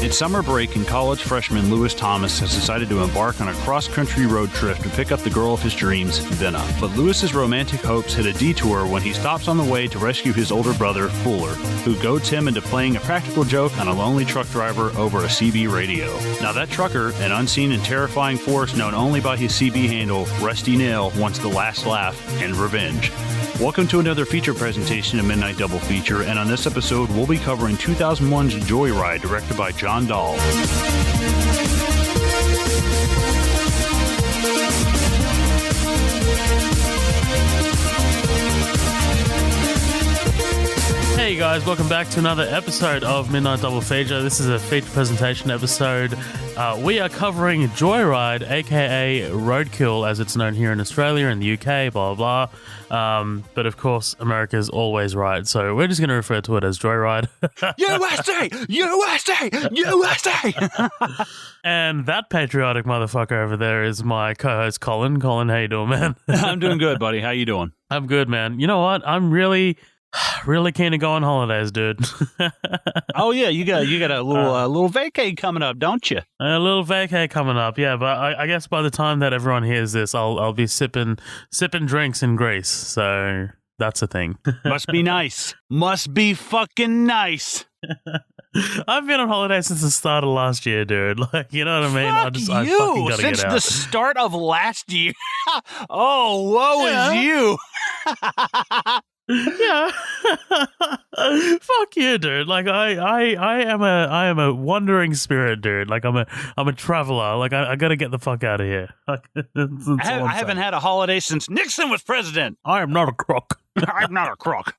It's summer break and college freshman Lewis Thomas has decided to embark on a cross-country road trip to pick up the girl of his dreams, Venna. But Lewis's romantic hopes hit a detour when he stops on the way to rescue his older brother, Fuller, who goads him into playing a practical joke on a lonely truck driver over a CB radio. Now that trucker, an unseen and terrifying force known only by his CB handle, Rusty Nail, wants the last laugh and revenge. Welcome to another feature presentation of Midnight Double Feature, and on this episode we'll be covering 2001's Joyride, directed by John Dahl. Hey guys, welcome back to another episode of Midnight Double Feature. This is a feature presentation episode. We are covering Joyride, aka Roadkill, as it's known here in Australia and the UK, blah blah blah. But of course, America is always right, so we're just going to refer to it as Joyride. USA! USA! USA! And that patriotic motherfucker over there is my co-host Colin. Colin, how you doing, man? I'm doing good, buddy. How you doing? I'm good, man. You know what? I'm really keen to go on holidays, dude. Oh yeah, you got a little vacay coming up, don't you? A little vacay coming up, yeah. But I guess by the time that everyone hears this, I'll be sipping drinks in Greece. So that's a thing. Must be nice. Must be fucking nice. I've been on holiday since the start of last year, dude. Like, you know what I mean? I fucking gotta since get out. the start of last year. Oh, woe is you. Yeah. Fuck you, dude. Like I am a wandering spirit, dude. Like I'm a traveler. Like I gotta get the fuck out of here. Like, I haven't had a holiday since Nixon was president. I am not a crook. I'm not a crook.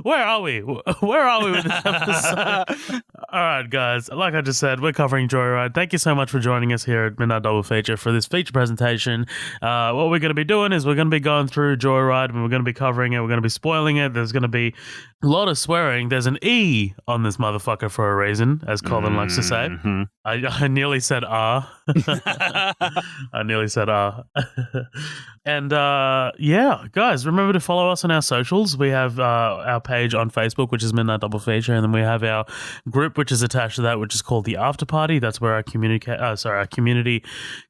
Where are we? Where are we with this episode? All right, guys. Like I just said, we're covering Joyride. Thank you so much for joining us here at Midnight Double Feature for this feature presentation. What we're going to be doing is we're going to be going through Joyride, and we're going to be covering it. We're going to be spoiling it. There's going to be a lot of swearing. There's an E on this motherfucker for a reason, as Colin likes to say. I nearly said I nearly said And yeah, guys, remember to follow us on our socials. We have our page on Facebook, which is Midnight Double Feature, and then we have our group, which is attached to that, which is called the After Party. That's where our community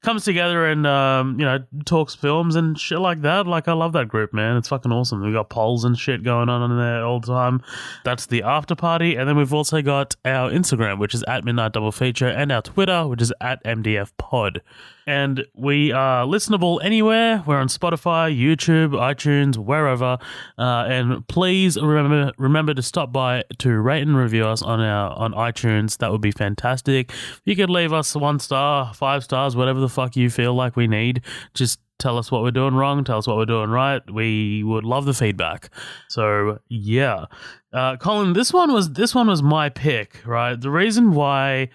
comes together and talks films and shit like that. Like, I love that group, man. It's fucking awesome. We got polls and shit going on in there all the time. That's the After Party, and then we've also got our Instagram, which is at Midnight Double Feature, and our Twitter, which is at MDF Pod. And we are listenable anywhere. We're on Spotify, YouTube, iTunes, wherever. And please remember to stop by to rate and review us on iTunes. That would be fantastic. You could leave us 1 star, 5 stars, whatever the fuck you feel like we need. Just tell us what we're doing wrong. Tell us what we're doing right. We would love the feedback. So yeah, Colin, this one was my pick, right? The reason why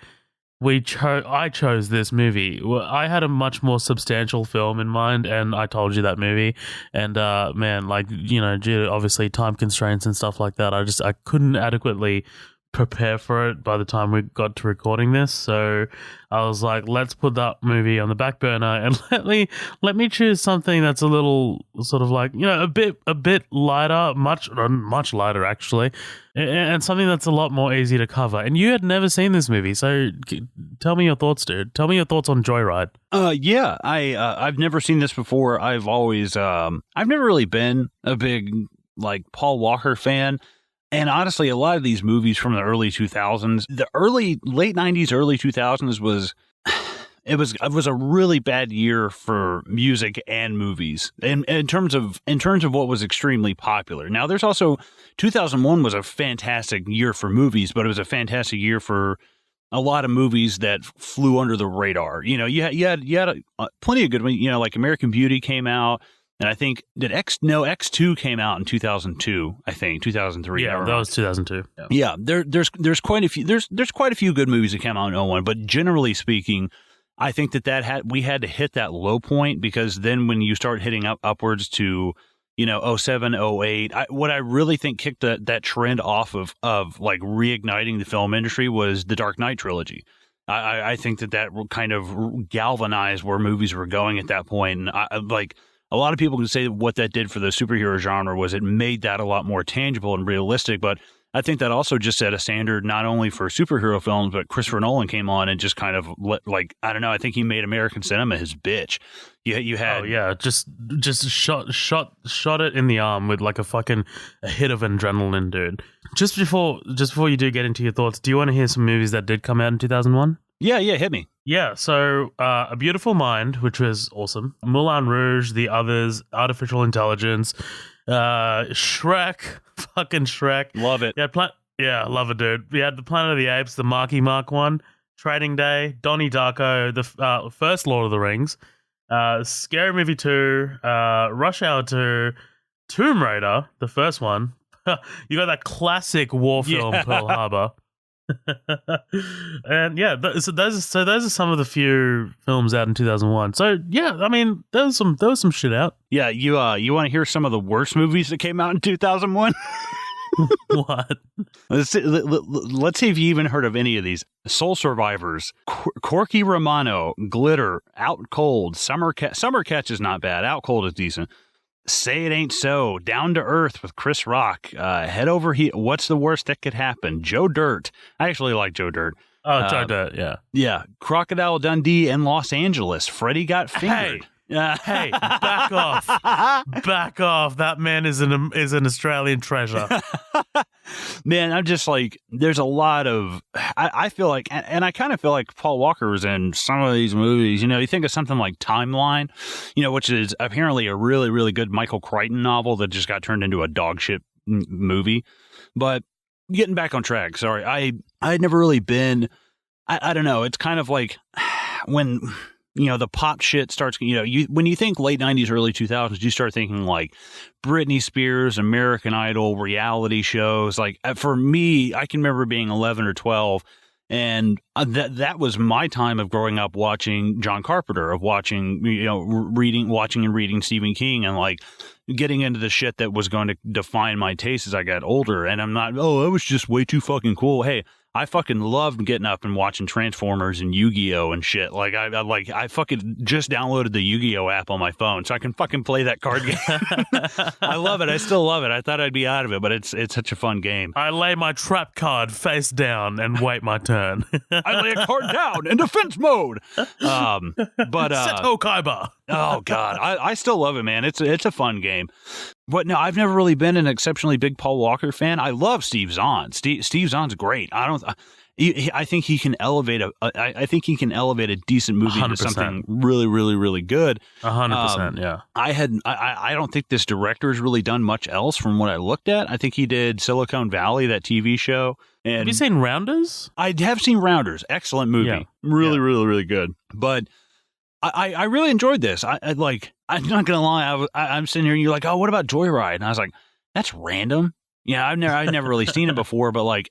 I chose this movie. I had a much more substantial film in mind, and I told you that movie. And man, like, you know, due to obviously time constraints and stuff like that, I couldn't adequately prepare for it by the time we got to recording this. So I was like, let's put that movie on the back burner and let me choose something that's a little sort of like, you know, a bit lighter, much lighter actually, and something that's a lot more easy to cover. And you had never seen this movie, so tell me your thoughts, dude. Tell me your thoughts on Joyride. Yeah, I've never seen this before. I've never really been a big like Paul Walker fan. And honestly, a lot of these movies from the early 2000s, late 90s, early 2000s was a really bad year for music and movies in terms of what was extremely popular. Now, there's also 2001 was a fantastic year for movies, but it was a fantastic year for a lot of movies that flew under the radar. You know, you had plenty of good ones. You know, like American Beauty came out. And I think X2 came out in 2002. I think 2003. Yeah, that was 2002. Yeah, there's quite a few. There's quite a few good movies that came out in 2001. But generally speaking, I think we had to hit that low point, because then when you start hitting upwards to 07, 08, what I really think kicked that trend off of like reigniting the film industry was the Dark Knight trilogy. I think that kind of galvanized where movies were going at that point, and a lot of people can say what that did for the superhero genre was it made that a lot more tangible and realistic. But I think that also just set a standard not only for superhero films, but Christopher Nolan came on and just kind of I don't know. I think he made American cinema his bitch. You had just shot it in the arm with like a hit of adrenaline, dude. Just before you do get into your thoughts, do you want to hear some movies that did come out in 2001? Yeah, hit me. Yeah, so A Beautiful Mind, which was awesome. Moulin Rouge, The Others, Artificial Intelligence, Shrek, fucking Shrek. Love it. Yeah, love it, dude. We had the Planet of the Apes, the Marky Mark one, Trading Day, Donnie Darko, the first Lord of the Rings, Scary Movie 2, Rush Hour 2, Tomb Raider, the first one. You got that classic war film, Pearl Harbor. And yeah, so those are some of the few films out in 2001. So yeah, I mean, there was some shit out. Yeah, you want to hear some of the worst movies that came out in 2001? What? Let's see if you even heard of any of these. Soul Survivors, Corky Romano, Glitter, Out Cold, Summer Catch is not bad. Out Cold is decent. Say It Ain't So, Down to Earth with Chris Rock, Head Over Heels, What's the Worst That Could Happen, Joe Dirt. I actually like Joe Dirt. Oh, Joe Dirt, yeah. Yeah, Crocodile Dundee and Los Angeles, Freddy Got Fingered. Hey, back off. Back off. That man is an Australian treasure. Man, I'm just like, there's a lot of, I feel like, and I kind of feel like Paul Walker was in some of these movies. You think of something like Timeline, which is apparently a really, really good Michael Crichton novel that just got turned into a dog shit movie. But getting back on track, sorry, I had never really been, I don't know, it's kind of like when the pop shit starts, when you think late 90s, early 2000s, you start thinking like Britney Spears, American Idol, reality shows. Like for me, I can remember being 11 or 12, and that was my time of growing up watching John Carpenter, of watching, watching and reading Stephen King, and like getting into the shit that was going to define my taste as I got older. And I'm not, that was just way too fucking cool. Hey, I fucking loved getting up and watching Transformers and Yu-Gi-Oh and shit. Like I fucking just downloaded the Yu-Gi-Oh app on my phone so I can fucking play that card game. I love it. I still love it. I thought I'd be out of it, but it's such a fun game. I lay my trap card face down and wait my turn. I lay a card down in defense mode. Seto Kaiba. Oh God, I still love it, man. It's a fun game. But no, I've never really been an exceptionally big Paul Walker fan. I love Steve Zahn. Steve Zahn's great. I think he can elevate I think he can elevate a decent movie 100%. Into something really, really, really good. 100%. Yeah. I don't think this director has really done much else from what I looked at. I think he did Silicon Valley, that TV show. And have you seen Rounders? I have seen Rounders. Excellent movie. Yeah. Really, really, really good. But I really enjoyed this. I'm not gonna lie. I'm sitting here and you're like, oh, what about Joyride? And I was like, that's random. Yeah, I've never really seen it before. But like,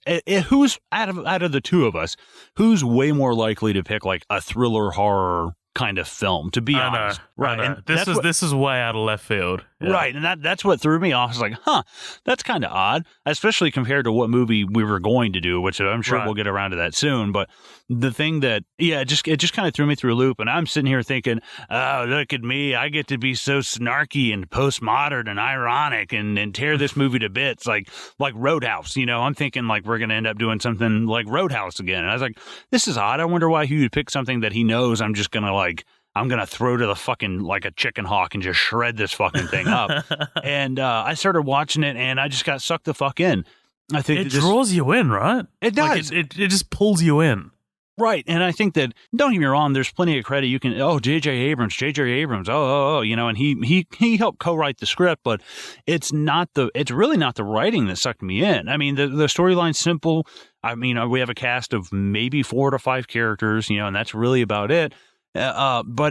who's out of the two of us, who's way more likely to pick like a thriller horror kind of film? To be honest, right? And this is way out of left field, right? And that's what threw me off. I was like, that's kind of odd, especially compared to what movie we were going to do, which I'm sure we'll get around to that soon. But the thing that, it just kind of threw me through a loop, and I'm sitting here thinking, oh, look at me, I get to be so snarky and postmodern and ironic and tear this movie to bits, like Roadhouse. I'm thinking like we're gonna end up doing something like Roadhouse again. And I was like, this is odd. I wonder why he would pick something that he knows I'm just gonna like. I'm going to throw to the fucking like a chicken hawk and just shred this fucking thing up. And I started watching it and I just got sucked the fuck in. I think it draws you in, right? It does. Like it just pulls you in. Right. And I think that, don't get me wrong, there's plenty of credit you can, J.J. Abrams, and he helped co-write the script, but it's really not the writing that sucked me in. I mean, the storyline's simple. I mean, we have a cast of maybe 4 to 5 characters, and that's really about it. But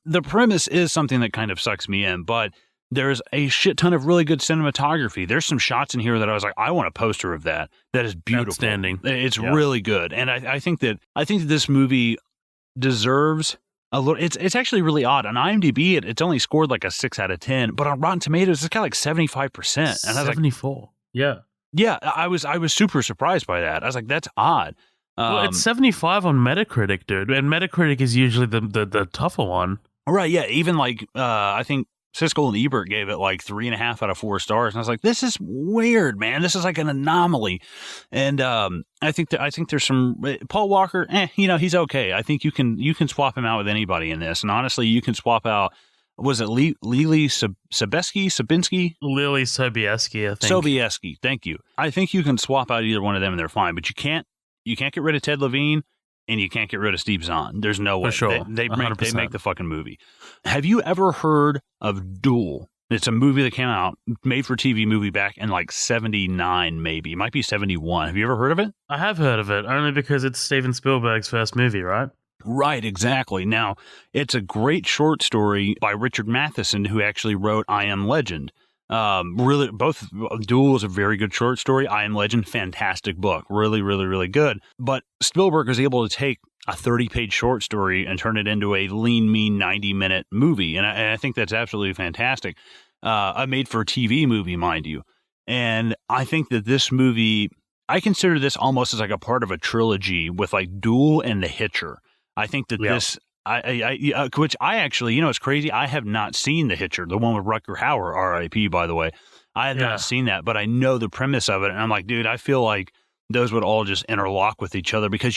the premise is something that kind of sucks me in, but there's a shit ton of really good cinematography. There's some shots in here that I was like, I want a poster of that. That is beautiful. Outstanding. It's really good. And I think that this movie deserves a little, it's actually really odd. On IMDb, it's only scored like a 6 out of 10, but on Rotten Tomatoes, it's got like 75%. And I was 74. Like, yeah. Yeah. I was super surprised by that. I was like, that's odd. Well, it's 75 on Metacritic, dude, and Metacritic is usually the tougher one. Right, yeah. Even like I think Siskel and Ebert gave it like 3.5 out of 4 stars, and I was like, "This is weird, man. This is like an anomaly." And I think there's some Paul Walker. He's okay. I think you can swap him out with anybody in this, and honestly, you can swap out. Was it Lily Sabinski? Lily Sobieski, I think. Sobieski, thank you. I think you can swap out either one of them, and they're fine. But you can't get rid of Ted Levine. And you can't get rid of Steve Zahn. There's no way. For sure. They make the fucking movie. Have you ever heard of Duel? It's a movie that came out, made for TV movie back in like 79, maybe. It might be 71. Have you ever heard of it? I have heard of it, only because it's Steven Spielberg's first movie, right? Right, exactly. Now, it's a great short story by Richard Matheson, who actually wrote I Am Legend. Really, both Duel is a very good short story. I Am Legend, fantastic book. Really, really, really good. But Spielberg was able to take a 30-page short story and turn it into a lean, mean 90-minute movie. And I think that's absolutely fantastic. A made-for-TV movie, mind you. And I think that this movie, I consider this almost as like a part of a trilogy with like Duel and The Hitcher. I think that this... which I actually, it's crazy. I have not seen The Hitcher, the one with Rutger Hauer, R.I.P. by the way. I have not seen that, but I know the premise of it, and I'm like, dude, I feel like those would all just interlock with each other because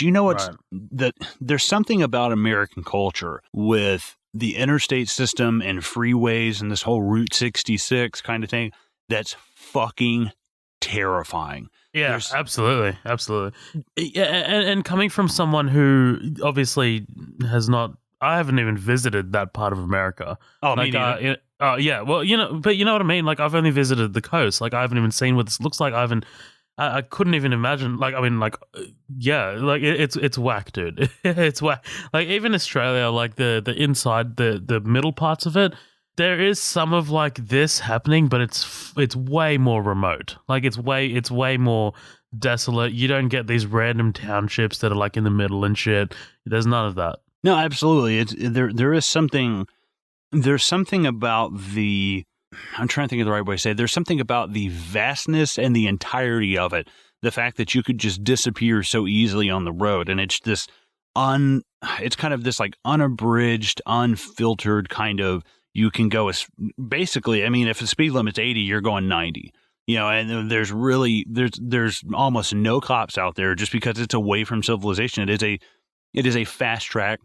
there's something about American culture with the interstate system and freeways and this whole Route 66 kind of thing that's fucking terrifying. Yeah, absolutely. Yeah, and coming from someone who obviously I haven't even visited that part of America. Oh, like, me neither. Yeah, well, but you know what I mean? Like, I've only visited the coast. Like, I haven't even seen what this looks like. I couldn't even imagine. Like, I mean, like, yeah, like it's whack, dude. It's whack. Like, even Australia, like the inside, the middle parts of it, there is some of like this happening, but it's way more remote. Like it's way more desolate. You don't get these random townships that are like in the middle and shit. There's none of that. No, absolutely. There is something. There's something about the. I'm trying to think of the right way to say it. There's something about the vastness and the entirety of it. The fact that you could just disappear so easily on the road, and it's this it's kind of this like unabridged, unfiltered kind of. You can go as basically, I mean, if the speed limit's 80, you're going 90, and there's almost no cops out there just because it's away from civilization. It is a fast track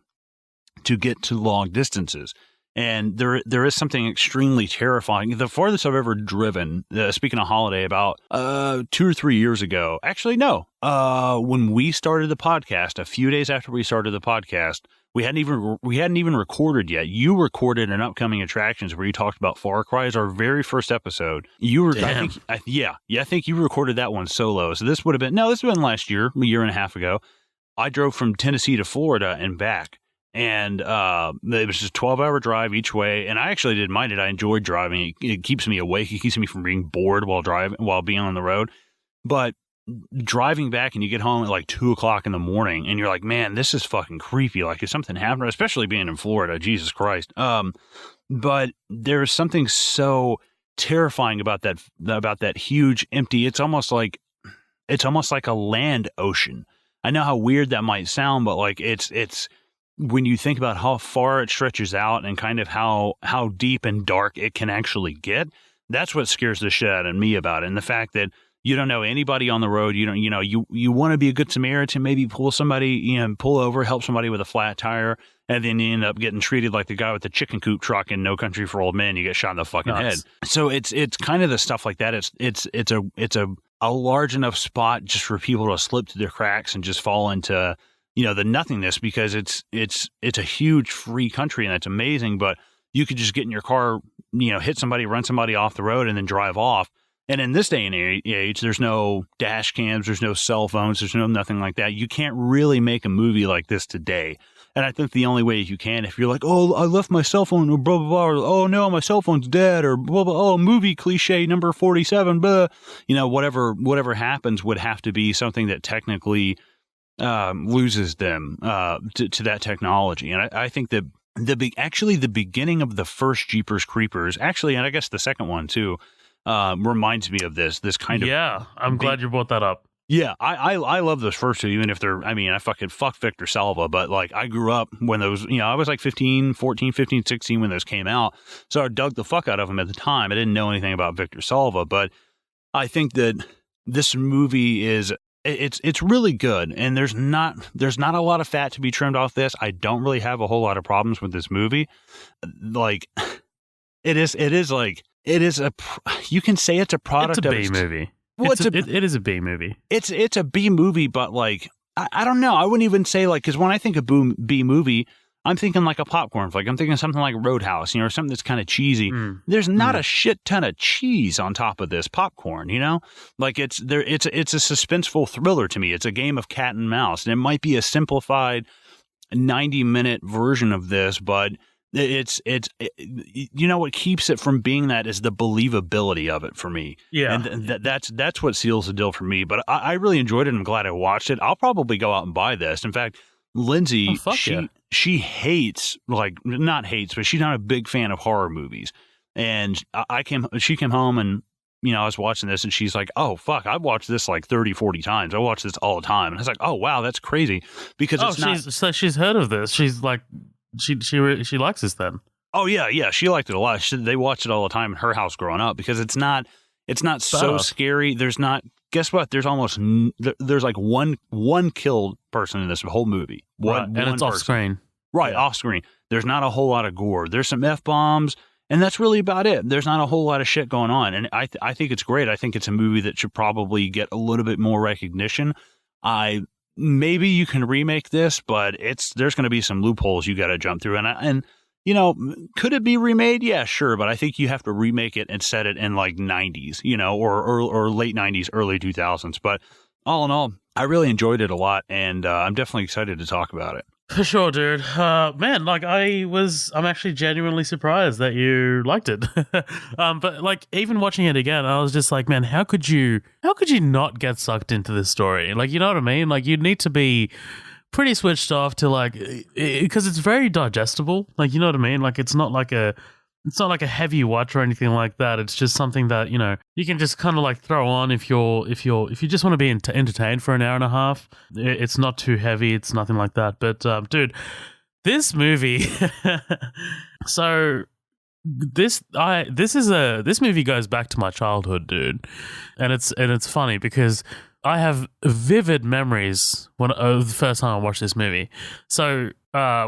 to get to long distances. And there is something extremely terrifying. The farthest I've ever driven, speaking of holiday, about 2 or 3 years ago. Actually, no. When we started the podcast, a few days after we started the podcast, we hadn't even recorded yet. You recorded an upcoming attractions where you talked about Far Cry as our very first episode. You were, I think you recorded that one solo. So this would have been last year, a year and a half ago. I drove from Tennessee to Florida and back. And it was just a 12-hour drive each way, and I actually didn't mind it. I enjoyed driving. It keeps me awake. It keeps me from being bored while being on the road. But driving back, and you get home at like 2 o'clock in the morning, and you're like, man, this is fucking creepy. Like, if something happened, especially being in Florida, Jesus Christ. But there's something so terrifying about that huge empty. It's almost like a land ocean. I know how weird that might sound, but like it's. When you think about how far it stretches out and kind of how deep and dark it can actually get, that's what scares the shit out of me about it. And the fact that you don't know anybody on the road, you want to be a good Samaritan, maybe pull over, help somebody with a flat tire, and then you end up getting treated like the guy with the chicken coop truck in No Country for Old Men. You get shot in the fucking head. So it's kind of the stuff like that. It's a large enough spot just for people to slip through the cracks and just fall into the nothingness, because it's a huge free country, and that's amazing. But you could just get in your car, hit somebody, run somebody off the road, and then drive off. And in this day and age, there's no dash cams, there's no cell phones, there's no nothing like that. You can't really make a movie like this today. And I think the only way you can, if you're like, oh, I left my cell phone, or blah, blah, blah, or oh, no, my cell phone's dead, or blah, blah, oh, movie cliche number 47, blah, whatever happens would have to be something that technically loses them to that technology. And I think that the beginning of the first Jeepers Creepers, actually, and I guess the second one too, reminds me of this kind of. Yeah, I'm glad you brought that up. Yeah, I love those first two, even if they're, I mean, I fuck Victor Salva, but like I grew up when those, I was like 15, 16 when those came out. So I dug the fuck out of them at the time. I didn't know anything about Victor Salva, but I think that this movie is, it's really good, and there's not a lot of fat to be trimmed off this. I don't really have a whole lot of problems with this movie. Like it is you can say it's a product It's a of B movie. Well, it is a B movie. It's a B movie, but like I don't know. I wouldn't even say like, because when I think of B movie, I'm thinking like a popcorn flick. I'm thinking something like Roadhouse, or something that's kind of cheesy. There's not a shit ton of cheese on top of this popcorn, like it's a suspenseful thriller to me. It's a game of cat and mouse, and it might be a simplified 90-minute version of this, but what keeps it from being that is the believability of it for me. Yeah. And that's what seals the deal for me. But I really enjoyed it. I'm glad I watched it. I'll probably go out and buy this. In fact, Lindsay, she hates, like, not hates, but she's not a big fan of horror movies. And she came home and, I was watching this and she's like, oh, fuck, I've watched this like 30, 40 times. I watch this all the time. And I was like, oh, wow, that's crazy. Because she's heard of this. She's like, she likes this then. Oh yeah, she liked it a lot. They watched it all the time in her house growing up because it's not so scary. There's not. Guess what? There's like one killed person in this whole movie. And it's off screen. Right, off screen. There's not a whole lot of gore. There's some F-bombs, and that's really about it. There's not a whole lot of shit going on, and I think it's great. I think it's a movie that should probably get a little bit more recognition. Maybe you can remake this, but there's going to be some loopholes you got to jump through. And could it be remade? Yeah, sure. But I think you have to remake it and set it in like 90s, or late 90s, early 2000s. But all in all, I really enjoyed it a lot, and I'm definitely excited to talk about it. For sure, dude. Man, like I'm actually genuinely surprised that you liked it. But like even watching it again, I was just like, man, how could you not get sucked into this story? Like, you know what I mean? Like, you'd need to be pretty switched off to like, because it's very digestible. Like, you know what I mean? Like, it's not like a heavy watch or anything like that. It's just something that, you can just kind of like throw on if you just want to be entertained for an hour and a half. It's not too heavy. It's nothing like that. But dude, this movie. So this movie goes back to my childhood, dude, and it's funny because I have vivid memories of the first time I watched this movie. So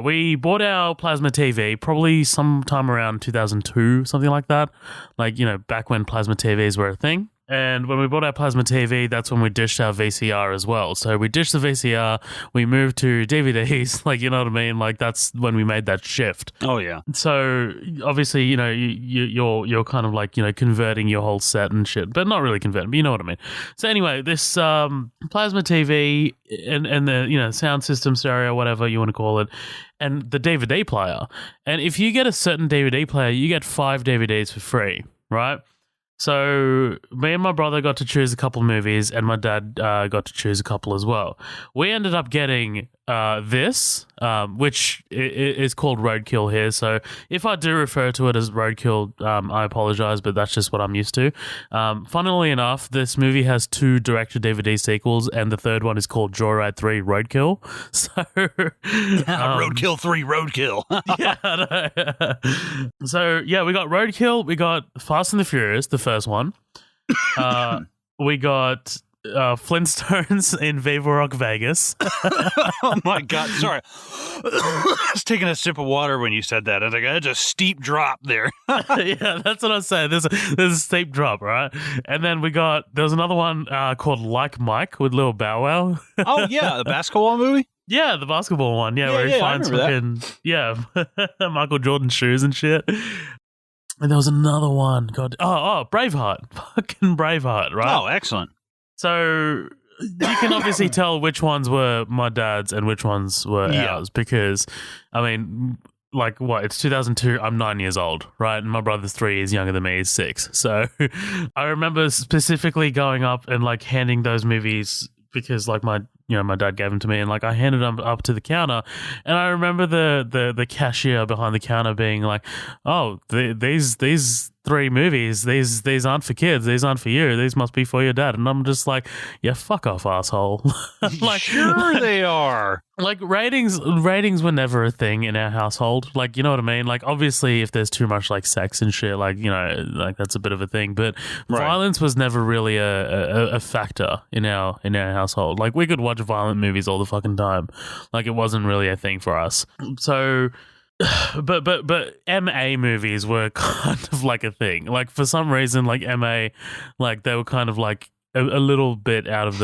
we bought our plasma TV probably sometime around 2002, something like that. Like, back when plasma TVs were a thing. And when we bought our plasma TV, that's when we dished our VCR as well. So we dished the VCR, we moved to DVDs, like, you know what I mean? Like, that's when we made that shift. Oh, yeah. So obviously, you're kind of like, converting your whole set and shit, but not really converting, but you know what I mean. So anyway, this plasma TV and the, sound system, stereo, whatever you want to call it, and the DVD player. And if you get a certain DVD player, you get 5 DVDs for free, right? So me and my brother got to choose a couple movies, and my dad got to choose a couple as well. We ended up getting this, which is called Roadkill here. So if I do refer to it as Roadkill, I apologize, but that's just what I'm used to. Funnily enough, this movie has 2 direct-to-DVD sequels, and the third one is called Joyride 3 Roadkill. So Roadkill 3 Roadkill. Yeah. So yeah, we got Roadkill. We got Fast and the Furious, the first one. We got Flintstones in Viva Rock Vegas. Oh my God. Sorry. I was taking a sip of water when you said that. I was like, that's a steep drop there. Yeah, that's what I was saying. There's a steep drop, right? And then there was another one called Like Mike with Lil Bow Wow. Oh, yeah. The basketball movie? Yeah, the basketball one. Yeah, where he finds fucking, Michael Jordan shoes and shit. And there was another one. God. Oh, Braveheart. Fucking Braveheart, right? Oh, excellent. So you can obviously tell which ones were my dad's and which ones were ours because, I mean, like what? It's 2002. I'm 9 years old, right? And my brother's 3 years younger than me. He's 6. So I remember specifically going up and like handing those movies because like my dad gave them to me, and like I handed them up to the counter, and I remember the cashier behind the counter being like, "Oh, these 3 movies. These aren't for kids. These aren't for you. These must be for your dad. And I'm just like, yeah, fuck off, asshole. Like, sure they are. Like ratings were never a thing in our household. Like, you know what I mean? Like, obviously, if there's too much like sex and shit, like, you know, like that's a bit of a thing. But violence was never really a factor in our household. Like, we could watch violent movies all the fucking time. Like, it wasn't really a thing for us. So, but MA movies were kind of like a thing. Like, for some reason, like MA, like they were kind of like a little bit out of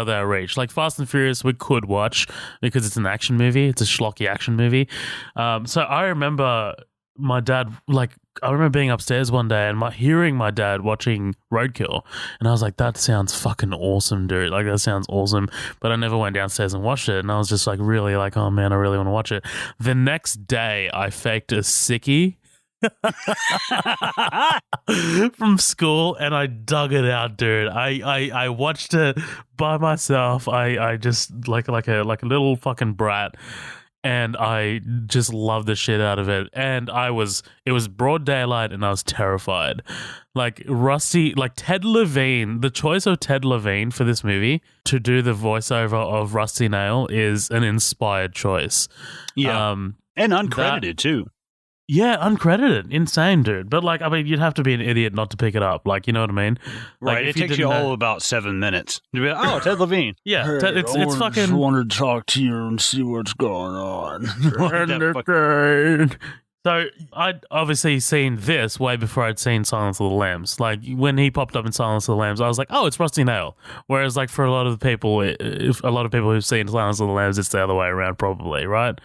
our reach. Like Fast and Furious, we could watch because it's an action movie. It's a schlocky action movie. So I remember my dad, like, I remember being upstairs one day and hearing my dad watching Roadkill. And I was like, that sounds fucking awesome, dude. Like, that sounds awesome. But I never went downstairs and watched it. And I was just like, really, like, oh man, I really want to watch it. The next day, I faked a sickie from school and I dug it out, dude. I watched it by myself. I just like a little fucking brat, and I just loved the shit out of it. And it was broad daylight and I was terrified. Like Ted Levine, the choice of Ted Levine for this movie to do the voiceover of Rusty Nail is an inspired choice. Yeah. And uncredited too. Yeah, uncredited. Insane, dude. But, like, I mean, you'd have to be an idiot not to pick it up. Like, you know what I mean? Like, right. It takes you all about 7 minutes. You'd be like, oh, Ted Levine. Yeah. Hey, it's fucking... just wanted to talk to you and see what's going on. So, I'd obviously seen this way before I'd seen Silence of the Lambs. Like, when he popped up in Silence of the Lambs, I was like, oh, it's Rusty Nail. Whereas, like, for a lot of the people, if a lot of people who've seen Silence of the Lambs, it's the other way around, probably, right?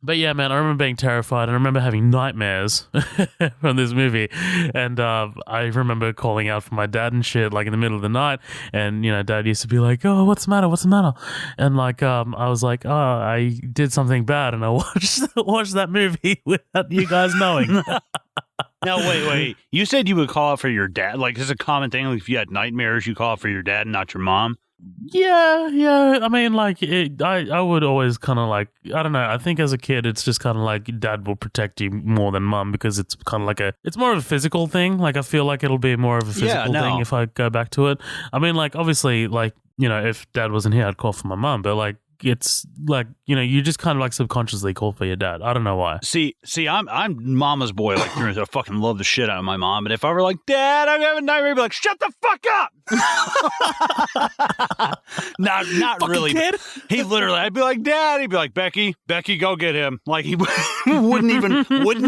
But yeah, man, I remember being terrified. And I remember having nightmares from this movie. And I remember calling out for my dad and shit, like in the middle of the night. And, you know, Dad used to be like, oh, what's the matter? What's the matter? And like, I was like, oh, I did something bad. And I watched that movie without you guys knowing. Now, wait. You said you would call out for your dad. Like, this is a common thing. Like, if you had nightmares, you call out for your dad and not your mom. Yeah. I mean, like, I would always kind of like, I don't know. I think as a kid, it's just kind of like dad will protect you more than mom because it's kind of like it's more of a physical thing. Like, I feel like it'll be more of a physical thing if I go back to it. I mean, like, obviously, like, you know, if dad wasn't here, I'd call for my mom, but like, it's like, you know, you just kind of like subconsciously call for your dad. I don't know why. See, I'm mama's boy. Like, I fucking love the shit out of my mom. And if I were like, Dad, I'm having a nightmare, I'd be like, shut the fuck up. not fucking really. Kid. He literally, I'd be like, Dad. He'd be like, Becky, go get him. Like, he wouldn't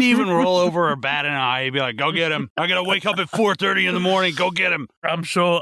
even roll over or bat an eye. He'd be like, go get him. I gotta wake up at 4:30 in the morning. Go get him. I'm sure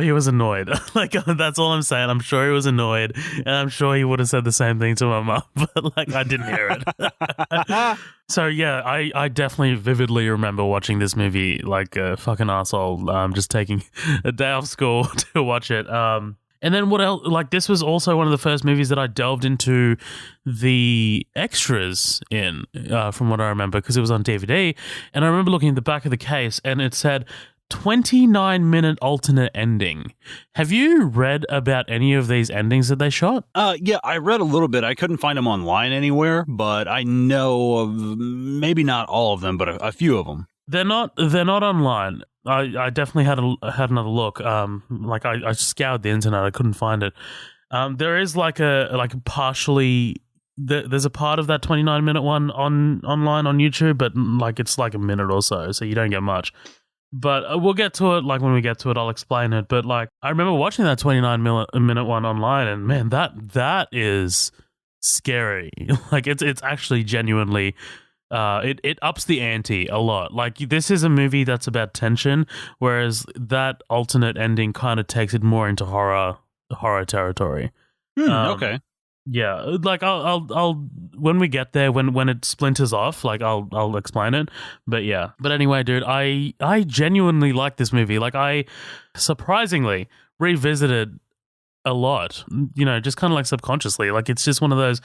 he was annoyed. Like, that's all I'm saying. I'm sure he was annoyed, and I'm sure he would have said the same thing to my mom, but like, I didn't hear it. So yeah, I definitely vividly remember watching this movie like a fucking asshole, just taking a day off school to watch it. And then what else? Like, this was also one of the first movies that I delved into the extras in, from what I remember, because it was on DVD. And I remember looking at the back of the case, and it said 29-minute alternate ending. Have you read about any of these endings that they shot? Yeah, I read a little bit. I couldn't find them online anywhere, but I know of maybe not all of them, but a few of them. They're not online. I definitely had another look. Like I scoured the internet. I couldn't find it. There is like a partially. There's a part of that 29-minute one online on YouTube, but like it's like a minute or so you don't get much. But we'll get to it. Like, when we get to it, I'll explain it. But like, I remember watching that 29-minute one online, and man, that is scary. Like, it's actually genuinely. It ups the ante a lot. Like, this is a movie that's about tension, whereas that alternate ending kind of takes it more into horror territory. Okay. Yeah, like I'll when we get there, when it splinters off, like I'll explain it. But yeah, but anyway, dude, I genuinely like this movie. Like, I surprisingly revisited a lot. You know, just kind of like subconsciously. Like, it's just one of those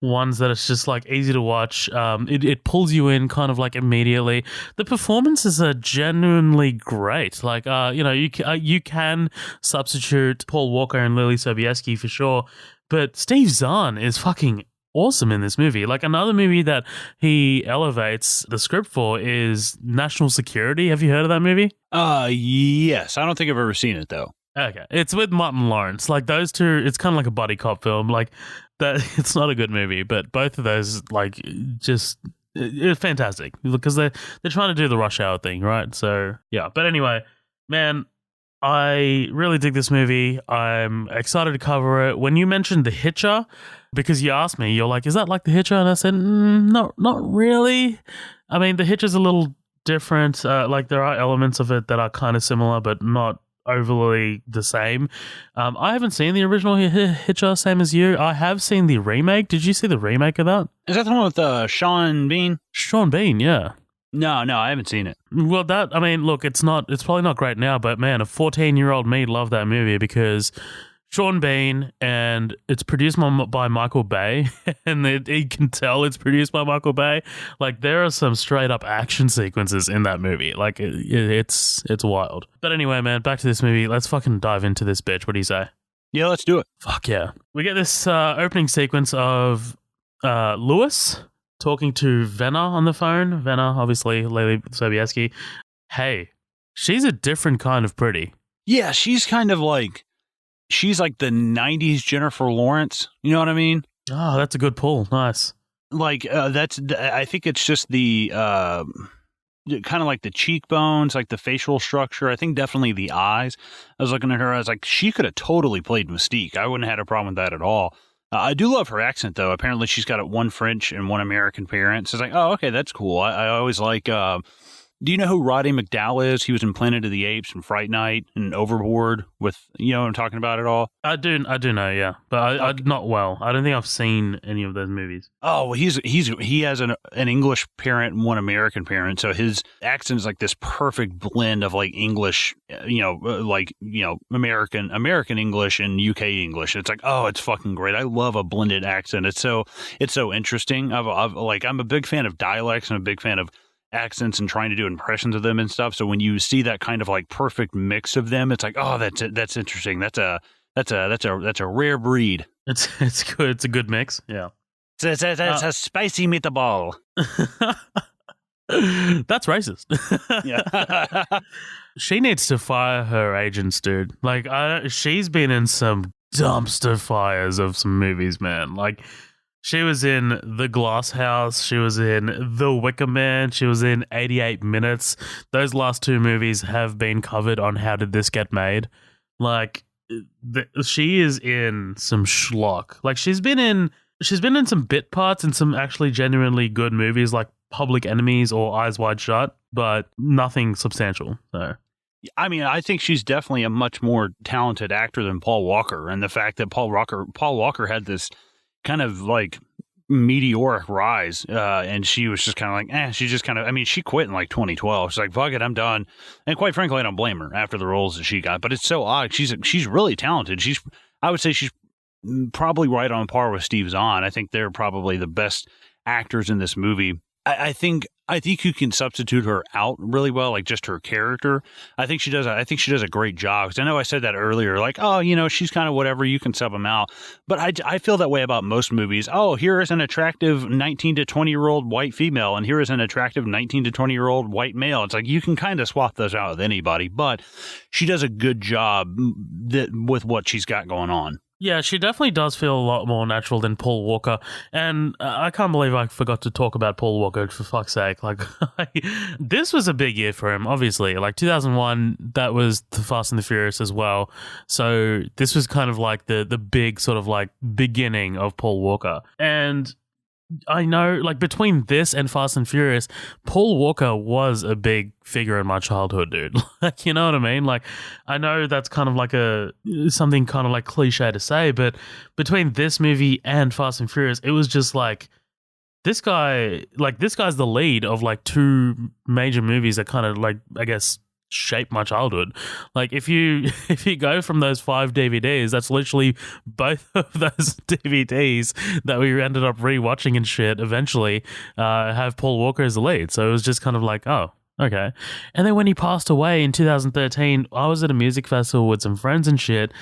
ones that it's just like easy to watch. It pulls you in kind of like immediately. The performances are genuinely great. Like, you know, you can substitute Paul Walker and Lily Sobieski for sure. But Steve Zahn is fucking awesome in this movie. Like, another movie that he elevates the script for is National Security. Have you heard of that movie? Yes. I don't think I've ever seen it, though. Okay. It's with Martin Lawrence. Like, those two, it's kind of like a buddy cop film. Like, that, it's not a good movie, but both of those, like, just... It's fantastic because they're trying to do the Rush Hour thing, right? So, yeah. But anyway, man, I really dig this movie. I'm excited to cover it. When you mentioned The Hitcher, because you asked me, you're like, is that like The Hitcher? And I said, no, not really. I mean, The Hitcher's a little different. Like, there are elements of it that are kind of similar, but not overly the same. I haven't seen the original Hitcher, same as you. I have seen the remake. Did you see the remake of that? Is that the one with Sean Bean? Sean Bean, yeah. No, I haven't seen it. Well, I mean, look, it's probably not great now, but man, a 14-year-old me loved that movie because Sean Bean, and it's produced by Michael Bay, and you can tell it's produced by Michael Bay. Like, there are some straight up action sequences in that movie. Like, it's wild. But anyway, man, back to this movie. Let's fucking dive into this bitch. What do you say? Yeah, let's do it. Fuck yeah. We get this opening sequence of Lewis talking to Venna on the phone. Venna, obviously, Leila Sobieski. Hey, she's a different kind of pretty. Yeah, she's kind of like... She's like the 90s Jennifer Lawrence. You know what I mean? Oh, that's a good pull. Nice. Like, I think it's just the, kind of like the cheekbones, like the facial structure. I think definitely the eyes. I was looking at her, I was like, she could have totally played Mystique. I wouldn't have had a problem with that at all. I do love her accent, though. Apparently, she's got one French and one American parent. So it's like, oh, okay, that's cool. I always like... Do you know who Roddy McDowall is? He was in Planet of the Apes and Fright Night and Overboard with, you know what I'm talking about at all? I do know, yeah. But I not well. I don't think I've seen any of those movies. Oh, well, he has an English parent and one American parent, so his accent is like this perfect blend of like English, American English and UK English. It's like, oh, it's fucking great. I love a blended accent. It's so interesting. I'm a big fan of dialects. I'm a big fan of accents and trying to do impressions of them and stuff. So when you see that kind of like perfect mix of them, it's like, oh, that's interesting. That's a rare breed. It's good. It's a good mix. Yeah. It's a spicy meatball. That's racist. Yeah. She needs to fire her agents, dude. Like, she's been in some dumpster fires of some movies, man. Like, she was in The Glass House. She was in The Wicker Man. She was in 88 Minutes. Those last two movies have been covered on How Did This Get Made? Like, she is in some schlock. Like, she's been in some bit parts in some actually genuinely good movies like Public Enemies or Eyes Wide Shut, but nothing substantial. So, I mean, I think she's definitely a much more talented actor than Paul Walker, and the fact that Paul Walker had this kind of like meteoric rise, and she was just kind of like, she just kind of, I mean, she quit in like 2012. She's like, fuck it, I'm done. And quite frankly, I don't blame her after the roles that she got, but it's so odd. She's really talented. I would say she's probably right on par with Steve Zahn. I think they're probably the best actors in this movie. I think you can substitute her out really well, like just her character. I think she does a great job. Because I know I said that earlier, like, oh, you know, she's kind of whatever. You can sub them out. But I feel that way about most movies. Oh, here is an attractive 19 to 20-year-old white female, and here is an attractive 19 to 20-year-old white male. It's like you can kind of swap those out with anybody, but she does a good job with what she's got going on. Yeah, she definitely does feel a lot more natural than Paul Walker. And I can't believe I forgot to talk about Paul Walker, for fuck's sake. Like, this was a big year for him, obviously. Like, 2001, that was the Fast and the Furious as well. So this was kind of like the big sort of like beginning of Paul Walker. And I know, like, between this and Fast and Furious, Paul Walker was a big figure in my childhood, dude. Like, you know what I mean? Like, I know that's kind of like something kind of like cliche to say, but between this movie and Fast and Furious, it was just like, this guy's the lead of like two major movies that kind of like, I guess, shaped my childhood. Like, if you go from those 5 DVDs, that's literally both of those DVDs that we ended up rewatching and shit eventually have Paul Walker as the lead. So it was just kind of like, oh, okay. And then when he passed away in 2013, I was at a music festival with some friends and shit,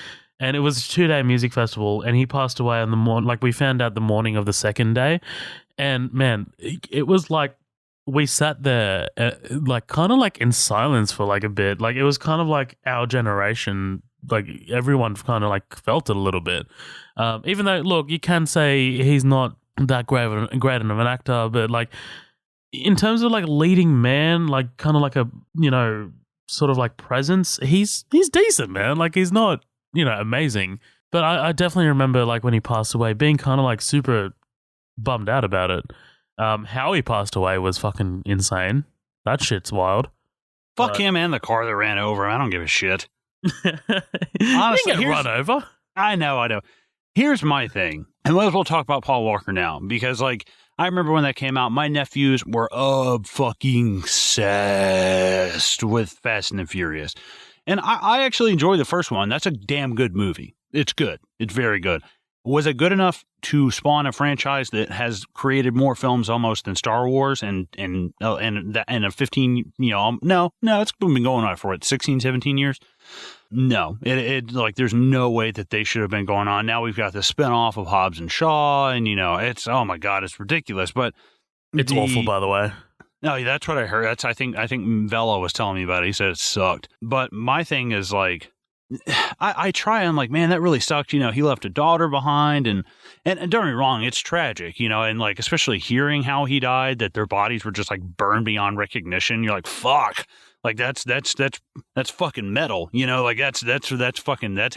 and it was a 2-day music festival, and he passed away on the morning. Like we found out the morning of the second day, and man, it was like we sat there, like kind of like in silence for like a bit. Like it was kind of like our generation. Like everyone kind of like felt it a little bit, even though look, you can say he's not that great of an actor, but like in terms of like leading man, like kind of like a sort of like presence, he's decent, man. Like he's not amazing, but I definitely remember like when he passed away being kind of like super bummed out about it. How he passed away was fucking insane. That shit's wild. Fuck him and the car that ran over him. I don't give a shit. Honestly, he didn't get run over. I know. Here's my thing, and let's talk about Paul Walker now, because like I remember when that came out, my nephews were fucking obsessed with Fast and the Furious. And I actually enjoyed the first one. That's a damn good movie. It's good. It's very good. Was it good enough to spawn a franchise that has created more films almost than Star Wars and a 15, no, it's been going on for 16, 17 years. No, it like there's no way that they should have been going on. Now we've got the spinoff of Hobbs and Shaw, and it's, oh my God, it's ridiculous. But it's awful, by the way. No, that's what I heard. I think Velo was telling me about it. He said it sucked. But my thing is like, I try. I'm like, man, that really sucked. He left a daughter behind, and don't get me wrong, it's tragic. And like especially hearing how he died, that their bodies were just like burned beyond recognition. You're like, fuck. Like that's fucking metal, like that's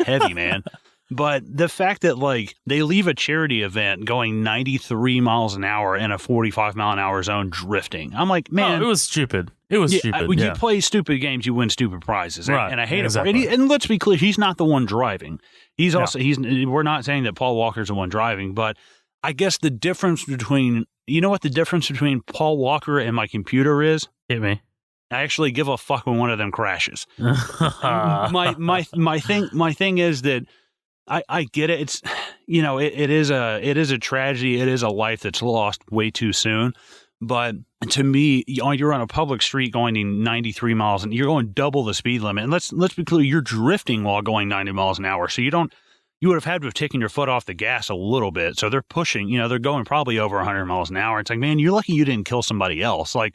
heavy, man. But the fact that like they leave a charity event going 93 miles an hour in a 45 mile an hour zone drifting. I'm like, man, it was stupid. It was stupid. You play stupid games, you win stupid prizes. Right. And I hate exactly. it. And let's be clear, he's not the one driving. He's also, we're not saying that Paul Walker's the one driving, but I guess the difference between, what the difference between Paul Walker and my computer is? Hit me. I actually give a fuck when one of them crashes. my thing is that I get it. It's it is a tragedy. It is a life that's lost way too soon. But to me, you're on a public street going 93 miles and you're going double the speed limit. And let's be clear, you're drifting while going 90 miles an hour. So you would have had to have taken your foot off the gas a little bit. So they're pushing, they're going probably over 100 miles an hour. It's like, man, you're lucky you didn't kill somebody else. Like,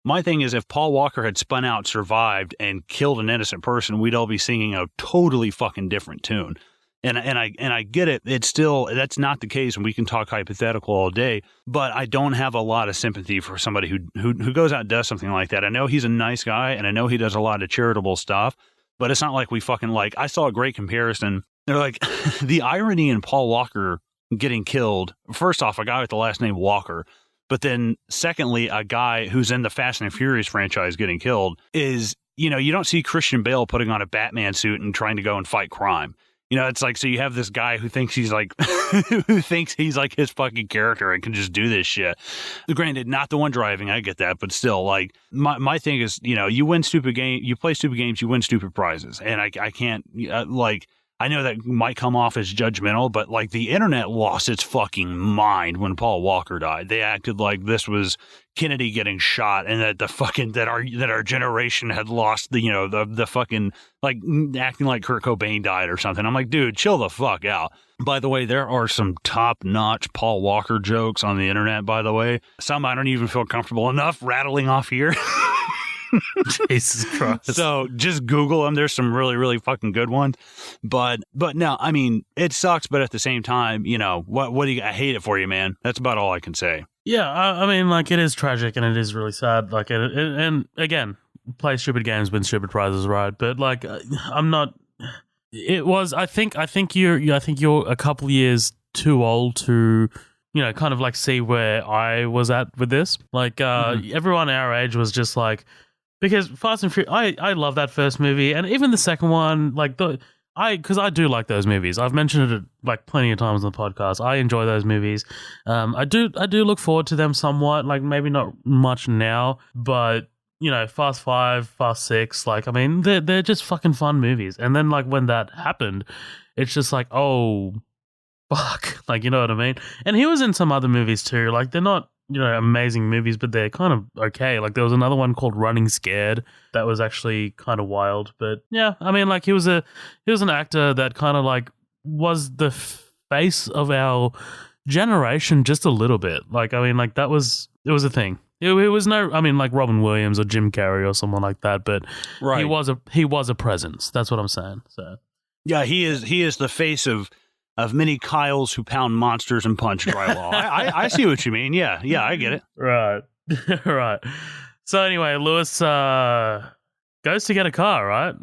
my thing is, if Paul Walker had spun out, survived, and killed an innocent person, we'd all be singing a totally fucking different tune. And I get it. It's still, that's not the case, and we can talk hypothetical all day. But I don't have a lot of sympathy for somebody who goes out and does something like that. I know he's a nice guy, and I know he does a lot of charitable stuff. But it's not like we fucking like. I saw a great comparison. They're like the irony in Paul Walker getting killed. First off, a guy with the last name Walker. But then secondly, a guy who's in the Fast and Furious franchise getting killed is, you don't see Christian Bale putting on a Batman suit and trying to go and fight crime. It's like, so you have this guy who thinks he's like, his fucking character and can just do this shit. Granted, not the one driving. I get that. But still, like, my thing is, you win stupid game, you play stupid games, you win stupid prizes. And I can't, I know that might come off as judgmental, but like the internet lost its fucking mind when Paul Walker died. They acted like this was Kennedy getting shot, and that our generation had lost the fucking, like, acting like Kurt Cobain died or something. I'm like, dude, chill the fuck out. By the way, there are some top-notch Paul Walker jokes on the internet, by the way. Some I don't even feel comfortable enough rattling off here. Jesus Christ. So just Google them. There's some really, really fucking good ones. But no, I mean, it sucks, but at the same time, what do you, I hate it for you, man. That's about all I can say. Yeah, I mean, like, it is tragic and it is really sad. Like, and again, play stupid games, win stupid prizes, right? But like, I'm not. It was. I think you're a couple years too old to, kind of like see where I was at with this. Like, everyone our age was just like. Because Fast and Furious, I love that first movie, and even the second one, like because I do like those movies. I've mentioned it like plenty of times on the podcast. I enjoy those movies. I do look forward to them somewhat. Like maybe not much now, but Fast 5, Fast 6, like I mean they're just fucking fun movies. And then like when that happened, it's just like, oh fuck, like, you know what I mean. And he was in some other movies too. Like they're not amazing movies, but they're kind of okay. Like there was another one called Running Scared that was actually kind of wild. But yeah, I mean, like he was an actor that kind of like was the face of our generation just a little bit. Like I mean, like it was a thing. It was no, I mean, like Robin Williams or Jim Carrey or someone like that, but Right. he was a presence. That's what I'm saying. So Yeah, he is the face of many Kyles who pound monsters and punch drywall. I see what you mean. Yeah, I get it. right, right. So anyway, Lewis goes to get a car, right?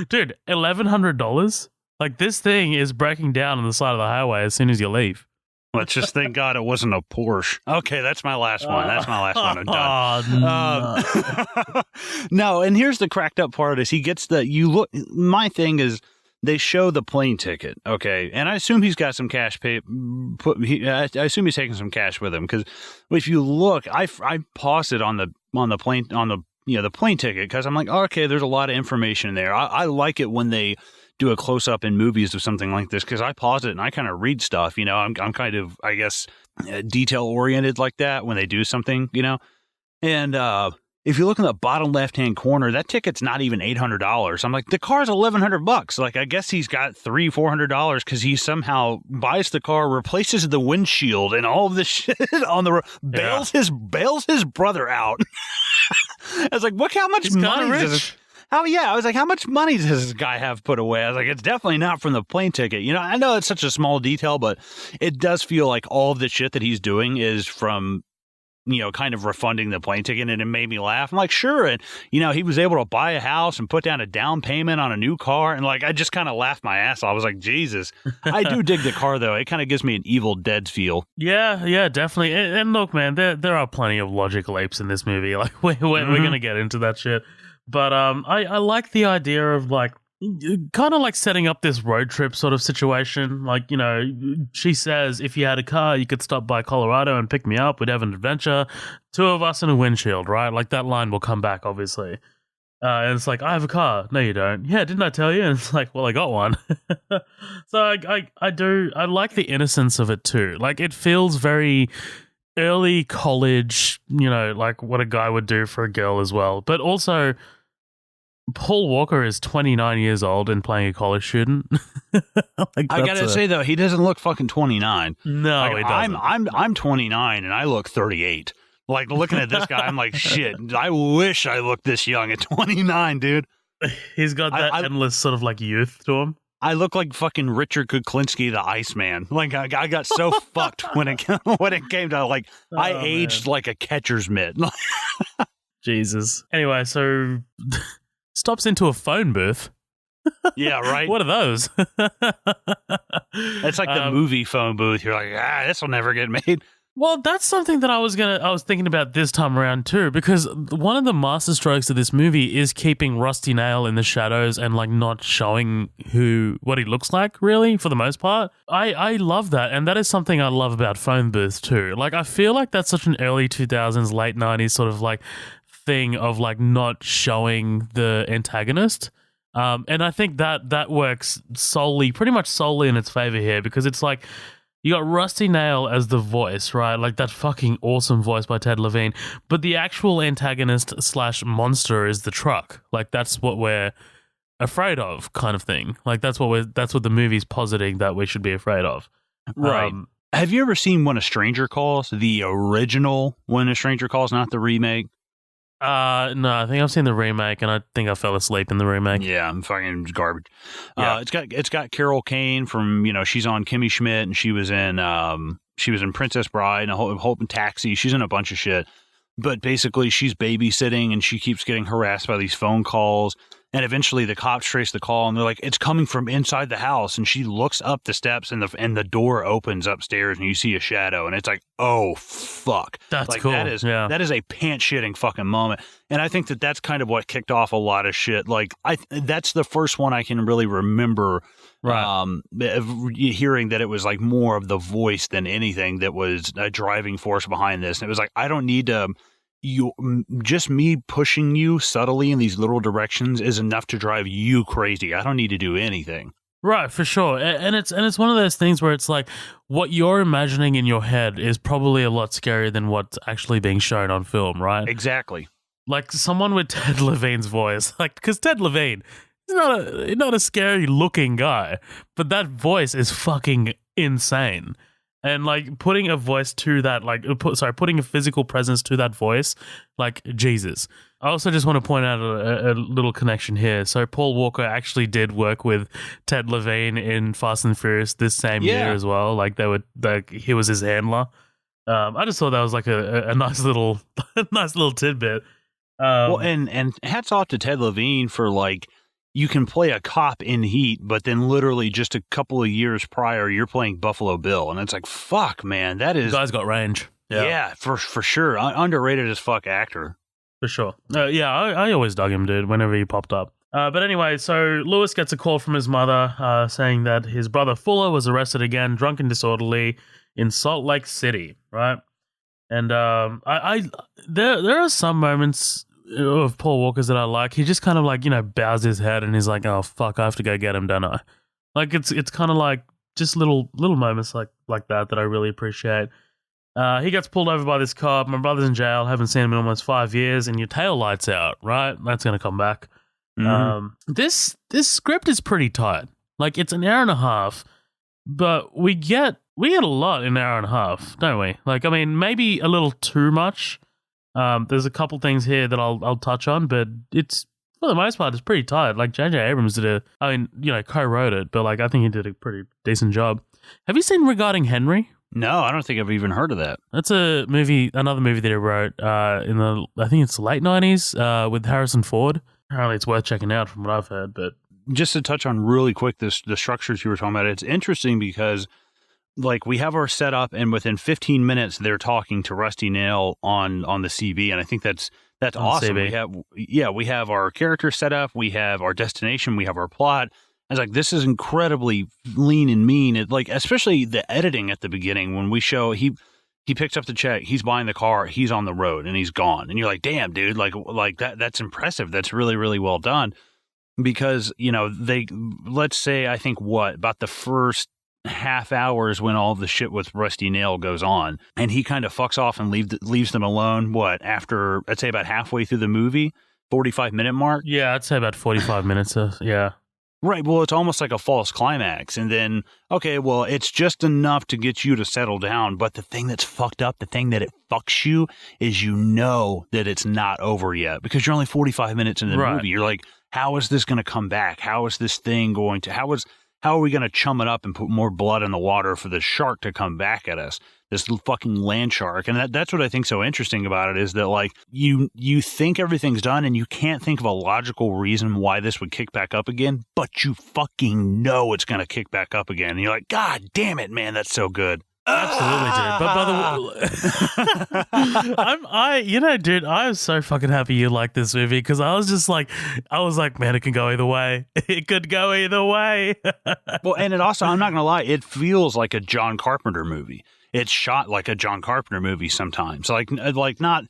Dude, $1,100. Like this thing is breaking down on the side of the highway as soon as you leave. Let's just thank God it wasn't a Porsche. Okay, that's my last one. That's my last one. I'm done. No. No, and here's the cracked up part is he gets my thing is they show the plane ticket, okay, and I assume he's got some cash I assume he's taking some cash with him because if you look, I paused it on the plane the plane ticket because I'm like, oh, okay, there's a lot of information there. I like it when they do a close up in movies of something like this because I pause it and I kind of read stuff. I'm kind of, I guess, detail oriented like that when they do something, And if you look in the bottom left hand corner, that ticket's not even $800. I'm like, the car's $1,100. Like, I guess he's got $400 because he somehow buys the car, replaces the windshield, and all of this shit on the road, bails his brother out. I was like, look how much money does it. Oh, yeah. I was like, how much money does this guy have put away? I was like, it's definitely not from the plane ticket. I know it's such a small detail, but it does feel like all of the shit that he's doing is from, kind of refunding the plane ticket. And it made me laugh. I'm like, sure. And, he was able to buy a house and put down a down payment on a new car. And like, I just kind of laughed my ass off. I was like, Jesus. I do dig the car, though. It kind of gives me an Evil Dead feel. Yeah, definitely. And look, man, there are plenty of logic leaps in this movie. Like, we're going to get into that shit. But I like the idea of like kind of like setting up this road trip sort of situation. Like, she says if you had a car, you could stop by Colorado and pick me up. We'd have an adventure. 2 of us in a windshield, right? Like that line will come back, obviously. And it's like, I have a car. No, you don't. Yeah, didn't I tell you? And it's like, well, I got one. So I like the innocence of it too. Like it feels very early college, like what a guy would do for a girl as well. But also, Paul Walker is 29 years old and playing a college student. I gotta say though, he doesn't look fucking 29. No, like, he doesn't. I'm 29 and I look 38. Like looking at this guy, I'm like, shit. I wish I looked this young at 29, dude. He's got that endless sort of like youth to him. I look like fucking Richard Kuklinski, the Iceman. Like I got so fucked when it came to like I aged like a catcher's mitt. Jesus. Anyway, so stops into a phone booth. Yeah, right. What are those? It's like the movie phone booth. You're like, this will never get made. Well, that's something that I was thinking about this time around too, because one of the masterstrokes of this movie is keeping Rusty Nail in the shadows and like not showing what he looks like, really, for the most part. I love that, and that is something I love about phone booths too. Like I feel like that's such an early 2000s, late 90s sort of like thing of like not showing the antagonist. And I think that works pretty much solely in its favor here, because it's like, you got Rusty Nail as the voice, right? Like that fucking awesome voice by Ted Levine. But the actual antagonist / monster is the truck. Like that's what we're afraid of, kind of thing. Like that's what the movie's positing that we should be afraid of. Right. Have you ever seen When a Stranger Calls? The original When a Stranger Calls, not the remake? No, I think I've seen the remake, and I think I fell asleep in the remake. Yeah, I'm fucking garbage. Yeah. It's got Carol Kane from, she's on Kimmy Schmidt, and she was in Princess Bride and Hope and Taxi. She's in a bunch of shit. But basically, she's babysitting, and she keeps getting harassed by these phone calls. And eventually, the cops trace the call, and they're like, "It's coming from inside the house." And she looks up the steps, and the door opens upstairs, and you see a shadow. And it's like, "Oh fuck!" That's like, cool. That is a pants shitting fucking moment. And I think that's kind of what kicked off a lot of shit. Like, that's the first one I can really remember. Right. Hearing that it was like more of the voice than anything that was a driving force behind this. And it was like, I don't need to. Just me pushing you subtly in these little directions is enough to drive you crazy. I don't need to do anything. Right, for sure. And it's one of those things where it's like what you're imagining in your head is probably a lot scarier than what's actually being shown on film, right? Exactly. Like someone with Ted Levine's voice, like because Ted Levine is not a scary looking guy, but that voice is fucking insane. And like putting a voice to that, putting a physical presence to that voice, like Jesus. I also just want to point out a little connection here. So Paul Walker actually did work with Ted Levine in Fast and Furious this same year as well. Like he was his handler. I just thought that was like a nice little tidbit. Well, and hats off to Ted Levine for like, you can play a cop in Heat, but then literally just a couple of years prior, you're playing Buffalo Bill, and it's like, fuck, man, that is... The guy's got range. Yeah, for sure. Underrated as fuck actor. For sure. I always dug him, dude, whenever he popped up. But anyway, so Lewis gets a call from his mother saying that his brother Fuller was arrested again, drunk and disorderly, in Salt Lake City, right? And there are some moments of Paul Walker's that I like. He just kind of like, bows his head and he's like, oh fuck, I have to go get him, don't I? Like it's kind of like just little moments like that I really appreciate. He gets pulled over by this cop. My brother's in jail, haven't seen him in almost 5 years, and your tail lights out, right? That's gonna come back. Mm-hmm. This script is pretty tight. Like it's an hour and a half, but we get a lot in an hour and a half, don't we? Like, I mean, maybe a little too much. There's a couple things here that I'll touch on, but it's, for the most part, it's pretty tight. Like J.J. Abrams co-wrote it, but like I think he did a pretty decent job. Have you seen Regarding Henry? No, I don't think I've even heard of that. That's another movie that he wrote in the, I think it's late 90s with Harrison Ford. Apparently it's worth checking out from what I've heard. But just to touch on really quick the structures you were talking about, it's interesting because like we have our setup, and within 15 minutes they're talking to Rusty Nail on the CB, and I think that's awesome. We have our character set up, we have our destination, we have our plot. It's like, this is incredibly lean and mean. It, like, especially the editing at the beginning when we show he picks up the check, he's buying the car, he's on the road, and he's gone, and you're like, damn, dude, like that's impressive. That's really, really well done. Because let's say, I think about the first half hours when all the shit with Rusty Nail goes on, and he kind of fucks off and leaves them alone. After, I'd say about halfway through the movie, 45-minute mark. Yeah, I'd say about 45 minutes. Yeah. Right. Well, it's almost like a false climax, and then okay, well, it's just enough to get you to settle down. But the thing that's fucked up, the thing that it fucks you, is that it's not over yet because you're only 45 minutes into the movie. You're like, how is this going to come back? How is this thing going to? How are we going to chum it up and put more blood in the water for the shark to come back at us? This fucking land shark. And that's what I think so interesting about it, is that like you think everything's done and you can't think of a logical reason why this would kick back up again, but you fucking know it's going to kick back up again. And you're like, God damn it, man, that's so good. Absolutely, dude. But by the way, dude, I'm so fucking happy you like this movie, because I was like, man, it can go either way. It could go either way. Well, and it also, I'm not gonna lie, it feels like a John Carpenter movie. It's shot like a John Carpenter movie sometimes, like not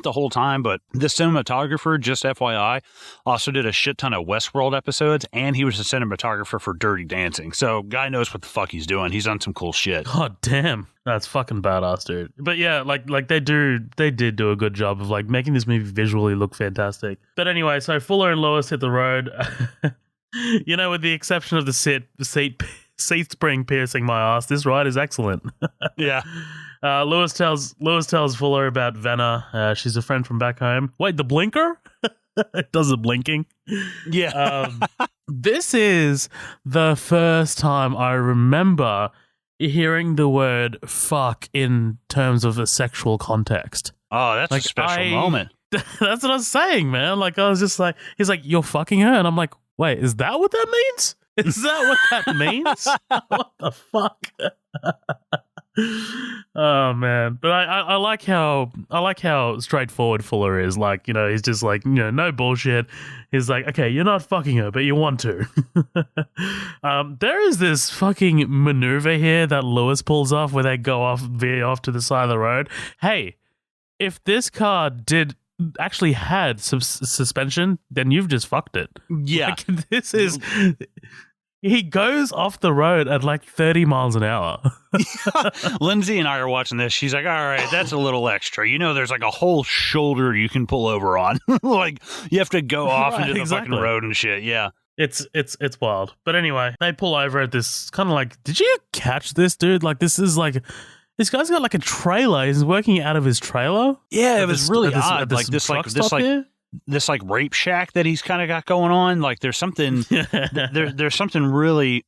the whole time, but the cinematographer, just FYI, also did a shit ton of Westworld episodes, and he was the cinematographer for Dirty Dancing. So, guy knows what the fuck he's doing. He's done some cool shit. God damn, that's fucking badass, dude. But yeah, like they did do a good job of like making this movie visually look fantastic. But anyway, so Fuller and Lewis hit the road. With the exception of the seat spring piercing my ass, this ride is excellent. Yeah. Lewis tells Fuller about Venna. She's a friend from back home. Wait, the blinker? It does the blinking. Yeah. This is the first time I remember hearing the word fuck in terms of a sexual context. Oh, that's like, a special moment. That's what I was saying, man. Like, I was just like, he's like, you're fucking her. And I'm like, wait, is that what that means? Is that what that means? What the fuck? Oh man, but I like how straightforward Fuller is. Like, he's just like, no bullshit. He's like, okay, you're not fucking her, but you want to. There is this fucking maneuver here that Lewis pulls off where they veer off to the side of the road. Hey, if this car actually had suspension, then you've just fucked it. Yeah, like, this is He goes off the road at like 30 miles an hour. Lindsay and I are watching this. She's like, all right, that's a little extra. You know, there's like a whole shoulder you can pull over on. Like, you have to go off into the fucking road and shit. Yeah. It's wild. But anyway, they pull over at this kind of like, did you catch this, dude? Like, this is like, this guy's got like a trailer. He's working out of his trailer. Yeah, it was really odd. Like this rape shack that he's kind of got going on. Like there's something there's something really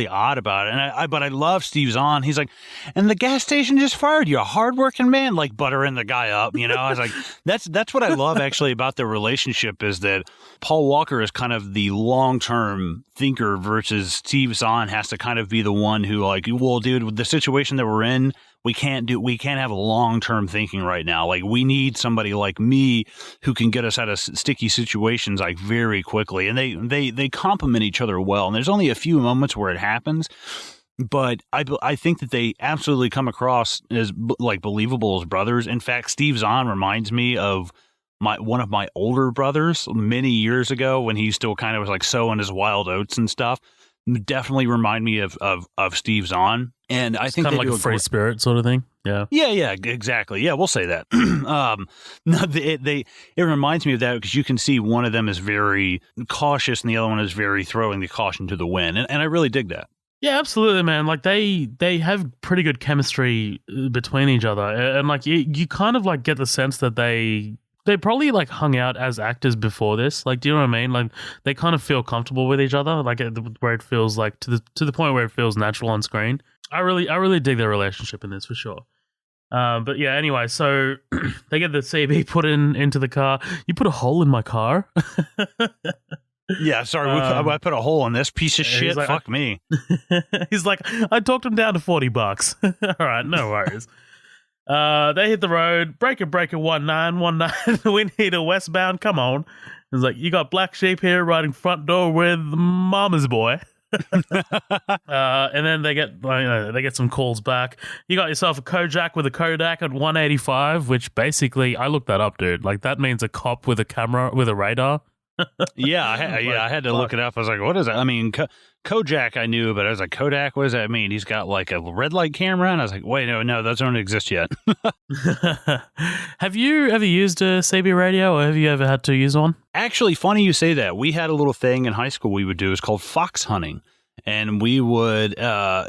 odd about it. But I love Steve Zahn. He's like, and the gas station just fired you, a hardworking man, like buttering the guy up. You know, I was like, that's what I love actually about the relationship is that Paul Walker is kind of the long term thinker versus Steve Zahn has to kind of be the one who like, well, dude, with the situation that we're in, we can't have a long-term thinking right now. Like we need somebody like me who can get us out of sticky situations like very quickly. And they complement each other well. And there's only a few moments where it happens, but I think that they absolutely come across as like believable as brothers. In fact, Steve Zahn reminds me of one of my older brothers many years ago when he still kind of was like sowing his wild oats and stuff. Definitely remind me of Steve Zahn. And I think kind of like a free spirit sort of thing. Yeah. Yeah, exactly. Yeah, we'll say that. No, it reminds me of that because you can see one of them is very cautious and the other one is very throwing the caution to the wind. And I really dig that. Yeah, absolutely, man. Like they have pretty good chemistry between each other. And like you kind of like get the sense that they probably like hung out as actors before this. Like, do you know what I mean? Like they kind of feel comfortable with each other, like where it feels like to the point where it feels natural on screen. I really dig their relationship in this for sure. But yeah, anyway, so they get the CB put into the car. You put a hole in my car. Yeah, sorry, I put a hole in this piece of shit. Like, fuck me. He's like, I talked him down to $40. All right, no worries. They hit the road. Breaker 1919. We need a westbound. Come on. It's like, you got Black Sheep here riding front door with Mama's boy. And then they get some calls back. You got yourself a Kojak with a Kodak at 185, which basically, I looked that up, dude. Like that means a cop with a camera with a radar. I had to look it up. I was like, what is that? I mean, Kojak I knew, but I was like, Kodak, what does that mean? He's got like a red light camera, and I was like, wait, no, those don't exist yet. Have you ever used a CB radio, or have you ever had to use one? Actually, funny you say that. We had a little thing in high school we would do. It's called fox hunting. And we would, a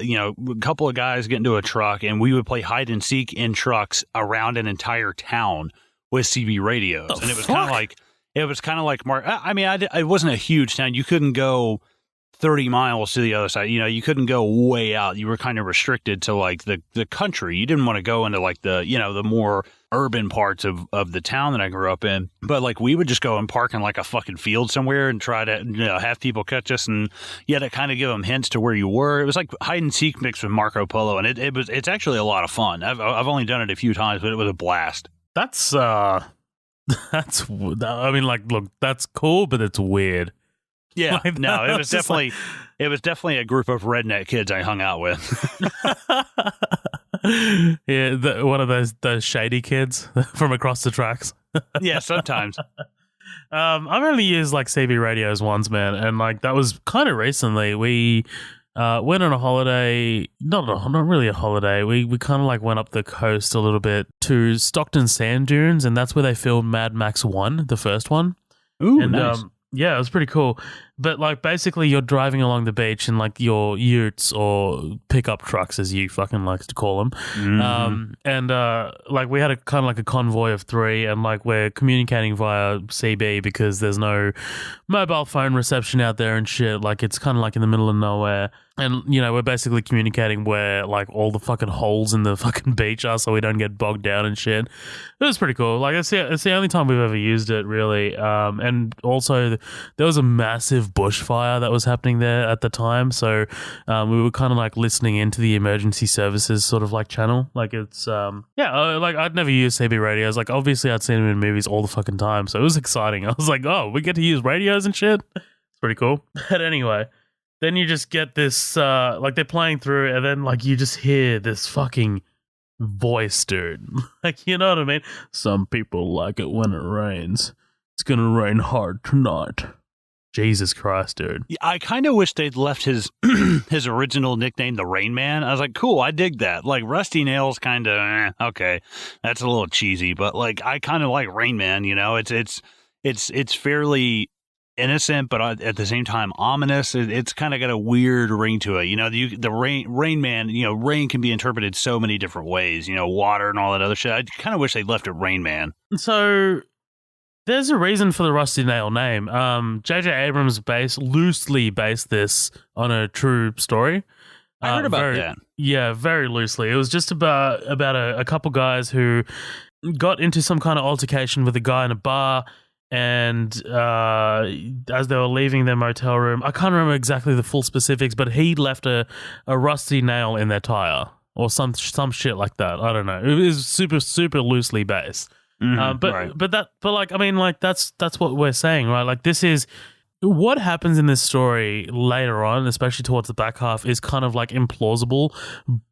couple of guys get into a truck, and we would play hide and seek in trucks around an entire town with CB radios. And it was kind of like, I mean, it wasn't a huge town. You couldn't go 30 miles to the other side. You know, you couldn't go way out. You were kind of restricted to like the country. You didn't want to go into like the more urban parts of the town that I grew up in. But like we would just go and park in like a fucking field somewhere and try to, have people catch us, and you had to kind of give them hints to where you were. It was like hide and seek mixed with Marco Polo, and it's actually a lot of fun. I've only done it a few times, but it was a blast. That's I mean, like, look, that's cool, but it's weird. Yeah, like, no, it was definitely a group of redneck kids I hung out with. Yeah, one of those shady kids from across the tracks. Yeah, sometimes. I've only used like CB radios once, man, and like that was kind of recently. We went on a holiday, not really a holiday. We kind of like went up the coast a little bit to Stockton Sand Dunes, and that's where they filmed Mad Max 1, the first one. Ooh, and nice. Yeah, it was pretty cool. But like basically you're driving along the beach in like your utes or pickup trucks, as you fucking likes to call them. Mm-hmm. And like we had a kind of like a convoy of 3, and like we're communicating via CB because there's no mobile phone reception out there and shit. Like it's kind of like in the middle of nowhere. And, we're basically communicating where, like, all the fucking holes in the fucking beach are so we don't get bogged down and shit. It was pretty cool. Like, it's the only time we've ever used it, really. And also, there was a massive bushfire that was happening there at the time. So, we were kind of, like, listening into the emergency services sort of, like, channel. Like, it's, like, I'd never used CB radios. Like, obviously, I'd seen them in movies all the fucking time. So, it was exciting. I was like, oh, we get to use radios and shit? It's pretty cool. But anyway... Then you just get this, like they're playing through, and then like you just hear this fucking voice, dude. Like, you know what I mean? Some people like it when it rains. It's gonna rain hard tonight. Jesus Christ, dude. Yeah, I kind of wish they'd left his his original nickname, the Rain Man. I was like, cool, I dig that. Like, Rusty Nails kind of, okay, that's a little cheesy, but like, I kind of like Rain Man, you know? It's fairly innocent, but at the same time ominous. It's kind of got a weird ring to it. You know, the Rain Man, you know, rain can be interpreted so many different ways, you know, water and all that other shit. I kind of wish they left it Rain Man. So there's a reason for the Rusty Nail name. J.J. Abrams loosely based this on a true story. I heard about that. Yeah, very loosely. It was just about a couple guys who got into some kind of altercation with a guy in a bar, and as they were leaving their motel room, I can't remember exactly the full specifics, but he left a rusty nail in their tire or some shit like that. I don't know. It was super, super loosely based. But that's what we're saying, right? Like, this is what happens in this story later on, especially towards the back half, is kind of like implausible.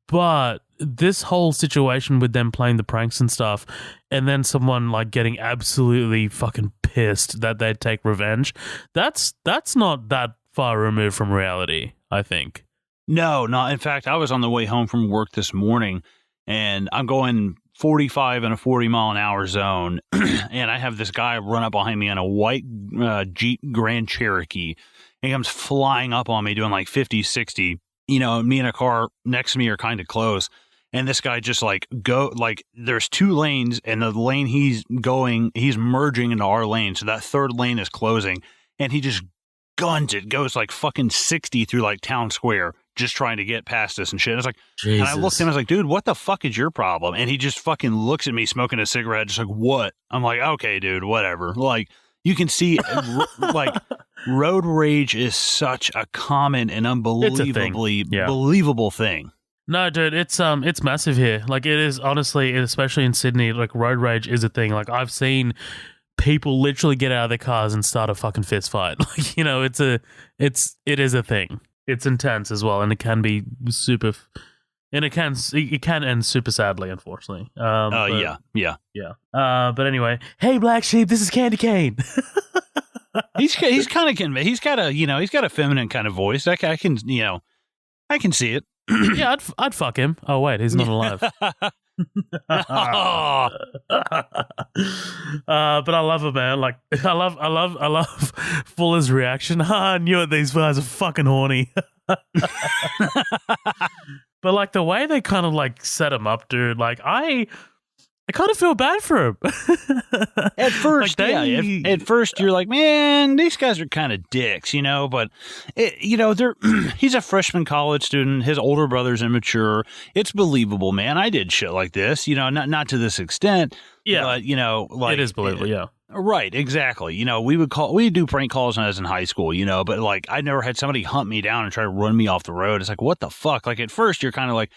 But this whole situation with them playing the pranks and stuff, and then someone like getting absolutely fucking pissed that they'd take revenge, that's not that far removed from reality, I think. No, not. In fact, I was on the way home from work this morning, and I'm going 45 in a 40-mile-an-hour zone, and I have this guy run up behind me on a white Jeep Grand Cherokee. He comes flying up on me doing like 50, 60. You know, me and a car next to me are kind of close, and this guy just there's two lanes, and the lane he's merging into our lane, so that third lane is closing, and he just guns it, goes like fucking 60 through like town square, just trying to get past us and shit. I was like, Jesus. And I looked at him, I was like, dude, what the fuck is your problem? And he just fucking looks at me smoking a cigarette, just like, what? I'm like, okay, dude, whatever. Like, you can see, like, road rage is such a common and unbelievably believable thing. No, dude, it's massive here. Like, it is, honestly, especially in Sydney, like, road rage is a thing. Like, I've seen people literally get out of their cars and start a fucking fist fight. Like, you know, it is a thing. It's intense as well, and it can be super, and it can end super sadly, unfortunately. Yeah. But anyway, hey, Black Sheep, this is Candy Cane. he's kind of he's got a feminine kind of voice. I can see it. Yeah, I'd fuck him. Oh wait, he's not alive. But I love it, man. Like, I love Fuller's reaction. I knew it. These guys are fucking horny. But like the way they kind of like set him up, dude. Like I kind of feel bad for him. At first, At first, you're like, man, these guys are kind of dicks, you know. But he's a freshman college student. His older brother's immature. It's believable, man. I did shit like this, you know, not to this extent. Yeah, but you know, like it is believable. Yeah. Right, exactly. You know, we do prank calls when I was in high school, you know, but like I never had somebody hunt me down and try to run me off the road. It's like, what the fuck? Like at first you're kind of like,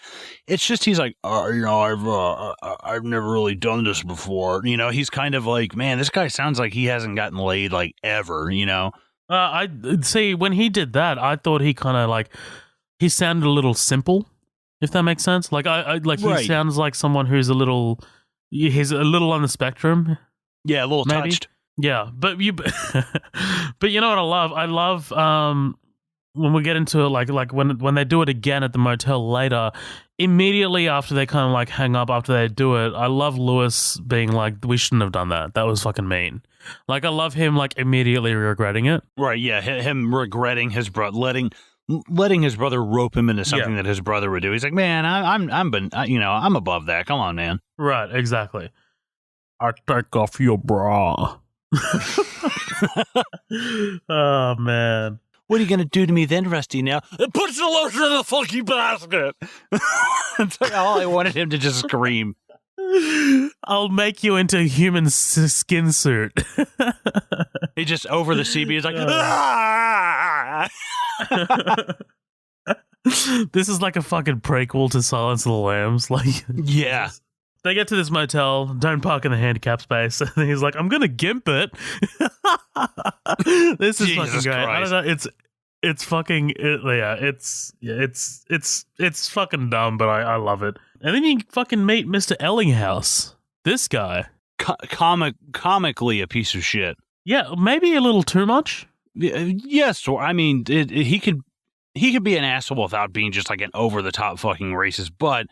it's just, he's like, you know, I've never really done this before. You know, he's kind of like, man, this guy sounds like he hasn't gotten laid like ever, you know? I see when he did that, I thought he kind of like, he sounded a little simple, if that makes sense. Like he sounds like someone he's a little on the spectrum. Yeah, a little maybe. Touched. Yeah, but you know what I love? I love when we get into it, like when they do it again at the motel later, immediately after they kind of like hang up after they do it, I love Lewis being like, we shouldn't have done that. That was fucking mean. Like I love him like immediately regretting it. Right, yeah, him regretting his brother, letting his brother rope him into something that his brother would do. He's like, man, I'm above that. Come on, man. Right, exactly. I take off your bra. Oh, man. What are you going to do to me then, Rusty, now? It puts the lotion in the funky basket. That's all I wanted him to just scream. I'll make you into a human skin suit. He just over the CB is like, ah! This is like a fucking prequel to Silence of the Lambs. Like, yeah. They get to this motel, don't park in the handicap space, and he's like, I'm going to gimp it. This is Jesus fucking great. Christ. I don't know, it's fucking, it's fucking dumb, but I love it. And then you fucking meet Mr. Ellinghouse. This guy. Comically a piece of shit. Yeah, maybe a little too much. Yes, or I mean, he could be an asshole without being just like an over the top fucking racist. But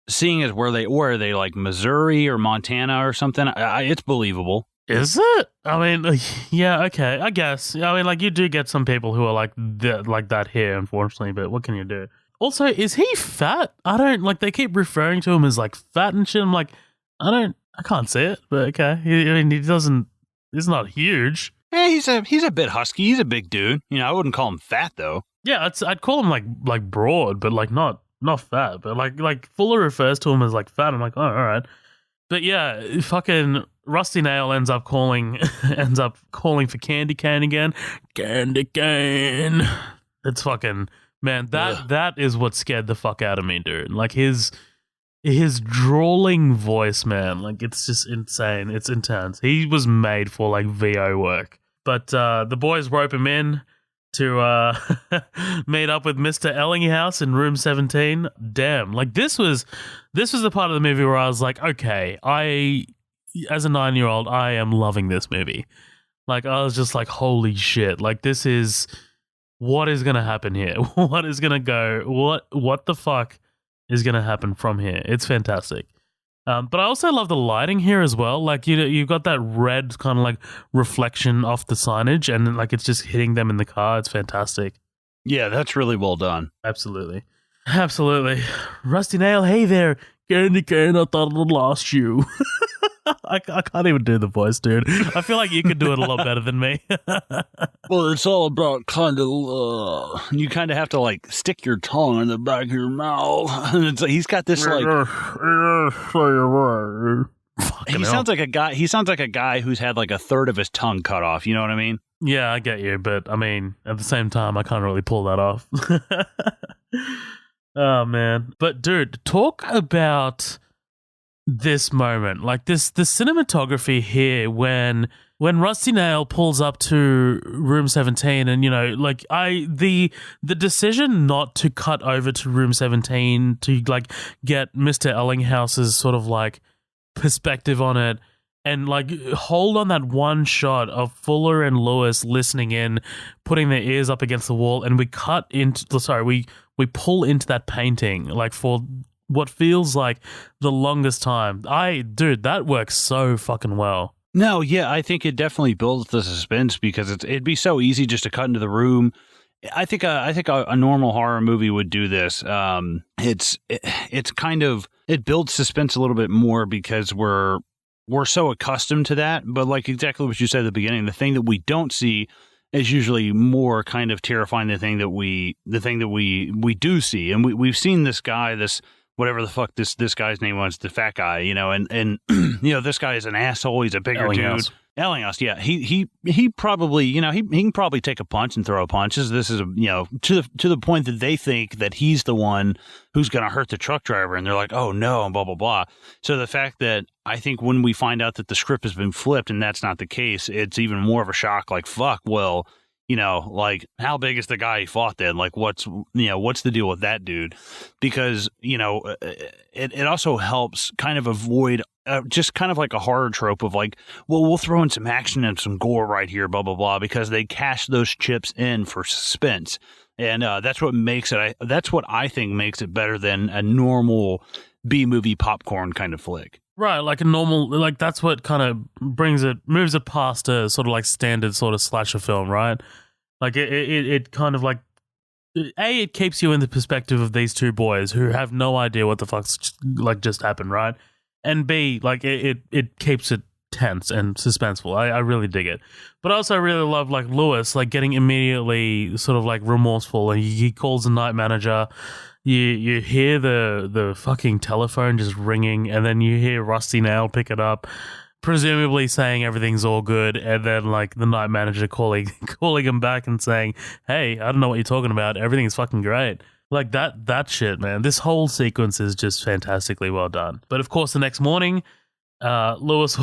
seeing as where are they like Missouri or Montana or something, it's believable. Is it? I mean, yeah, okay, I guess. I mean, like, you do get some people who are like that here, unfortunately, but what can you do? Also, is he fat? I don't, like, they keep referring to him as, like, fat and shit. I'm like, I can't see it, but okay. I mean, he's not huge. Yeah, he's a bit husky. He's a big dude. You know, I wouldn't call him fat, though. Yeah, I'd call him, like broad, but, like, not fat. But, like, Fuller refers to him as, like, fat. I'm like, oh, all right. But yeah, fucking Rusty Nail ends up calling for Candy Cane again. Candy Cane. It's fucking, man, that is what scared the fuck out of me, dude. Like his drawling voice, man, like it's just insane. It's intense. He was made for like VO work. But the boys rope him in to meet up with Mr. Ellinghouse in room 17. Damn, like this was the part of the movie where I was like, okay, as a 9-year-old, I am loving this movie. Like, I was just like, holy shit, like this is, what is gonna happen here? What is gonna go? What the fuck is gonna happen from here? It's fantastic. But I also love the lighting here as well. Like, you've got that red kind of like reflection off the signage, and like it's just hitting them in the car. It's fantastic. Yeah, that's really well done. Absolutely. Rusty Nail, hey there, Candy Cane, I thought I'd lost you. I can't even do the voice, dude. I feel like you could do it a lot better than me. Well, it's all about kind of, you kind of have to like stick your tongue in the back of your mouth. And he's got this like, he sounds like a guy who's had like a third of his tongue cut off. You know what I mean? Yeah, I get you. But I mean, at the same time, I can't really pull that off. Oh, man. But dude, talk about this moment, like the cinematography here when Rusty Nail pulls up to room 17, and you know, like the decision not to cut over to room 17 to like get Mr. Ellinghouse's sort of like perspective on it, and like hold on that one shot of Fuller and Lewis listening in, putting their ears up against the wall, and we pull into that painting like for what feels like the longest time. Dude, that works so fucking well. No, yeah, I think it definitely builds the suspense because it'd be so easy just to cut into the room. I think a normal horror movie would do this. It's kind of, it builds suspense a little bit more because we're so accustomed to that. But like exactly what you said at the beginning, the thing that we don't see is usually more kind of terrifying. The thing that we do see, and we've seen this guy, this whatever the fuck this guy's name was, the fat guy, you know, and you know, this guy is an asshole. He's a bigger dude. Ellinghouse, yeah, he probably, you know, he can probably take a punch and throw punches. This is, you know, to the point that they think that he's the one who's going to hurt the truck driver, and they're like, oh no, and blah blah blah. So the fact that I think when we find out that the script has been flipped and that's not the case, it's even more of a shock. Like, fuck, well, you know, like, how big is the guy he fought then? Like, what's the deal with that dude? Because, you know, it also helps kind of avoid just kind of like a horror trope of like, well, we'll throw in some action and some gore right here, blah, blah, blah, because they cash those chips in for suspense. And that's what makes it, that's what I think makes it better than a normal B-movie popcorn kind of flick. Right, like a normal, like that's what kind of moves it past a sort of like standard sort of slasher film, right? Like it kind of like, it keeps you in the perspective of these two boys who have no idea what the fuck's like just happened, right? And B, like it keeps it tense and suspenseful. I really dig it. But I also really love like Lewis, like getting immediately sort of like remorseful, and he calls the night manager. You hear the fucking telephone just ringing, and then you hear Rusty Nail pick it up, presumably saying everything's all good, and then like the night manager calling him back and saying, hey, I don't know what you're talking about, everything's fucking great. Like that shit, man. This whole sequence is just fantastically well done. But of course, the next morning, Lewis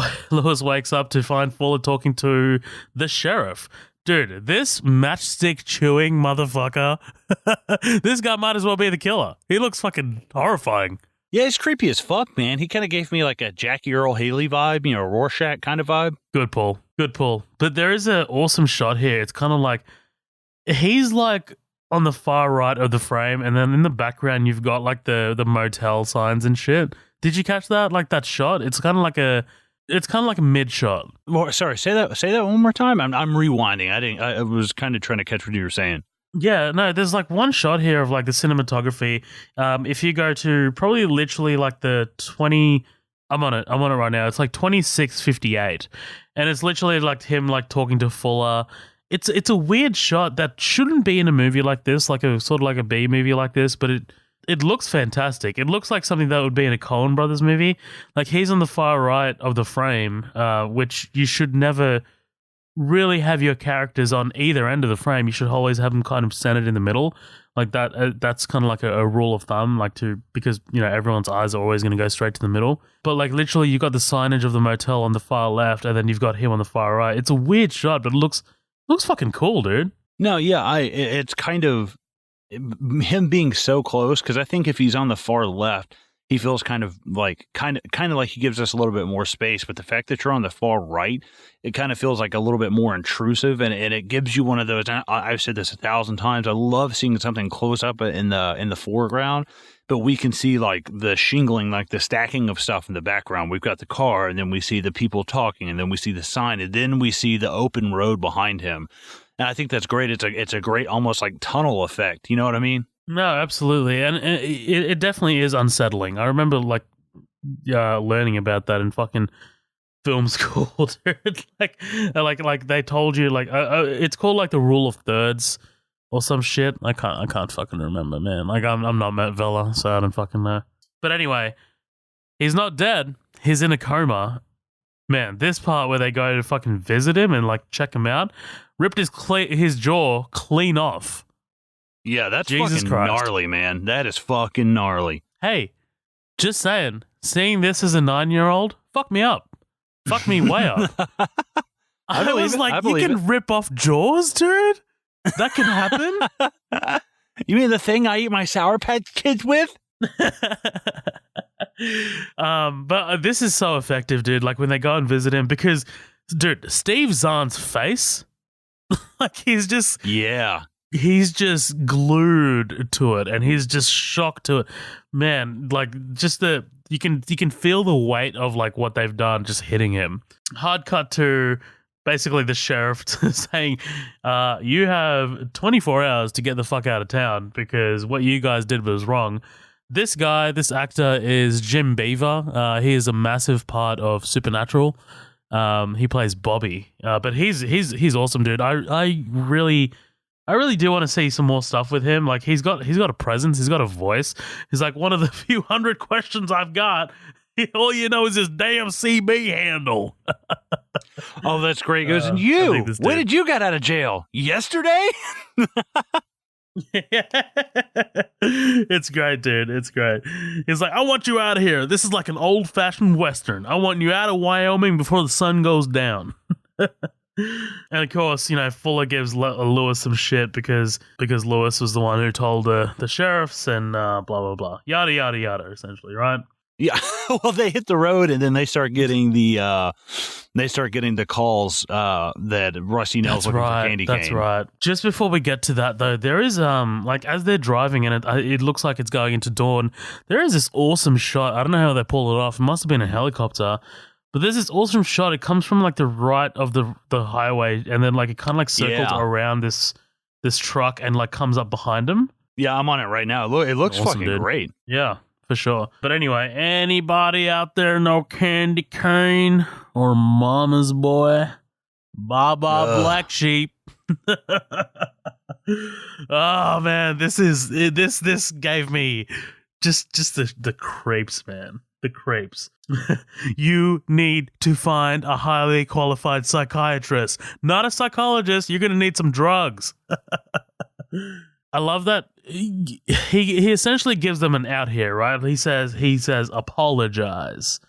wakes up to find Fuller talking to the sheriff. Dude, this matchstick chewing motherfucker, this guy might as well be the killer. He looks fucking horrifying. Yeah, he's creepy as fuck, man. He kind of gave me like a Jackie Earl Haley vibe, you know, Rorschach kind of vibe. Good, Paul. Good pull. But there is an awesome shot here. It's kind of like he's like on the far right of the frame, and then in the background you've got like the motel signs and shit. Did you catch that? Like that shot? It's kind of like a mid shot. Well, sorry, say that one more time. I'm rewinding. I was kind of trying to catch what you were saying. Yeah, no, there's like one shot here of like the cinematography. If you go to probably literally like the 20, I'm on it right now. It's like 26:58, and it's literally like him like talking to Fuller. It's a weird shot that shouldn't be in a movie like this, like a sort of like a B movie like this, but it looks fantastic. It looks like something that would be in a Coen Brothers movie. Like he's on the far right of the frame, which you should never really have your characters on either end of the frame. You should always have them kind of centered in the middle, like that. That's kind of like a rule of thumb, like because everyone's eyes are always going to go straight to the middle. But like literally, you got the signage of the motel on the far left, and then you've got him on the far right. It's a weird shot, but it looks fucking cool, dude. No, yeah, it's kind of him being so close, because I think if he's on the far left, he feels kind of like he gives us a little bit more space. But the fact that you're on the far right, it kind of feels like a little bit more intrusive, and it gives you one of those. I've said this 1,000 times. I love seeing something close up in the foreground, but we can see like the shingling, like the stacking of stuff in the background. We've got the car, and then we see the people talking, and then we see the sign, and then we see the open road behind him. And I think that's great. It's a great almost like tunnel effect. You know what I mean? No, absolutely, and it definitely is unsettling. I remember like learning about that in fucking film school, dude. like they told you like it's called like the rule of thirds or some shit. I can't fucking remember, man. Like I'm not Matt Vella, so I don't fucking know. But anyway, he's not dead. He's in a coma. Man, this part where they go to fucking visit him and like check him out, ripped his jaw clean off. Yeah, that's Jesus fucking Christ. gnarly, man. That is fucking gnarly. Hey, just saying, seeing this as a 9-year-old, fuck me up. Fuck me way up. I was like, you can rip off jaws, dude? That can happen? You mean the thing I eat my Sour Patch Kids with? But this is so effective, dude. Like when they go and visit him, because, dude, Steve Zahn's face, like he's just glued to it, and he's just shocked to it, man. Like just you can feel the weight of like what they've done just hitting him. Hard cut to basically the sheriff saying, "You have 24 hours to get the fuck out of town because what you guys did was wrong." This actor is Jim Beaver. He is a massive part of Supernatural. He plays Bobby, but he's awesome, dude. I really do want to see some more stuff with him. Like he's got a presence, he's got a voice. He's like, one of the few hundred questions I've got, all you know is this damn CB handle. Oh, that's great. He goes, and you, when did you get out of jail? Yesterday? It's great, dude. It's great. He's like, I want you out of here. This is like an old-fashioned Western. I want you out of Wyoming before the sun goes down. And of course, Fuller gives Lewis some shit because Lewis was the one who told the sheriffs and blah, blah, blah. Yada, yada, yada, essentially, right? Yeah. Well, they hit the road and then they start getting the calls that Rusty Nail's looking for candy cane. That's right. Just before we get to that, though, there is like as they're driving and it looks like it's going into dawn, there is this awesome shot. I don't know how they pull it off. It must have been a helicopter. But there's this awesome shot. It comes from like the right of the highway, and then like it kind of like circles around this truck and like comes up behind him. Yeah, I'm on it right now. It looks awesome, fucking great. Yeah, for sure. But anyway, anybody out there know candy cane or Mama's Boy? Baba Black Sheep. Oh man, this gave me just the creeps, man. The creeps. You need to find a highly qualified psychiatrist, not a psychologist. You're going to need some drugs. I love that he essentially gives them an out here, right? He says apologize.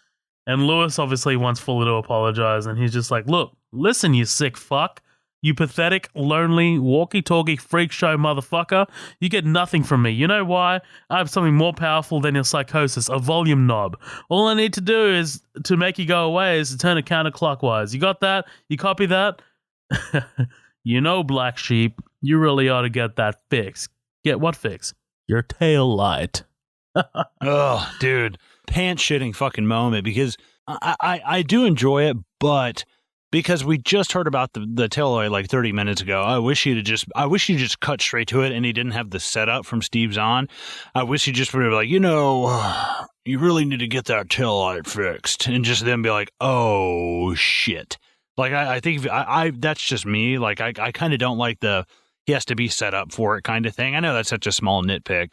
And Lewis obviously wants Fuller to apologize, and he's just like, look, listen, you sick fuck. You pathetic, lonely, walkie-talkie freak show motherfucker. You get nothing from me. You know why? I have something more powerful than your psychosis, a volume knob. All I need to do is to make you go away is to turn it counterclockwise. You got that? You copy that? You know, black sheep, you really ought to get that fix. Get what fix? Your tail light. Oh, dude. Pants-shitting fucking moment, because I do enjoy it, but because we just heard about the tail light like 30 minutes ago, I wish he'd just cut straight to it and he didn't have the setup from Steve Zahn. I wish he just would have like, you really need to get that tail light fixed, and just then be like, oh shit. Like, I think that's just me. Like, I kind of don't like he has to be set up for it kind of thing. I know that's such a small nitpick,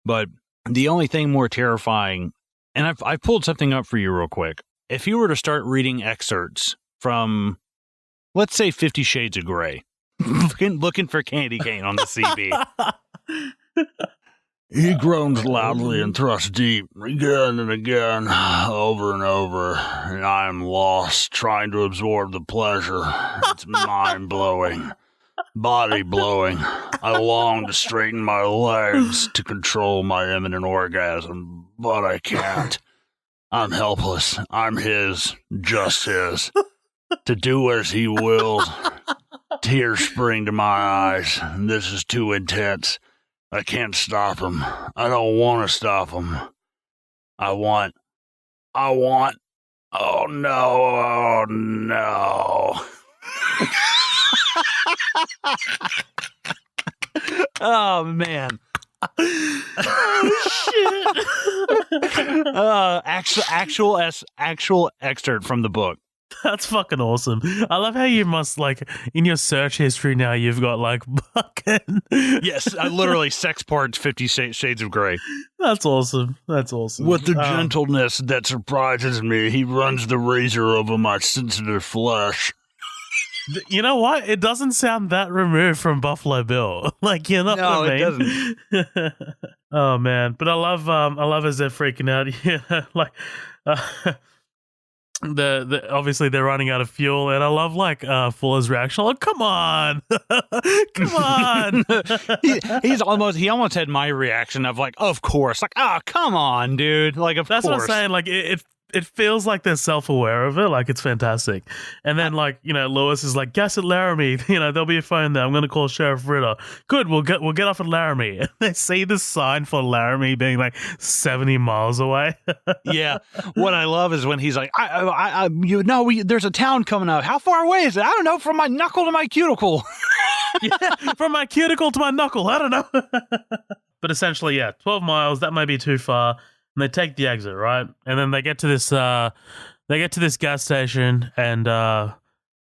but the only thing more terrifying, and I've pulled something up for you real quick. If you were to start reading excerpts from, let's say, 50 Shades of Grey, looking for candy cane on the CB. He groans loudly and thrusts deep, again and again, over and over, and I am lost, trying to absorb the pleasure. It's mind-blowing, body-blowing. I long to straighten my legs to control my imminent orgasm, but I can't. I'm helpless. I'm his, just his. To do as he wills. Tears spring to my eyes. This is too intense. I can't stop him. I don't want to stop him. I want. Oh no. Oh man. Oh shit. Actual excerpt from the book. That's fucking awesome. I love how you must, like, in your search history now, you've got, like, fucking... Yes, I literally sex parts 50 Shades of Grey. That's awesome. That's awesome. With the gentleness that surprises me, he runs the razor over my sensitive flesh. You know what? It doesn't sound that removed from Buffalo Bill. Like, you know what I mean? No, it doesn't. Oh, man. But I love as they're freaking out. Yeah, like... obviously they're running out of fuel, and I love like Fuller's reaction. Like, come on, come on. he almost had my reaction of like, of course, like, oh, come on, dude. Like, of course. That's what I'm saying. Like, it feels like they're self-aware of it. Like, it's fantastic. And then, like, Lewis is like, guess at Laramie. There'll be a phone there. I'm going to call Sheriff Ritter. Good. We'll get off at Laramie. And they see the sign for Laramie being like 70 miles away. Yeah. What I love is when he's like, there's a town coming up. How far away is it? I don't know. From my knuckle to my cuticle. Yeah, from my cuticle to my knuckle. I don't know. But essentially, yeah, 12 miles. That might be too far. And they take the exit, right? And then they get to this gas station, and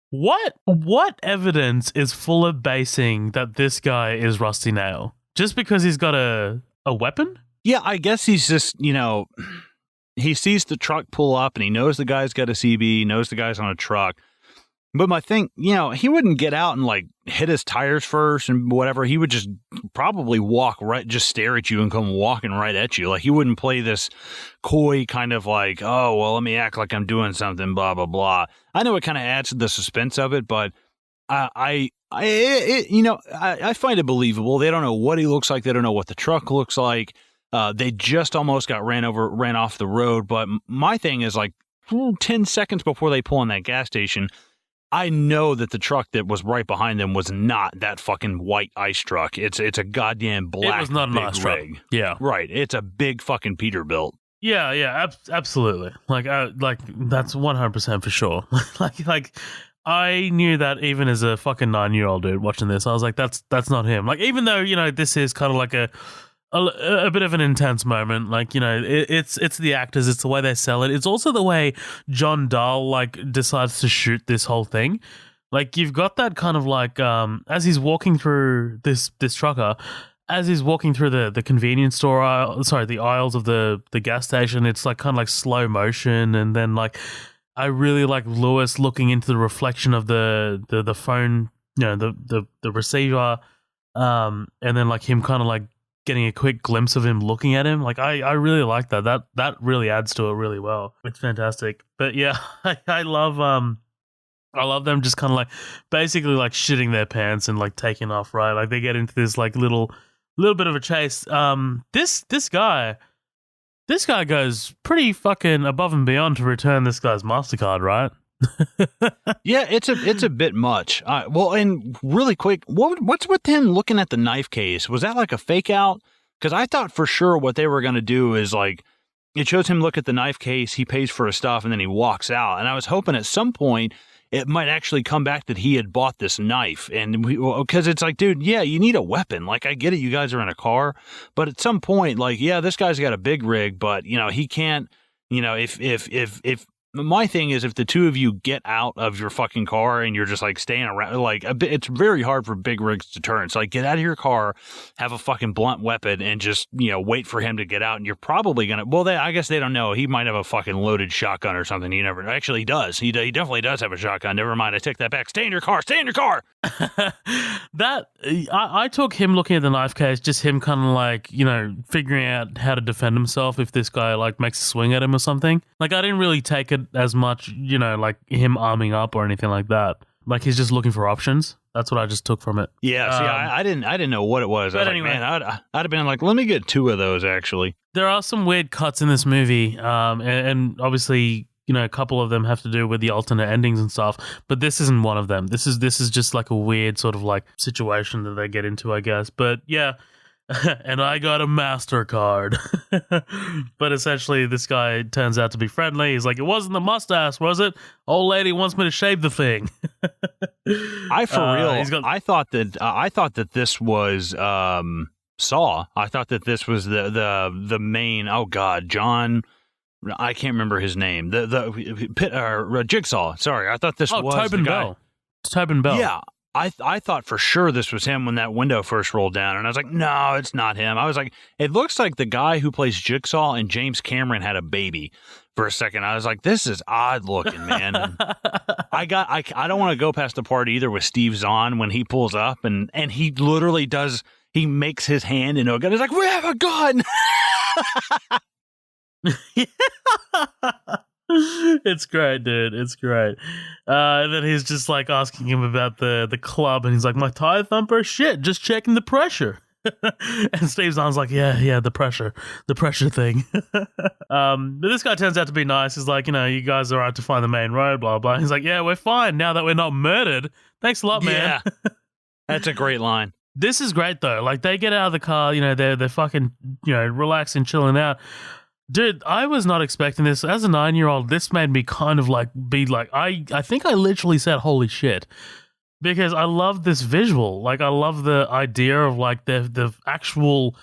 what evidence is Fuller basing that this guy is Rusty Nail? Just because he's got a weapon? Yeah, I guess he's just, he sees the truck pull up and he knows the guy's got a CB, knows the guy's on a truck. But my thing, he wouldn't get out and like hit his tires first and whatever. He would just probably walk right, just stare at you and come walking right at you. Like, he wouldn't play this coy kind of like, oh, well, let me act like I'm doing something, blah, blah, blah. I know it kind of adds to the suspense of it, but I find it believable. They don't know what he looks like. They don't know what the truck looks like. They just almost got ran off the road. But my thing is like 10 seconds before they pull in that gas station, I know that the truck that was right behind them was not that fucking white ice truck. It's a goddamn black. It was not an ice truck. Yeah, right. It's a big fucking Peterbilt. Yeah, absolutely. Like that's 100% for sure. like I knew that even as a fucking 9-year-old dude watching this, I was like, that's not him. Like, even though this is kind of like a bit of an intense moment, like, it's the actors, it's the way they sell it. It's also the way John Dahl like decides to shoot this whole thing. Like, you've got that kind of like as he's walking through this trucker, as he's walking through the convenience store the aisles of the gas station, it's like kind of like slow motion, and then like I really like Lewis looking into the reflection of the phone, the receiver, and then like him kind of like getting a quick glimpse of him looking at him. Like, I really like that. That really adds to it really well. It's fantastic. But yeah, I love I love them just kind of like basically like shitting their pants and like taking off, right? Like they get into this like little bit of a chase. This guy goes pretty fucking above and beyond to return this guy's MasterCard, right? Yeah, it's a bit much. Well, and really quick, what's with him looking at the knife case? Was that like a fake out? Because I thought for sure what they were going to do is like, it shows him look at the knife case, he pays for his stuff, and then he walks out. And I was hoping at some point it might actually come back that he had bought this knife. And because it's like, dude, yeah, you need a weapon. Like, I get it, you guys are in a car. But at some point, like, yeah, this guy's got a big rig, but, you know, he can't, you know, if my thing is if the two of you get out of your fucking car and you're just like staying around, like it's very hard for big rigs to turn. So like get out of your car, have a fucking blunt weapon and just, you know, wait for him to get out. And you're probably going to, well, I guess they don't know. He might have a fucking loaded shotgun or something. He never, actually he does. He definitely does have a shotgun. Never mind. I take that back. Stay in your car. Stay in your car. I took him looking at the knife case, just him kind of like, you know, figuring out how to defend himself if this guy like makes a swing at him or something. Like I didn't really take it as much, you know, like him arming up or anything like that. Like he's just looking for options. That's what I just took from it. Yeah, see, I didn't know what it was. I was anyway, like, man, I'd have been like, let me get two of those actually. There are some weird cuts in this movie, and obviously, you know, a couple of them have to do with the alternate endings and stuff, but this isn't one of them. This is just like a weird sort of like situation that they get into, I guess. But yeah, and I got a MasterCard. But essentially, this guy turns out to be friendly. He's like, it wasn't the mustache, was it? Old lady wants me to shave the thing. I thought that this was Saw. I thought that this was the main. Oh God, John. I can't remember his name. The Jigsaw. Sorry, I thought this was Tobin the guy. Bell. It's Tobin Bell. Yeah. I thought for sure this was him when that window first rolled down, and I was like, no, it's not him. I was like, it looks like the guy who plays Jigsaw and James Cameron had a baby for a second. I was like, this is odd looking, man. And I don't want to go past the part either with Steve Zahn when he pulls up and he literally does, he makes his hand into a gun. He's like, we have a gun. It's great, dude. It's great. And then he's just like asking him about the club, and he's like, my tire thumper? Shit, just checking the pressure. And Steve Zahn's like, yeah, the pressure thing. But this guy turns out to be nice. He's like, you know, you guys are out to find the main road, blah, blah. He's like, yeah, we're fine now that we're not murdered. Thanks a lot, man. Yeah. That's a great line. This is great, though. Like, they get out of the car, you know, they're fucking, you know, relaxing, chilling out. Dude, I was not expecting this. As a 9-year-old, this made me kind of like be like, I think I literally said, holy shit. Because I love this visual. Like, I love the idea of like the actual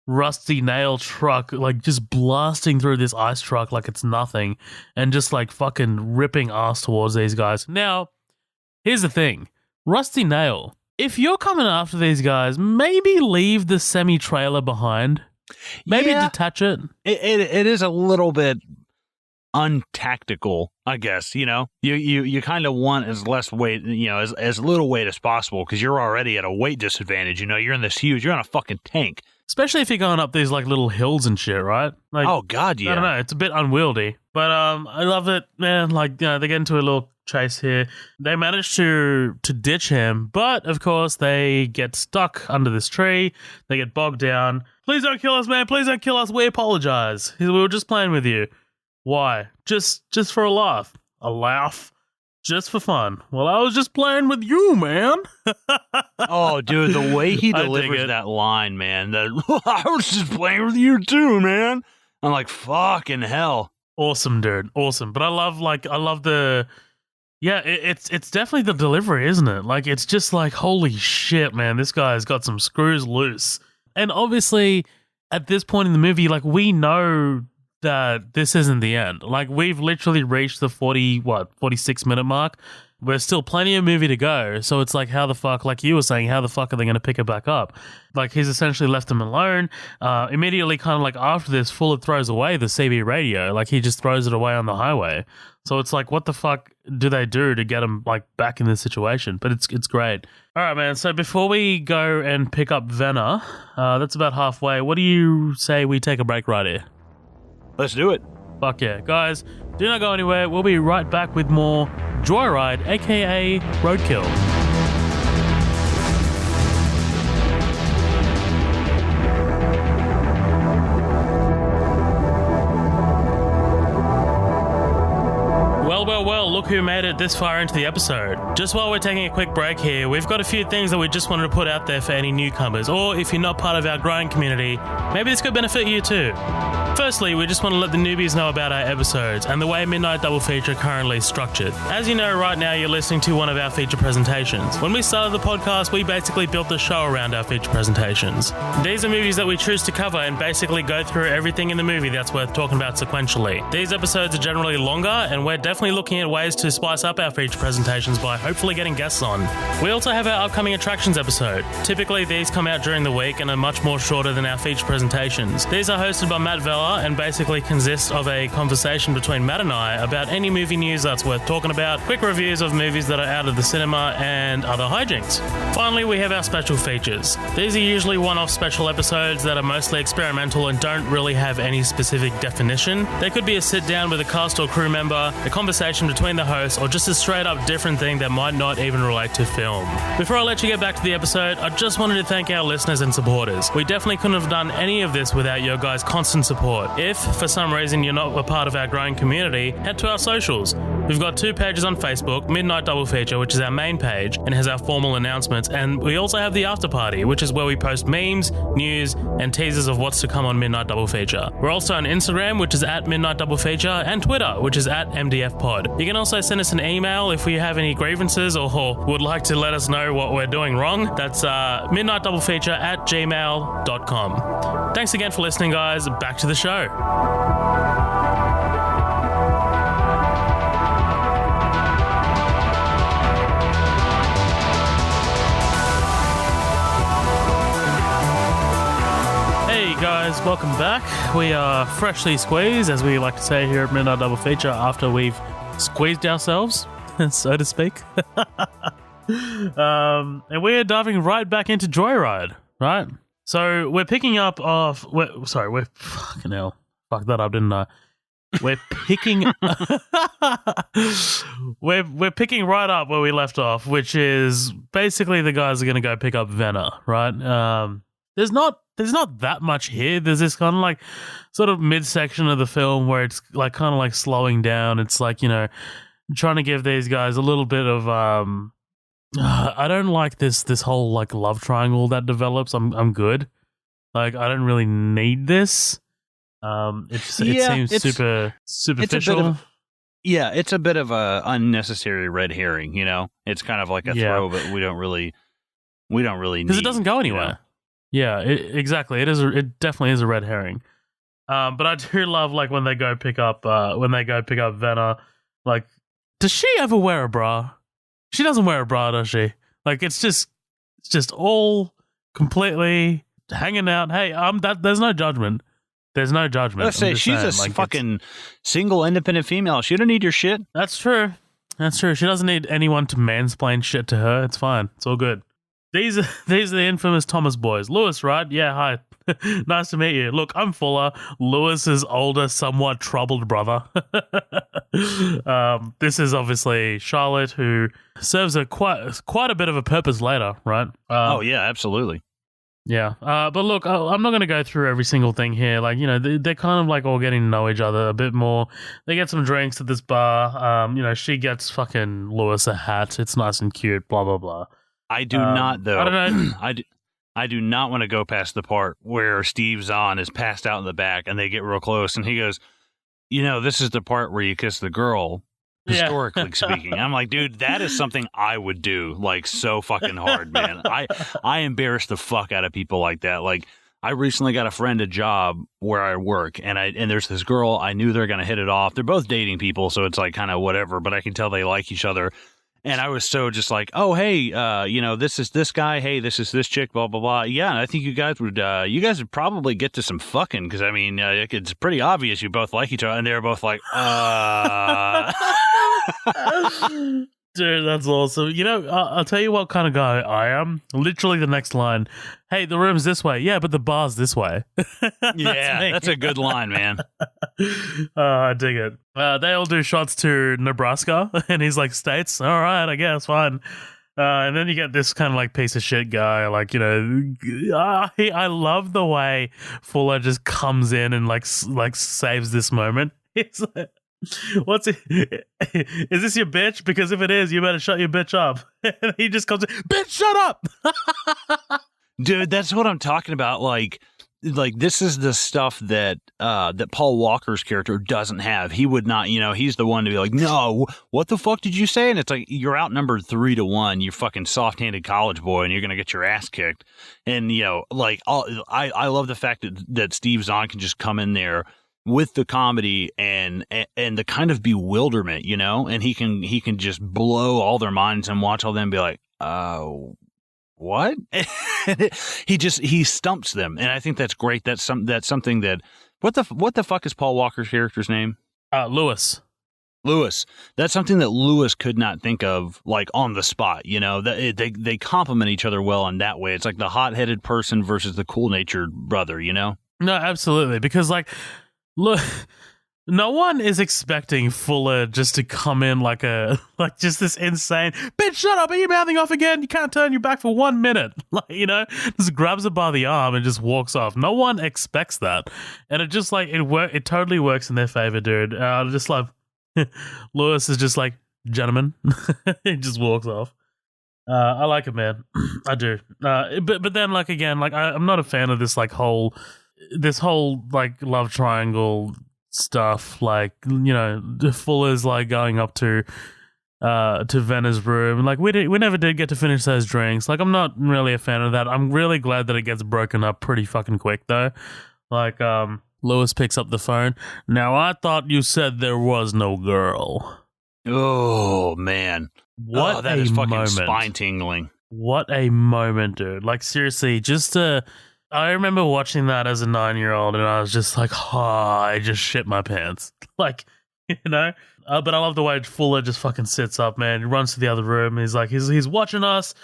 rusty nail truck, like just blasting through this ice truck like it's nothing and just like fucking ripping ass towards these guys. Now, here's the thing. Rusty Nail, if you're coming after these guys, maybe leave the semi-trailer behind. Maybe detach it. It is a little bit untactical, I guess. You know, you kind of want as less weight, you know, as little weight as possible because you're already at a weight disadvantage. You know, you're in this huge, you're on a fucking tank. Especially if you're going up these like little hills and shit, right? Like, oh God, yeah. I don't know, it's a bit unwieldy, but I love it, man. Like, you know, they get into a little chase here. They manage to ditch him, but of course they get stuck under this tree. They get bogged down. Please don't kill us, man. Please don't kill us. We apologize. We were just playing with you. Why? Just for a laugh. A laugh. Just for fun. Well, I was just playing with you, man. Oh, dude, the way he delivers that line, man. I was just playing with you too, man. I'm like, fucking hell. Awesome, dude. Awesome. But I love the... Yeah, it's definitely the delivery, isn't it? Like, it's just like, holy shit, man. This guy's got some screws loose. And obviously, at this point in the movie, like, we know that this isn't the end. Like, we've literally reached the 46-minute mark. There's still plenty of movie to go. So it's like, how the fuck, like you were saying, how the fuck are they going to pick it back up? Like, he's essentially left him alone. Immediately, kind of like after this, Fuller throws away the CB radio. Like, he just throws it away on the highway. So it's like, what the fuck do they do to get him like back in this situation? But it's great. All right, man. So before we go and pick up Venner, that's about halfway. What do you say we take a break right here? Let's do it. Fuck yeah. Guys, do not go anywhere. We'll be right back with more Joyride, aka Roadkill. Well, look who made it this far into the episode. Just while we're taking a quick break here, we've got a few things that we just wanted to put out there for any newcomers, or if you're not part of our growing community, maybe this could benefit you too. Firstly, we just want to let the newbies know about our episodes and the way Midnight Double Feature currently is structured. As you know, right now you're listening to one of our feature presentations. When we started the podcast, we basically built the show around our feature presentations. These are movies that we choose to cover and basically go through everything in the movie that's worth talking about sequentially. These episodes are generally longer, and we're definitely looking at ways to spice up our feature presentations by hopefully getting guests on. We also have our upcoming attractions episode. Typically, these come out during the week and are much more shorter than our feature presentations. These are hosted by Matt Vella and basically consist of a conversation between Matt and I about any movie news that's worth talking about, quick reviews of movies that are out of the cinema, and other hijinks. Finally, we have our special features. These are usually one-off special episodes that are mostly experimental and don't really have any specific definition. They could be a sit-down with a cast or crew member, a conversation between the hosts, or just a straight-up different thing that might not even relate to film. Before I let you get back to the episode, I just wanted to thank our listeners and supporters. We definitely couldn't have done any of this without your guys' constant support. If, for some reason, you're not a part of our growing community, head to our socials. We've got 2 pages on Facebook, Midnight Double Feature, which is our main page and has our formal announcements, and we also have the After Party, which is where we post memes, news, and teasers of what's to come on Midnight Double Feature. We're also on Instagram, which is at Midnight Double Feature, and Twitter, which is at MDF Pod. You can also send us an email if you have any grievances or would like to let us know what we're doing wrong. That's midnightdoublefeature@gmail.com. Thanks again for listening, guys. Back to the show. Hey guys, welcome back. We are freshly squeezed, as we like to say here at Midnight Double Feature, after we've squeezed ourselves, so to speak. And we're diving right back into Joyride, right? So we're picking up off... we're fucking hell. Fuck that up, didn't I? We're picking... we're picking right up where we left off, which is basically the guys are going to go pick up Venner, right? There's not that much here. There's this kind of like sort of midsection of the film where it's like kind of like slowing down. It's like, you know, trying to give these guys a little bit of I don't like this whole like love triangle that develops. I'm good. Like I don't really need this. It seems super superficial. It's a bit of a unnecessary red herring, you know. It's kind of like a throw, but we don't really need, because it doesn't go anywhere. You know? Yeah, exactly. It definitely is a red herring. But I do love like when they go pick up Venner. Like, does she ever wear a bra? She doesn't wear a bra, does she? Like, it's just all completely hanging out. Hey, there's no judgment. There's no judgment. Let's say she's a fucking single, independent female. She don't need your shit. That's true. She doesn't need anyone to mansplain shit to her. It's fine. It's all good. These are the infamous Thomas boys. Lewis, right? Yeah, hi. Nice to meet you. Look, I'm Fuller, Lewis's older, somewhat troubled brother. This is obviously Charlotte, who serves quite a bit of a purpose later, right? Oh, yeah, absolutely. Yeah. But look, I'm not going to go through every single thing here. Like, you know, they're kind of like all getting to know each other a bit more. They get some drinks at this bar. You know, she gets fucking Lewis a hat. It's nice and cute, blah, blah, blah. I do not, though. I don't know. I do not want to go past the part where Steve Zahn is passed out in the back and they get real close and he goes, you know, this is the part where you kiss the girl, historically speaking. I'm like, dude, that is something I would do, like, so fucking hard, man. I embarrass the fuck out of people like that. Like, I recently got a friend a job where I work, and there's this girl. I knew they're going to hit it off. They're both dating people, so it's like kind of whatever, but I can tell they like each other. And I was so just like, oh, hey, you know, this is this guy. Hey, this is this chick, blah, blah, blah. Yeah, and I think you guys would probably get to some fucking, because, I mean, it's pretty obvious you both like each other. And they're both like, Dude, that's awesome. You know, I'll tell you what kind of guy I am. Literally the next line. Hey, the room's this way. Yeah, but the bar's this way. Yeah, that's a good line, man. I dig it. They all do shots to Nebraska, and he's like, states? All right, I guess, fine. And then you get this kind of like piece of shit guy, like, you know, I love the way Fuller just comes in and like saves this moment. He's like, what's it? Is this your bitch? Because if it is, you better shut your bitch up. And he just comes in, bitch, shut up. Dude, that's what I'm talking about. Like this is the stuff that that Paul Walker's character doesn't have. He would not, you know, he's the one to be like, no, what the fuck did you say? And it's like, you're outnumbered 3-1, you fucking soft-handed college boy, and you're gonna get your ass kicked. And you know, like, I love the fact that Steve Zahn can just come in there with the comedy and the kind of bewilderment, you know, and he can just blow all their minds and watch all them be like, what? he stumps them, and I think that's great. That's something that what the fuck is Paul Walker's character's name? Lewis. That's something that Lewis could not think of, like, on the spot. You know, they complement each other well in that way. It's like the hot-headed person versus the cool-natured brother. You know? No, absolutely, because like, look. No one is expecting Fuller just to come in like just this insane, bitch, shut up, are you mouthing off again? You can't turn your back for 1 minute. Like, you know, just grabs her by the arm and just walks off. No one expects that. And it just like, it totally works in their favor, dude. I just love, Lewis is just like, gentlemen, he just walks off. I like it, man. I do. But then like, again, like I'm not a fan of this whole like love triangle stuff, like, you know, Fuller's like going up to Venna's room, like we never did get to finish those drinks. Like, I'm not really a fan of that. I'm really glad that it gets broken up pretty fucking quick though. Like, Lewis picks up the phone. Now, I thought you said there was no girl. Oh man, what that a is fucking moment. spine tingling. What a moment, dude. Like, seriously, I remember watching that as a 9-year-old, and I was just like, I just shit my pants. Like, you know? But I love the way Fuller just fucking sits up, man. He runs to the other room. He's like, he's watching us.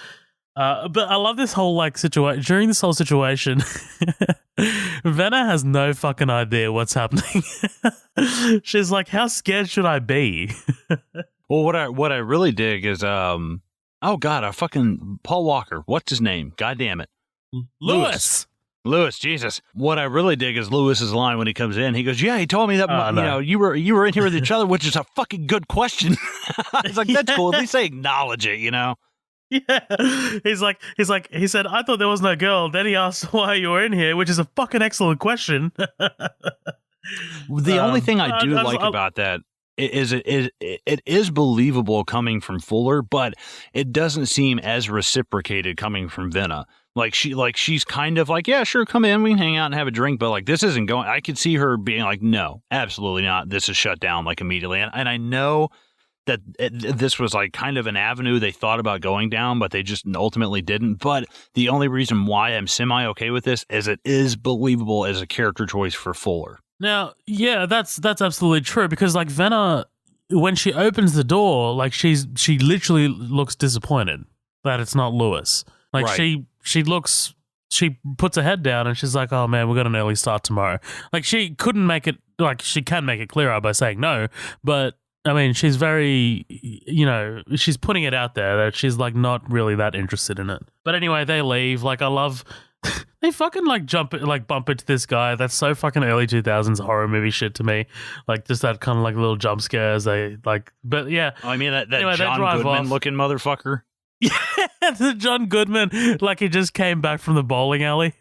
But I love this whole, like, situation. During this whole situation, Venna has no fucking idea what's happening. She's like, how scared should I be? Well, what I really dig is, oh God, I fucking Paul Walker. What's his name? God damn it. Lewis, Jesus. What I really dig is Lewis's line when he comes in. He goes, yeah, he told me that, you know, you were in here with each other, which is a fucking good question. It's like, that's cool. At least they acknowledge it, you know? Yeah. He said, I thought there was no girl. Then he asked why you were in here, which is a fucking excellent question. The only thing I do about that is it is believable coming from Fuller, but it doesn't seem as reciprocated coming from Venna. She's kind of like, yeah, sure, come in, we can hang out and have a drink, but like, this isn't going. I could see her being like, no, absolutely not. This is shut down like immediately, and I know that this was like kind of an avenue they thought about going down, but they just ultimately didn't. But the only reason why I'm semi okay with this is it is believable as a character choice for Fuller. Now, yeah, that's absolutely true, because like Venna, when she opens the door, like she literally looks disappointed that it's not Lewis. Like, right. She puts her head down and she's like, oh man, we've got an early start tomorrow. Like, she couldn't make it, like, she can make it clearer by saying no, but I mean, she's very, you know, she's putting it out there that she's like not really that interested in it. But anyway, they leave. Like, I love, they fucking like bump into this guy. That's so fucking early 2000s horror movie shit to me. Like, just that kind of like little jump scares. They like, but yeah. Oh, I mean, that anyway, John Goodman looking motherfucker. Yeah, the John Goodman, like he just came back from the bowling alley.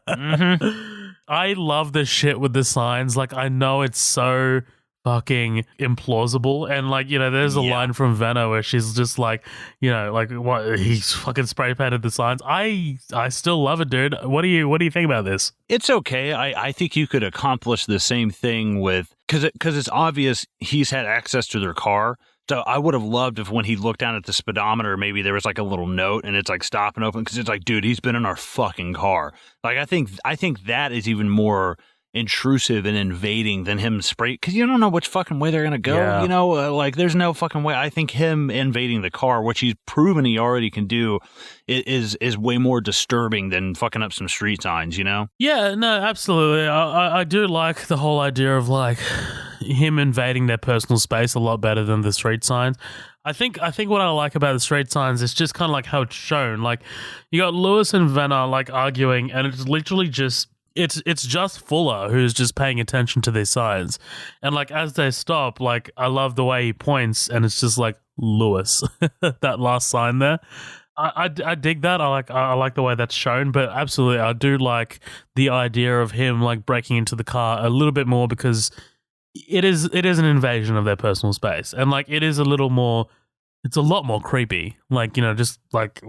Mm-hmm. I love this shit with the signs. Like, I know it's so fucking implausible, and like, you know, there's a line from Venna where she's just like, you know, like, what, he's fucking spray painted the signs. I still love it, dude. What do you think about this? It's okay. I think you could accomplish the same thing with, because it's obvious he's had access to their car. So I would have loved if when he looked down at the speedometer, maybe there was like a little note and it's like stop and open, because it's like, dude, he's been in our fucking car. Like, I think that is even more intrusive and invading than him spray, because you don't know which fucking way they're gonna go. Yeah. You know, like there's no fucking way. I think him invading the car, which he's proven he already can do, is way more disturbing than fucking up some street signs. You know? Yeah, no, absolutely. I do like the whole idea of like him invading their personal space a lot better than the street signs. I think what I like about the street signs is just kind of like how it's shown. Like you got Lewis and Venner like arguing, and it's literally just it's just Fuller who's just paying attention to these signs. And like as they stop, like I love the way he points, and it's just like Lewis, that last sign there. I dig that. I like the way that's shown, but absolutely I do like the idea of him like breaking into the car a little bit more, because it is an invasion of their personal space, and like it is a little more, it's a lot more creepy. Like, you know, just like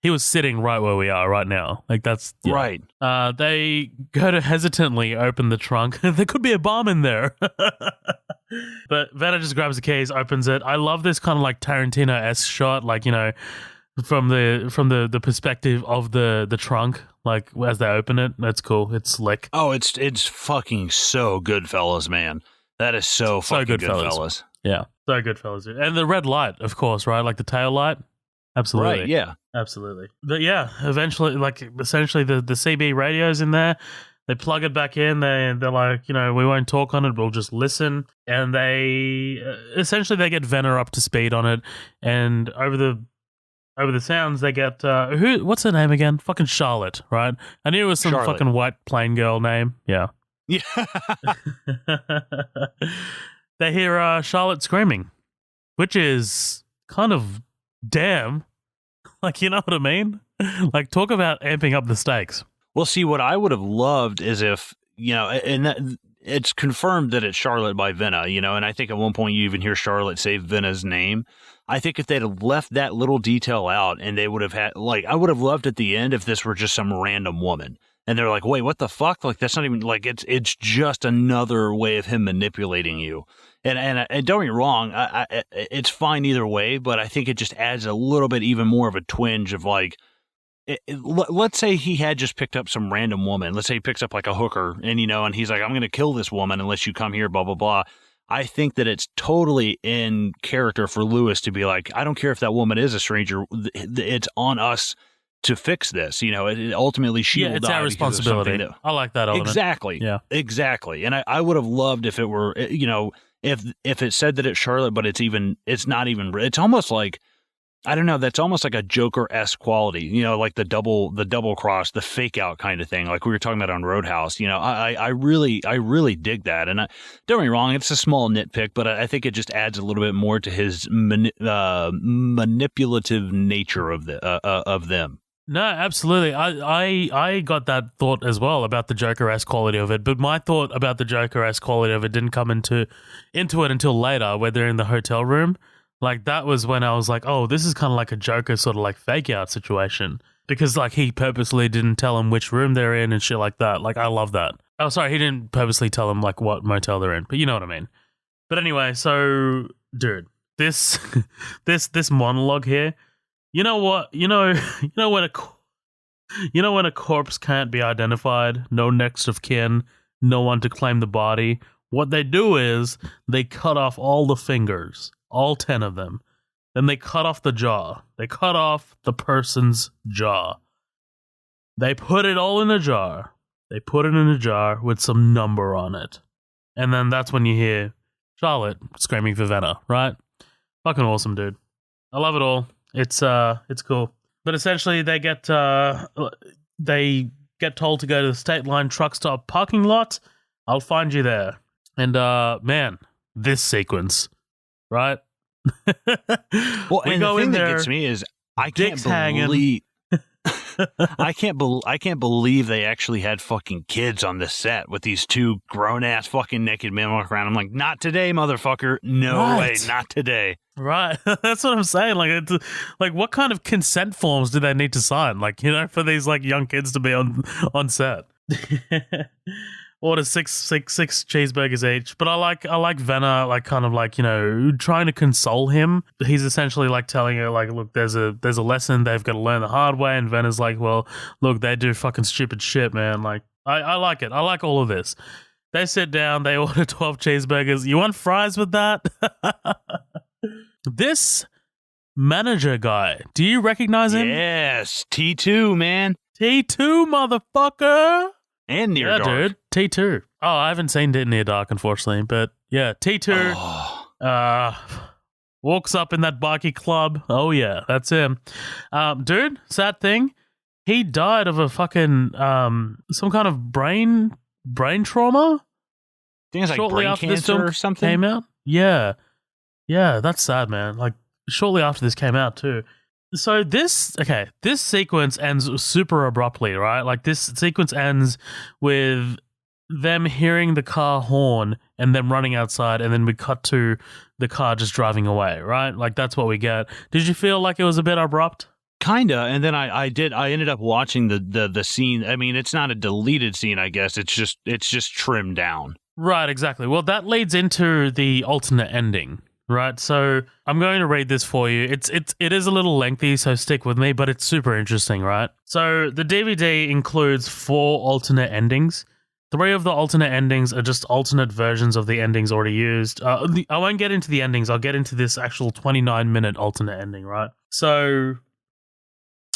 he was sitting right where we are right now. Like that's right. They go to hesitantly open the trunk. There could be a bomb in there. But Vanna just grabs the keys, opens it. I love this kind of like Tarantino-esque shot, like, you know, from the perspective of the trunk, like as they open it. That's cool. It's slick. Oh, it's fucking so Goodfellas, man. That is so fucking Goodfellas. Yeah, so Goodfellas. And the red light, of course, right? Like the tail light. Absolutely. Right, yeah. Absolutely. But yeah, eventually, like essentially the CB radio's in there. They plug it back in. They're like, you know, we won't talk on it. We'll just listen. And they essentially they get Venner up to speed on it. And over the sounds, they get what's her name again? Fucking Charlotte, right? I knew it was some fucking white plain girl name. Yeah. Yeah. They hear Charlotte screaming, which is kind of damn. Like, you know what I mean? Like, talk about amping up the stakes. Well, see, what I would have loved is if, you know, and that, it's confirmed that it's Charlotte by Venna, you know, and I think at one point you even hear Charlotte say Venna's name. I think if they'd have left that little detail out, and they would have had, like, I would have loved at the end if this were just some random woman. And they're like, wait, what the fuck? Like, that's not even, like, it's just another way of him manipulating you. And don't get me wrong, it's fine either way, but I think it just adds a little bit even more of a twinge of, like, let's say he had just picked up some random woman. Let's say he picks up, like, a hooker, and, you know, and he's like, I'm going to kill this woman unless you come here, blah, blah, blah. I think that it's totally in character for Lewis to be like, I don't care if that woman is a stranger. It's on us to fix this. You know, ultimately she will die. It's our responsibility. I like that element. Exactly. Yeah. Exactly. And I would have loved if it were, you know, if it said that it's Charlotte, but it's not even, it's almost like, I don't know, that's almost like a Joker-esque quality, you know, like the double cross, the fake out kind of thing, like we were talking about on Roadhouse. You know, I really dig that. And don't get me wrong, it's a small nitpick, but I think it just adds a little bit more to his manipulative nature of them. No, absolutely. I got that thought as well about the Joker-esque quality of it, but my thought about the Joker-esque quality of it didn't come into it until later, where they're in the hotel room. Like, that was when I was like, oh, this is kind of like a Joker sort of like fake out situation, because like he purposely didn't tell him which room they're in and shit like that. Like, I love that. Oh, sorry, he didn't purposely tell him like what motel they're in, but you know what I mean. But anyway, so dude, this monologue here. You know what? You know when a corpse can't be identified, no next of kin, no one to claim the body. What they do is they cut off all the fingers, all 10 of them. Then they cut off the jaw. They cut off the person's jaw. They put it all in a jar. They put it in a jar with some number on it. And then that's when you hear Charlotte screaming for Venna, right? Fucking awesome, dude. I love it all. It's cool. But essentially they get told to go to the State Line truck stop parking lot. I'll find you there. And man, this sequence, right? Well, and the thing that gets me is I can't believe they actually had fucking kids on the set with these two grown ass fucking naked men walking around. I'm like, not today, motherfucker. No way, not today. Right. That's what I'm saying. Like, it's, like, what kind of consent forms do they need to sign? Like, you know, for these like young kids to be on set. Order six cheeseburgers each. But I like Venna, like, kind of like, you know, trying to console him. He's essentially like telling her, like, look, there's a lesson they've got to learn the hard way. And Venna's like, well, look, they do fucking stupid shit, man. Like, I like it. I like all of this. They sit down, they order 12 cheeseburgers. You want fries with that? This manager guy, do you recognize him? Yes, T2, man. T2, motherfucker. And Near Dark. Dude, T2. Oh, I haven't seen Near Dark, unfortunately, but yeah, T2 walks up in that bikie club. Oh yeah, that's him. Dude, sad thing, he died of a fucking some kind of brain trauma. I think it's like shortly brain after this cancer film or something. came out. Yeah, that's sad, man. Like shortly after this came out too. So this sequence ends super abruptly, right? Like this sequence ends with them hearing the car horn and them running outside, and then we cut to the car just driving away, right? Like that's what we get. Did you feel like it was a bit abrupt? Kinda, and then I ended up watching the scene. I mean, it's not a deleted scene, I guess. It's just trimmed down. Right, exactly. Well, that leads into the alternate ending. Right, so I'm going to read this for you. It is a little lengthy, so stick with me, but it's super interesting, right? So the DVD includes 4 alternate endings. 3 of the alternate endings are just alternate versions of the endings already used. I won't get into the endings. I'll get into this actual 29-minute alternate ending, right? So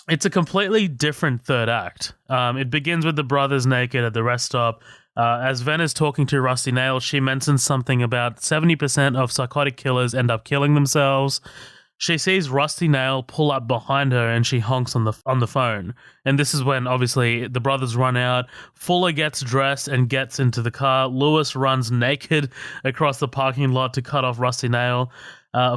it's a completely different third act. It begins with the brothers naked at the rest stop. As Ven is talking to Rusty Nail, she mentions something about 70% of psychotic killers end up killing themselves. She sees Rusty Nail pull up behind her and she honks on the phone. And this is when, obviously, the brothers run out. Fuller gets dressed and gets into the car. Lewis runs naked across the parking lot to cut off Rusty Nail.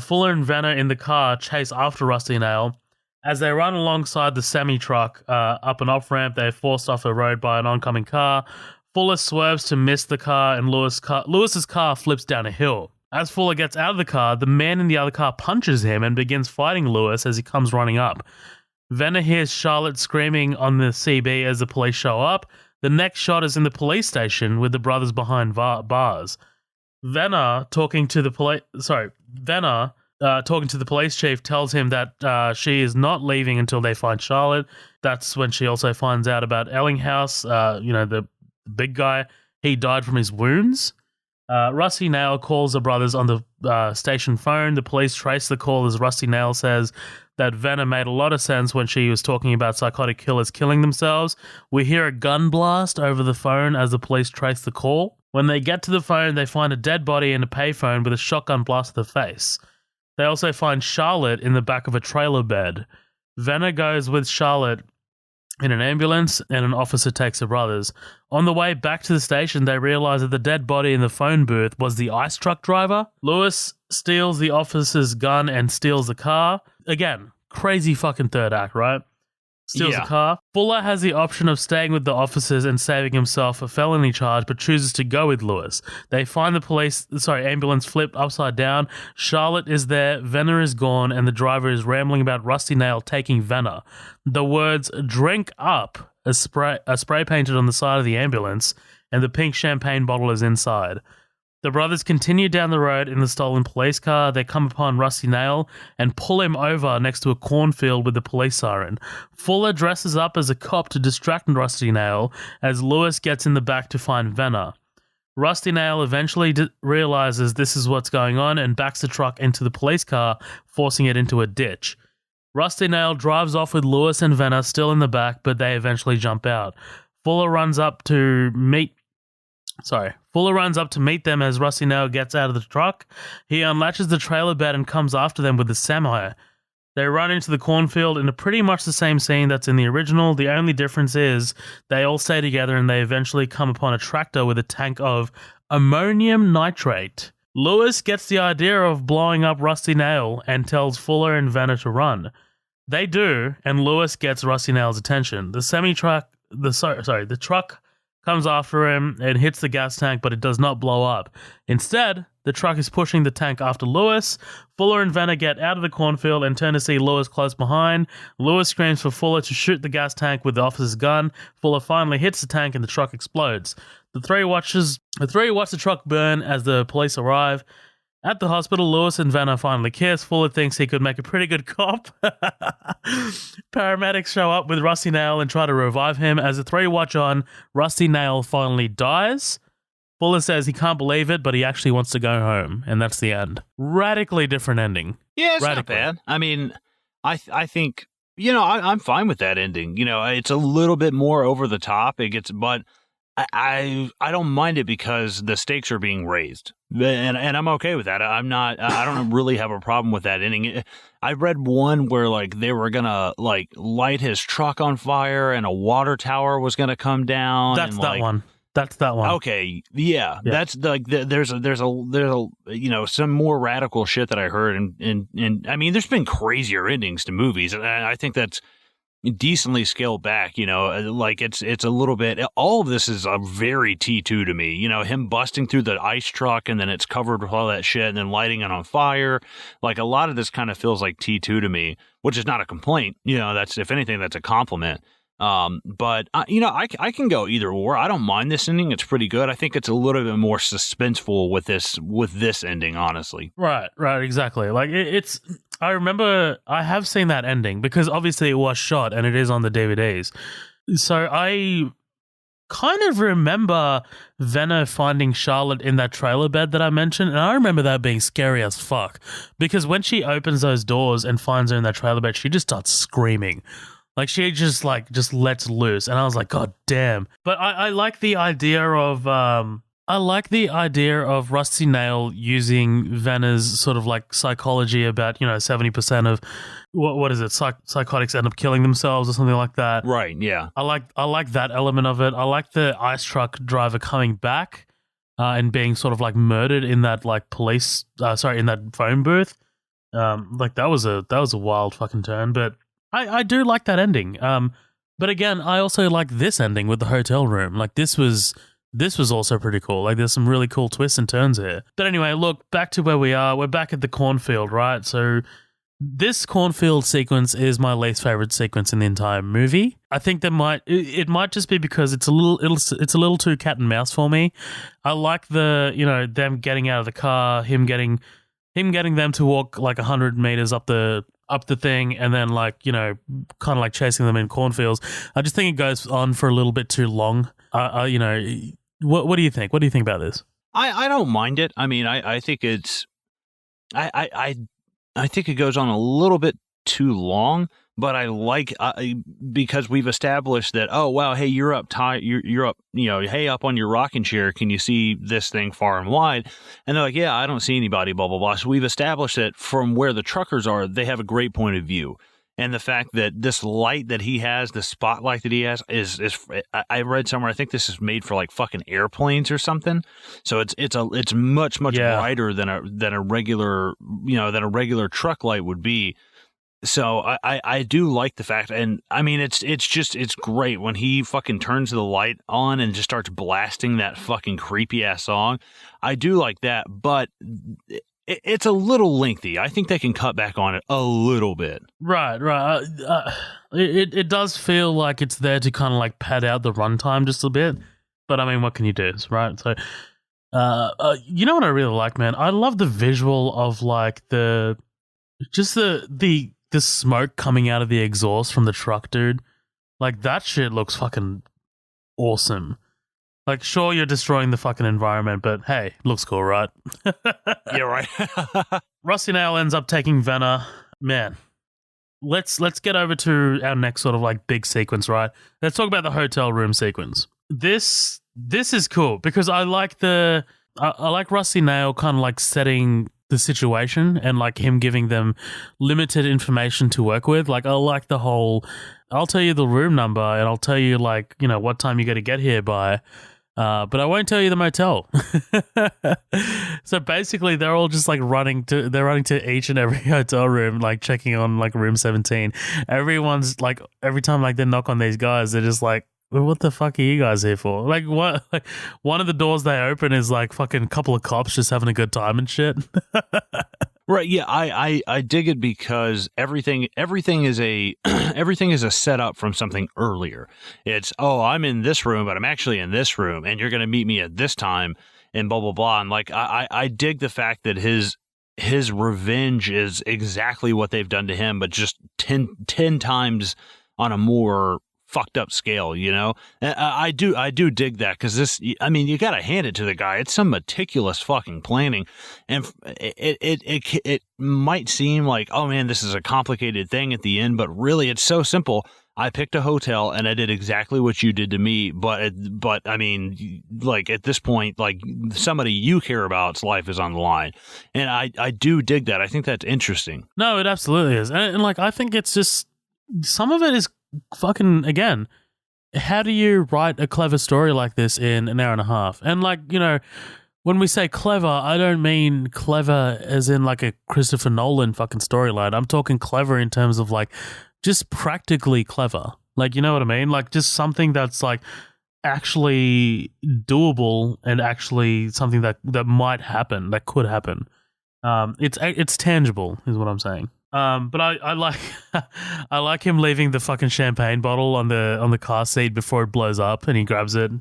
Fuller and Venner in the car chase after Rusty Nail. As they run alongside the semi-truck up an off-ramp, they're forced off the road by an oncoming car. Fuller swerves to miss the car, and Lewis's car flips down a hill. As Fuller gets out of the car, the man in the other car punches him and begins fighting Lewis as he comes running up. Venner hears Charlotte screaming on the CB as the police show up. The next shot is in the police station with the brothers behind bars. Venner talking to the police chief tells him that she is not leaving until they find Charlotte. That's when she also finds out about Ellinghaus, the big guy. He died from his wounds. Rusty Nail calls the brothers on the station phone. The police trace the call as Rusty Nail says that Venner made a lot of sense when she was talking about psychotic killers killing themselves. We hear a gun blast over the phone as the police trace the call. When they get to the phone, they find a dead body in a payphone with a shotgun blast to the face. They also find Charlotte in the back of a trailer bed. Venner goes with Charlotte in an ambulance, and an officer takes the brothers. On the way back to the station, they realize that the dead body in the phone booth was the ice truck driver. Lewis steals the officer's gun and steals the car. Again, crazy fucking third act, right? Steals the car. Fuller has the option of staying with the officers and saving himself a felony charge, but chooses to go with Lewis. They find the ambulance flipped upside down. Charlotte is there, Venner is gone, and the driver is rambling about Rusty Nail taking Venner. The words "drink up" are spray painted on the side of the ambulance, and the pink champagne bottle is inside. The brothers continue down the road in the stolen police car. They come upon Rusty Nail and pull him over next to a cornfield with the police siren. Fuller dresses up as a cop to distract Rusty Nail as Lewis gets in the back to find Venner. Rusty Nail eventually realizes this is what's going on and backs the truck into the police car, forcing it into a ditch. Rusty Nail drives off with Lewis and Venner still in the back, but they eventually jump out. Fuller runs up to meet them as Rusty Nail gets out of the truck. He unlatches the trailer bed and comes after them with the semi. They run into the cornfield in a pretty much the same scene that's in the original. The only difference is they all stay together and they eventually come upon a tractor with a tank of ammonium nitrate. Lewis gets the idea of blowing up Rusty Nail and tells Fuller and Venner to run. They do, and Lewis gets Rusty Nail's attention. The truck comes after him and hits the gas tank, but it does not blow up. Instead, the truck is pushing the tank after Lewis. Fuller and Venner get out of the cornfield and turn to see Lewis close behind. Lewis screams for Fuller to shoot the gas tank with the officer's gun. Fuller finally hits the tank and the truck explodes. The three watch the truck burn as the police arrive. At the hospital, Lewis and Vanna finally kiss. Fuller thinks he could make a pretty good cop. Paramedics show up with Rusty Nail and try to revive him. As the three watch on, Rusty Nail finally dies. Fuller says he can't believe it, but he actually wants to go home, and that's the end. Radically different ending. Yeah, it's not bad. I mean, I think, I'm fine with that ending. It's a little bit more over the top. But I don't mind it because the stakes are being raised, and I'm okay with that. I don't really have a problem with that ending. I read one where like they were gonna like light his truck on fire and a water tower was gonna come down. That's that one. That's that one. Okay, yeah. That's like there's some more radical shit that I heard, and I mean, there's been crazier endings to movies, and I think that's decently scaled back. Like it's a little bit. All of this is a very T2 to me. Him busting through the ice truck and then it's covered with all that shit, and then lighting it on fire. Like a lot of this kind of feels like T2 to me, which is not a complaint. That's, if anything, that's a compliment. But I can go either or. I don't mind this ending. It's pretty good. I think it's a little bit more suspenseful with this ending, honestly. Right, exactly. Like it's. I remember I have seen that ending because obviously it was shot and it is on the DVDs. So I kind of remember Venna finding Charlotte in that trailer bed that I mentioned, and I remember that being scary as fuck because when she opens those doors and finds her in that trailer bed, she just starts screaming. Like she just lets loose, and I was like, God damn. But I like the idea of Rusty Nail using Vanna's sort of like psychology about 70% of what is it, psychotics end up killing themselves or something like that. Right. Yeah. I like that element of it. I like the ice truck driver coming back and being sort of like murdered in that like police in that phone booth. Like that was a wild fucking turn, but I do like that ending. But again, I also like this ending with the hotel room. Like this was also pretty cool. Like there's some really cool twists and turns here. But anyway, look, back to where we are. We're back at the cornfield, right? So this cornfield sequence is my least favorite sequence in the entire movie. I think it might just be because it's a little too cat and mouse for me. I like the, them getting out of the car, him getting them to walk like 100 meters up the thing, and then like kind of like chasing them in cornfields. I just think it goes on for a little bit too long. What do you think? What do you think about this? I don't mind it. I mean, I think it's I think it goes on a little bit too long, but I like because we've established that, oh wow, hey, you're up you're up, hey, up on your rocking chair, can you see this thing far and wide? And they're like, yeah, I don't see anybody, blah blah blah. So we've established that from where the truckers are, they have a great point of view. And the fact that this light that he has, the spotlight that he has, is I read somewhere, I think this is made for like fucking airplanes or something. So it's much brighter than a regular truck light would be. So I do like the fact, and I mean it's great when he fucking turns the light on and just starts blasting that fucking creepy ass song. I do like that, but it's a little lengthy. I think they can cut back on it a little bit. Right. It does feel like it's there to kind of like pad out the runtime just a bit. But I mean, what can you do, right? So, you know what I really like, man? I love the visual of like the smoke coming out of the exhaust from the truck, dude. Like that shit looks fucking awesome. Like, sure, you're destroying the fucking environment, but hey, looks cool, right? Yeah, right. Rusty Nail ends up taking Venna. Man, let's get over to our next sort of like big sequence, right? Let's talk about the hotel room sequence. This is cool because I like Rusty Nail kind of like setting the situation and like him giving them limited information to work with. Like I like the whole, I'll tell you the room number and I'll tell you like, what time you got to get here by. But I won't tell you the motel. So basically they're all just like running to each and every hotel room, like checking on like room 17. Everyone's like, every time like they knock on these guys, they're just like, well, what the fuck are you guys here for? Like what? Like one of the doors they open is like fucking couple of cops just having a good time and shit. Right, yeah, I dig it because everything is a everything is a setup from something earlier. It's, oh, I'm in this room, but I'm actually in this room, and you're going to meet me at this time. and blah blah blah. And like I dig the fact that his revenge is exactly what they've done to him, but just 10 times on a more fucked up scale, you know? And I do dig that, because this, I mean, you gotta hand it to the guy. It's some meticulous fucking planning, and it might seem like, oh man, this is a complicated thing at the end, but really it's so simple. I picked a hotel and I did exactly what you did to me, but I mean, like at this point, like somebody you care about's life is on the line, and I do dig that. I think that's interesting. No, it absolutely is, and like I think it's just some of it is fucking, again, how do you write a clever story like this in an hour and a half? And like, you know, when we say clever, I don't mean clever as in like a Christopher Nolan fucking storyline. I'm talking clever in terms of like just practically clever. Like, you know what I mean? Like just something that's like actually doable and actually something that might happen, that could happen. It's tangible is what I'm saying. But I like I like him leaving the fucking champagne bottle on the car seat before it blows up, and he grabs it.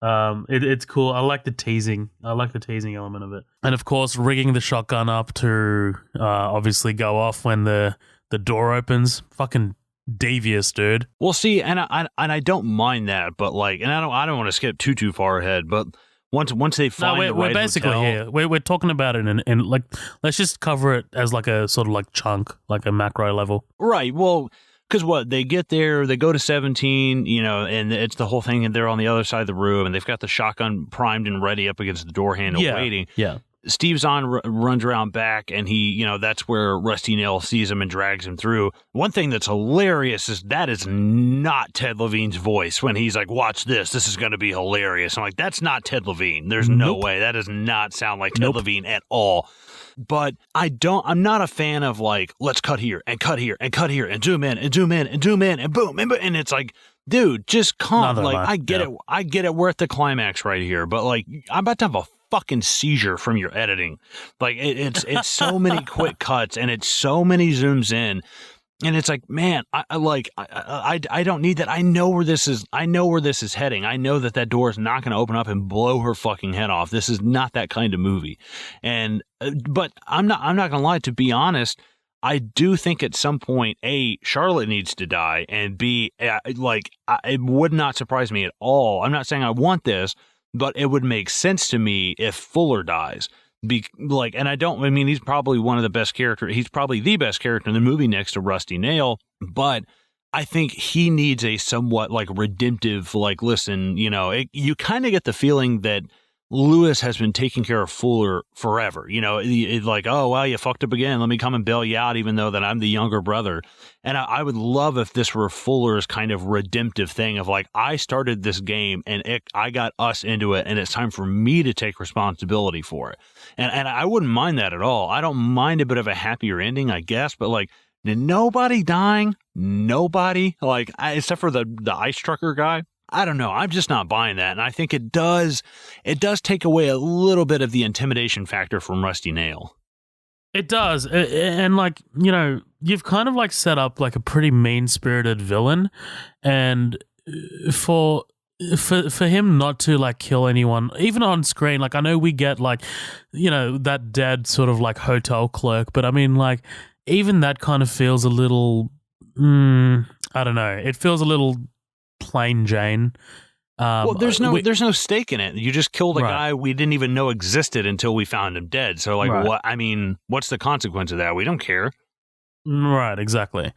It's cool. I like the teasing. I like the teasing element of it, and of course, rigging the shotgun up to obviously go off when the door opens. Fucking devious, dude. Well, see, and I don't mind that, but like, and I don't want to skip too far ahead, but. Once they find the right we're basically hotel, here. We're talking about it in like, let's just cover it as like a sort of like chunk, like a macro level. Right. Well, because what, they get there, they go to 17, you know, and it's the whole thing, and they're on the other side of the room, and they've got the shotgun primed and ready up against the door handle waiting. Yeah. Steve Zahn runs around back, and he, you know, that's where Rusty Nail sees him and drags him through. One thing that's hilarious is that is not Ted Levine's voice when he's like, watch this is going to be hilarious. I'm like, that's not Ted Levine. There's no way. That does not sound like Ted Levine at all. But I'm not a fan of like, let's cut here and cut here and cut here and zoom in and zoom in and zoom in and boom. And it's like, dude, just calm. Like, I get it. I get it. We're at the climax right here. But like, I'm about to have a fucking seizure from your editing. Like it's so many quick cuts, and it's so many zooms in, and it's like, man, I don't need that. I know where this is heading. I know that door is not going to open up and blow her fucking head off. This is not that kind of movie. And but I'm not going to lie, to be honest, I do think at some point, A, Charlotte needs to die, and B, it would not surprise me at all. I'm not saying I want this, but it would make sense to me if Fuller dies. He's probably one of the best characters. He's probably the best character in the movie next to Rusty Nail, but I think he needs a somewhat like redemptive, like, listen, you know, you kind of get the feeling that Lewis has been taking care of Fuller forever. You know, it's like, oh, well, you fucked up again. Let me come and bail you out, even though that I'm the younger brother. And I would love if this were Fuller's kind of redemptive thing of like, I started this game and I got us into it, and it's time for me to take responsibility for it. And I wouldn't mind that at all. I don't mind a bit of a happier ending, I guess, but like, nobody dying, nobody, like, except for the ice trucker guy. I don't know. I'm just not buying that. And I think it does take away a little bit of the intimidation factor from Rusty Nail. It does. And like, you know, you've kind of like set up like a pretty mean-spirited villain, and for him not to like kill anyone, even on screen, like I know we get like, you know, that dead sort of like hotel clerk, but I mean like even that kind of feels a little, I don't know. It feels a little plain Jane. Well, there's no stake in it. You just killed a guy we didn't even know existed until we found him dead. So like, what? I mean, what's the consequence of that? We don't care. Right, exactly.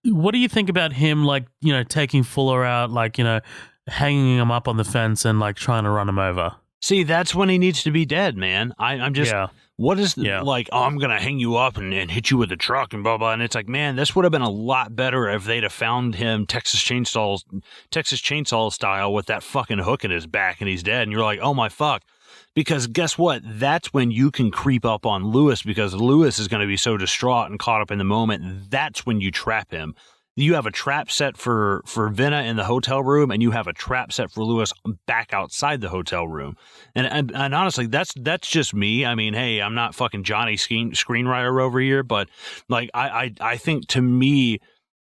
What do you think about him, like, you know, taking Fuller out, like, you know, hanging him up on the fence and like trying to run him over? See, that's when he needs to be dead, man. I'm just, what is like, oh, I'm going to hang you up and hit you with a truck and blah, blah. And it's like, man, this would have been a lot better if they'd have found him Texas Chainsaw style with that fucking hook in his back and he's dead. And you're like, oh my fuck. Because guess what? That's when you can creep up on Lewis, because Lewis is going to be so distraught and caught up in the moment. That's when you trap him. You have a trap set for Venna in the hotel room, and you have a trap set for Lewis back outside the hotel room. And honestly, that's just me. I mean, hey, I'm not fucking Johnny screenwriter over here, but like I think to me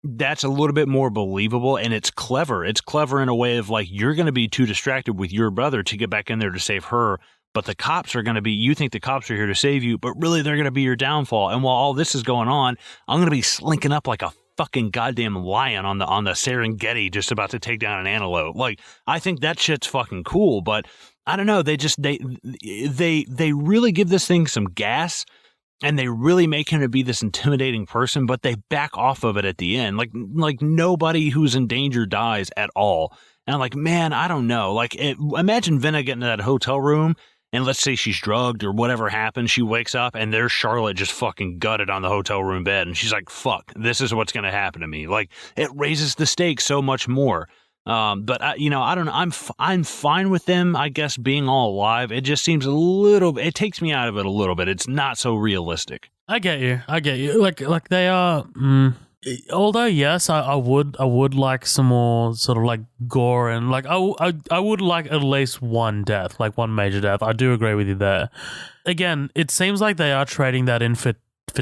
that's a little bit more believable, and it's clever. It's clever in a way of like, you're going to be too distracted with your brother to get back in there to save her. but the cops are going to be, you think the cops are here to save you, but really they're going to be your downfall. And while all this is going on, I'm going to be slinking up like a fucking goddamn lion on the Serengeti, just about to take down an antelope. Like, I think that shit's fucking cool, but I don't know. They really give this thing some gas, and they really make him to be this intimidating person, but they back off of it at the end. Like nobody who's in danger dies at all. And I'm like, man, I don't know. Like, imagine Venna getting to that hotel room, and let's say she's drugged or whatever happens. She wakes up, and there's Charlotte just fucking gutted on the hotel room bed. And she's like, fuck, this is what's going to happen to me. Like, it raises the stakes so much more. But I don't know. I'm fine with them, I guess, being all alive. It just seems it takes me out of it a little bit. It's not so realistic. I get you. Like they are. Although yes, I would like some more sort of like gore, and like I would like at least one death, like one major death. I do agree with you there. Again, it seems like they are trading that in for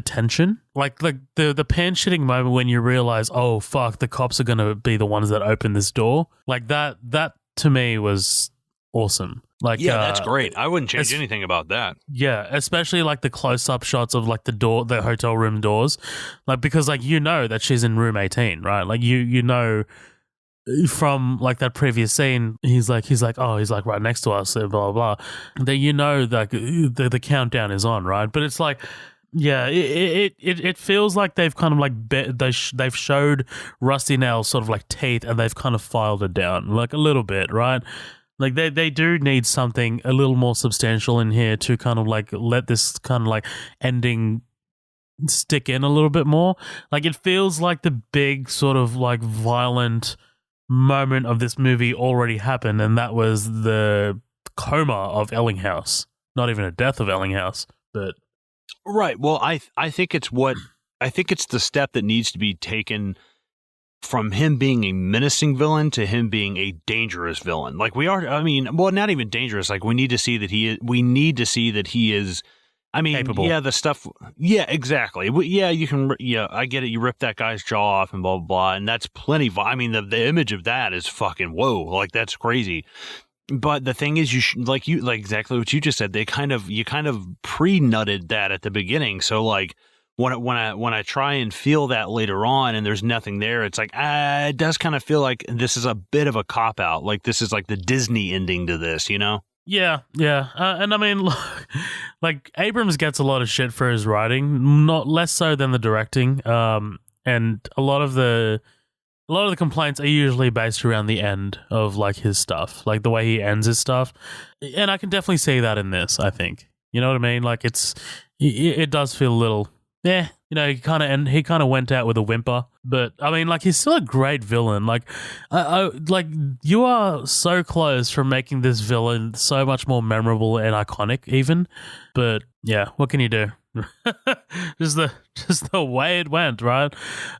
tension. Like the pan shitting moment when you realize, oh fuck, the cops are gonna be the ones that open this door. Like that to me was awesome. Like, yeah, that's great. I wouldn't change anything about that. Yeah, especially like the close-up shots of like the hotel room doors, like because like you know that she's in room 18, right? Like you know from like that previous scene, he's like right next to us, blah blah blah. That you know that the countdown is on, right? But it's like, yeah, it feels like they've kind of like they've showed Rusty Nail's sort of like teeth, and they've kind of filed it down like a little bit, right? Like they do need something a little more substantial in here to kind of like let this kind of like ending stick in a little bit more. Like it feels like the big sort of like violent moment of this movie already happened, and that was the coma of Ellinghaus. Not even a death of Ellinghaus, but right. Well, I think it's the step that needs to be taken from him being a menacing villain to him being a dangerous villain. Like not even dangerous. Like we need to see that he is, I mean, capable. Yeah, the stuff. Yeah, exactly. Yeah, you can. Yeah, I get it. You rip that guy's jaw off and blah blah blah, and that's plenty. I mean, the image of that is fucking whoa. Like that's crazy. But the thing is, like exactly what you just said. You kind of pre-nutted that at the beginning. So like when I try and feel that later on, and there's nothing there, it's like it does kind of feel like this is a bit of a cop out. Like this is like the Disney ending to this, you know? Yeah. And I mean, like Abrams gets a lot of shit for his writing, not less so than the directing. And a lot of the complaints are usually based around the end of like his stuff, like the way he ends his stuff. And I can definitely see that in this, I think. You know what I mean? Like it does feel a little, you know, he kind of went out with a whimper, but I mean, like he's still a great villain. Like, like you are so close from making this villain so much more memorable and iconic, even. But yeah, what can you do? just the way it went, right?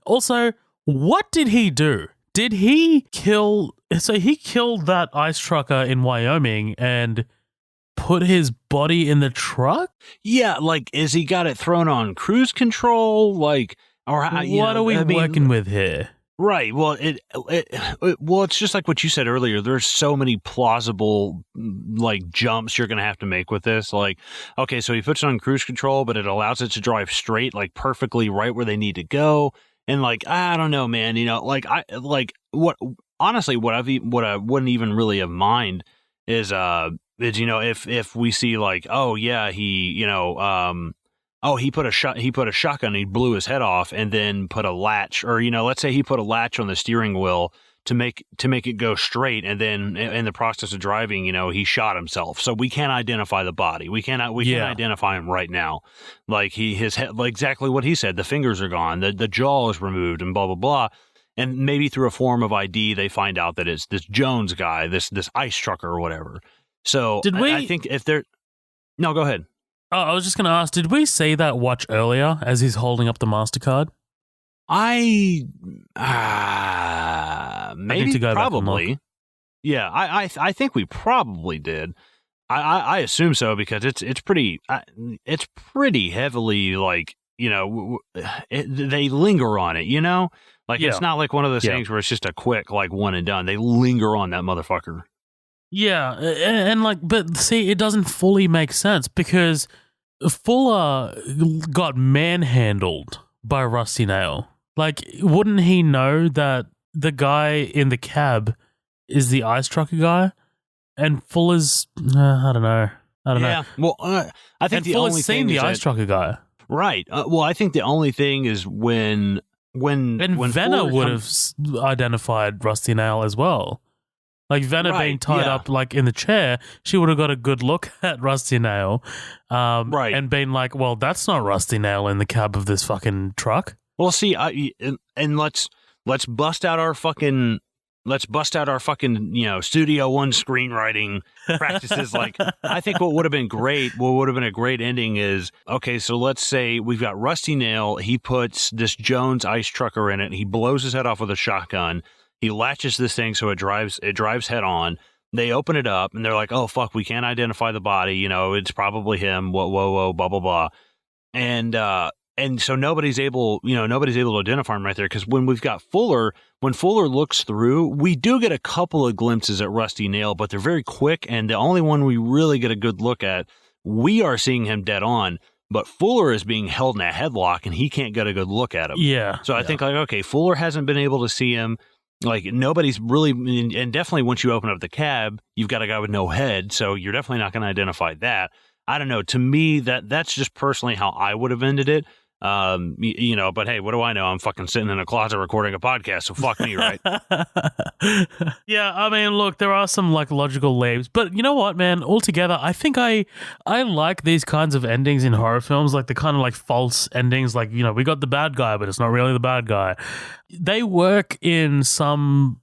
Also, what did he do? Did he kill? So he killed that ice trucker in Wyoming and put his body in the truck? Yeah, like, is he got it thrown on cruise control? Like, or what are we working with here? Right. Well, it's just like what you said earlier. There's so many plausible like jumps you're going to have to make with this. Like, okay, so he puts it on cruise control, but it allows it to drive straight, like perfectly right where they need to go. And like, I don't know, man. You know, like what I wouldn't even really have mind is you know, if we see like, oh yeah, he, you know, he put a shotgun, he blew his head off, and then put a latch, or you know, let's say he put a latch on the steering wheel to make it go straight, and then in the process of driving, you know, he shot himself. So we can't identify the body. We can't identify him right now. Like his head, like exactly what he said. The fingers are gone, the jaw is removed, and blah blah blah. And maybe through a form of ID, they find out that it's this Jones guy, this ice trucker or whatever. So I think if they're... No, go ahead. Oh, I was just going to ask, did we see that watch earlier as he's holding up the MasterCard? Maybe, probably. Yeah, I think we probably did. I assume so, because it's pretty heavily, like, you know, they linger on it, you know? Like, It's not like one of those things where it's just a quick, like, one and done. They linger on that motherfucker. Yeah, and like, but see, it doesn't fully make sense because Fuller got manhandled by Rusty Nail. Like, wouldn't he know that the guy in the cab is the ice trucker guy? And Fuller's, I don't know. Yeah, well, I think and the Fuller's only seen thing the is ice trucker guy. right. Well, I think the only thing is when Venner Fuller would have identified Rusty Nail as well. Like Venner Right, being tied yeah. up like in the chair, she would have got a good look at Rusty Nail, Right. and been like, "Well, that's not Rusty Nail in the cab of this fucking truck." Well, see, and let's bust out our fucking Studio One screenwriting practices. Like, I think what would have been a great ending is, okay, so let's say we've got Rusty Nail. He puts this Jones ice trucker in it. He blows his head off with a shotgun. He latches this thing so it drives head on. They open it up and they're like, oh fuck, we can't identify the body. It's probably him. Whoa, blah blah blah. And so nobody's able to identify him right there, because when Fuller looks through, we do get a couple of glimpses at Rusty Nail, but they're very quick, and the only one we really get a good look at, we are seeing him dead on, but Fuller is being held in a headlock and he can't get a good look at him. Yeah. So I think, like, okay, Fuller hasn't been able to see him. Like, nobody's really, and definitely once you open up the cab, you've got a guy with no head, so you're definitely not going to identify that. I don't know. To me, that's just personally how I would have ended it. But hey, what do I know? I'm fucking sitting in a closet recording a podcast, so fuck me, right? Yeah, I mean, look, there are some like logical leaps, but you know what, man? Altogether, I think I like these kinds of endings in horror films, like the kind of like false endings, like, we got the bad guy, but it's not really the bad guy. They work in some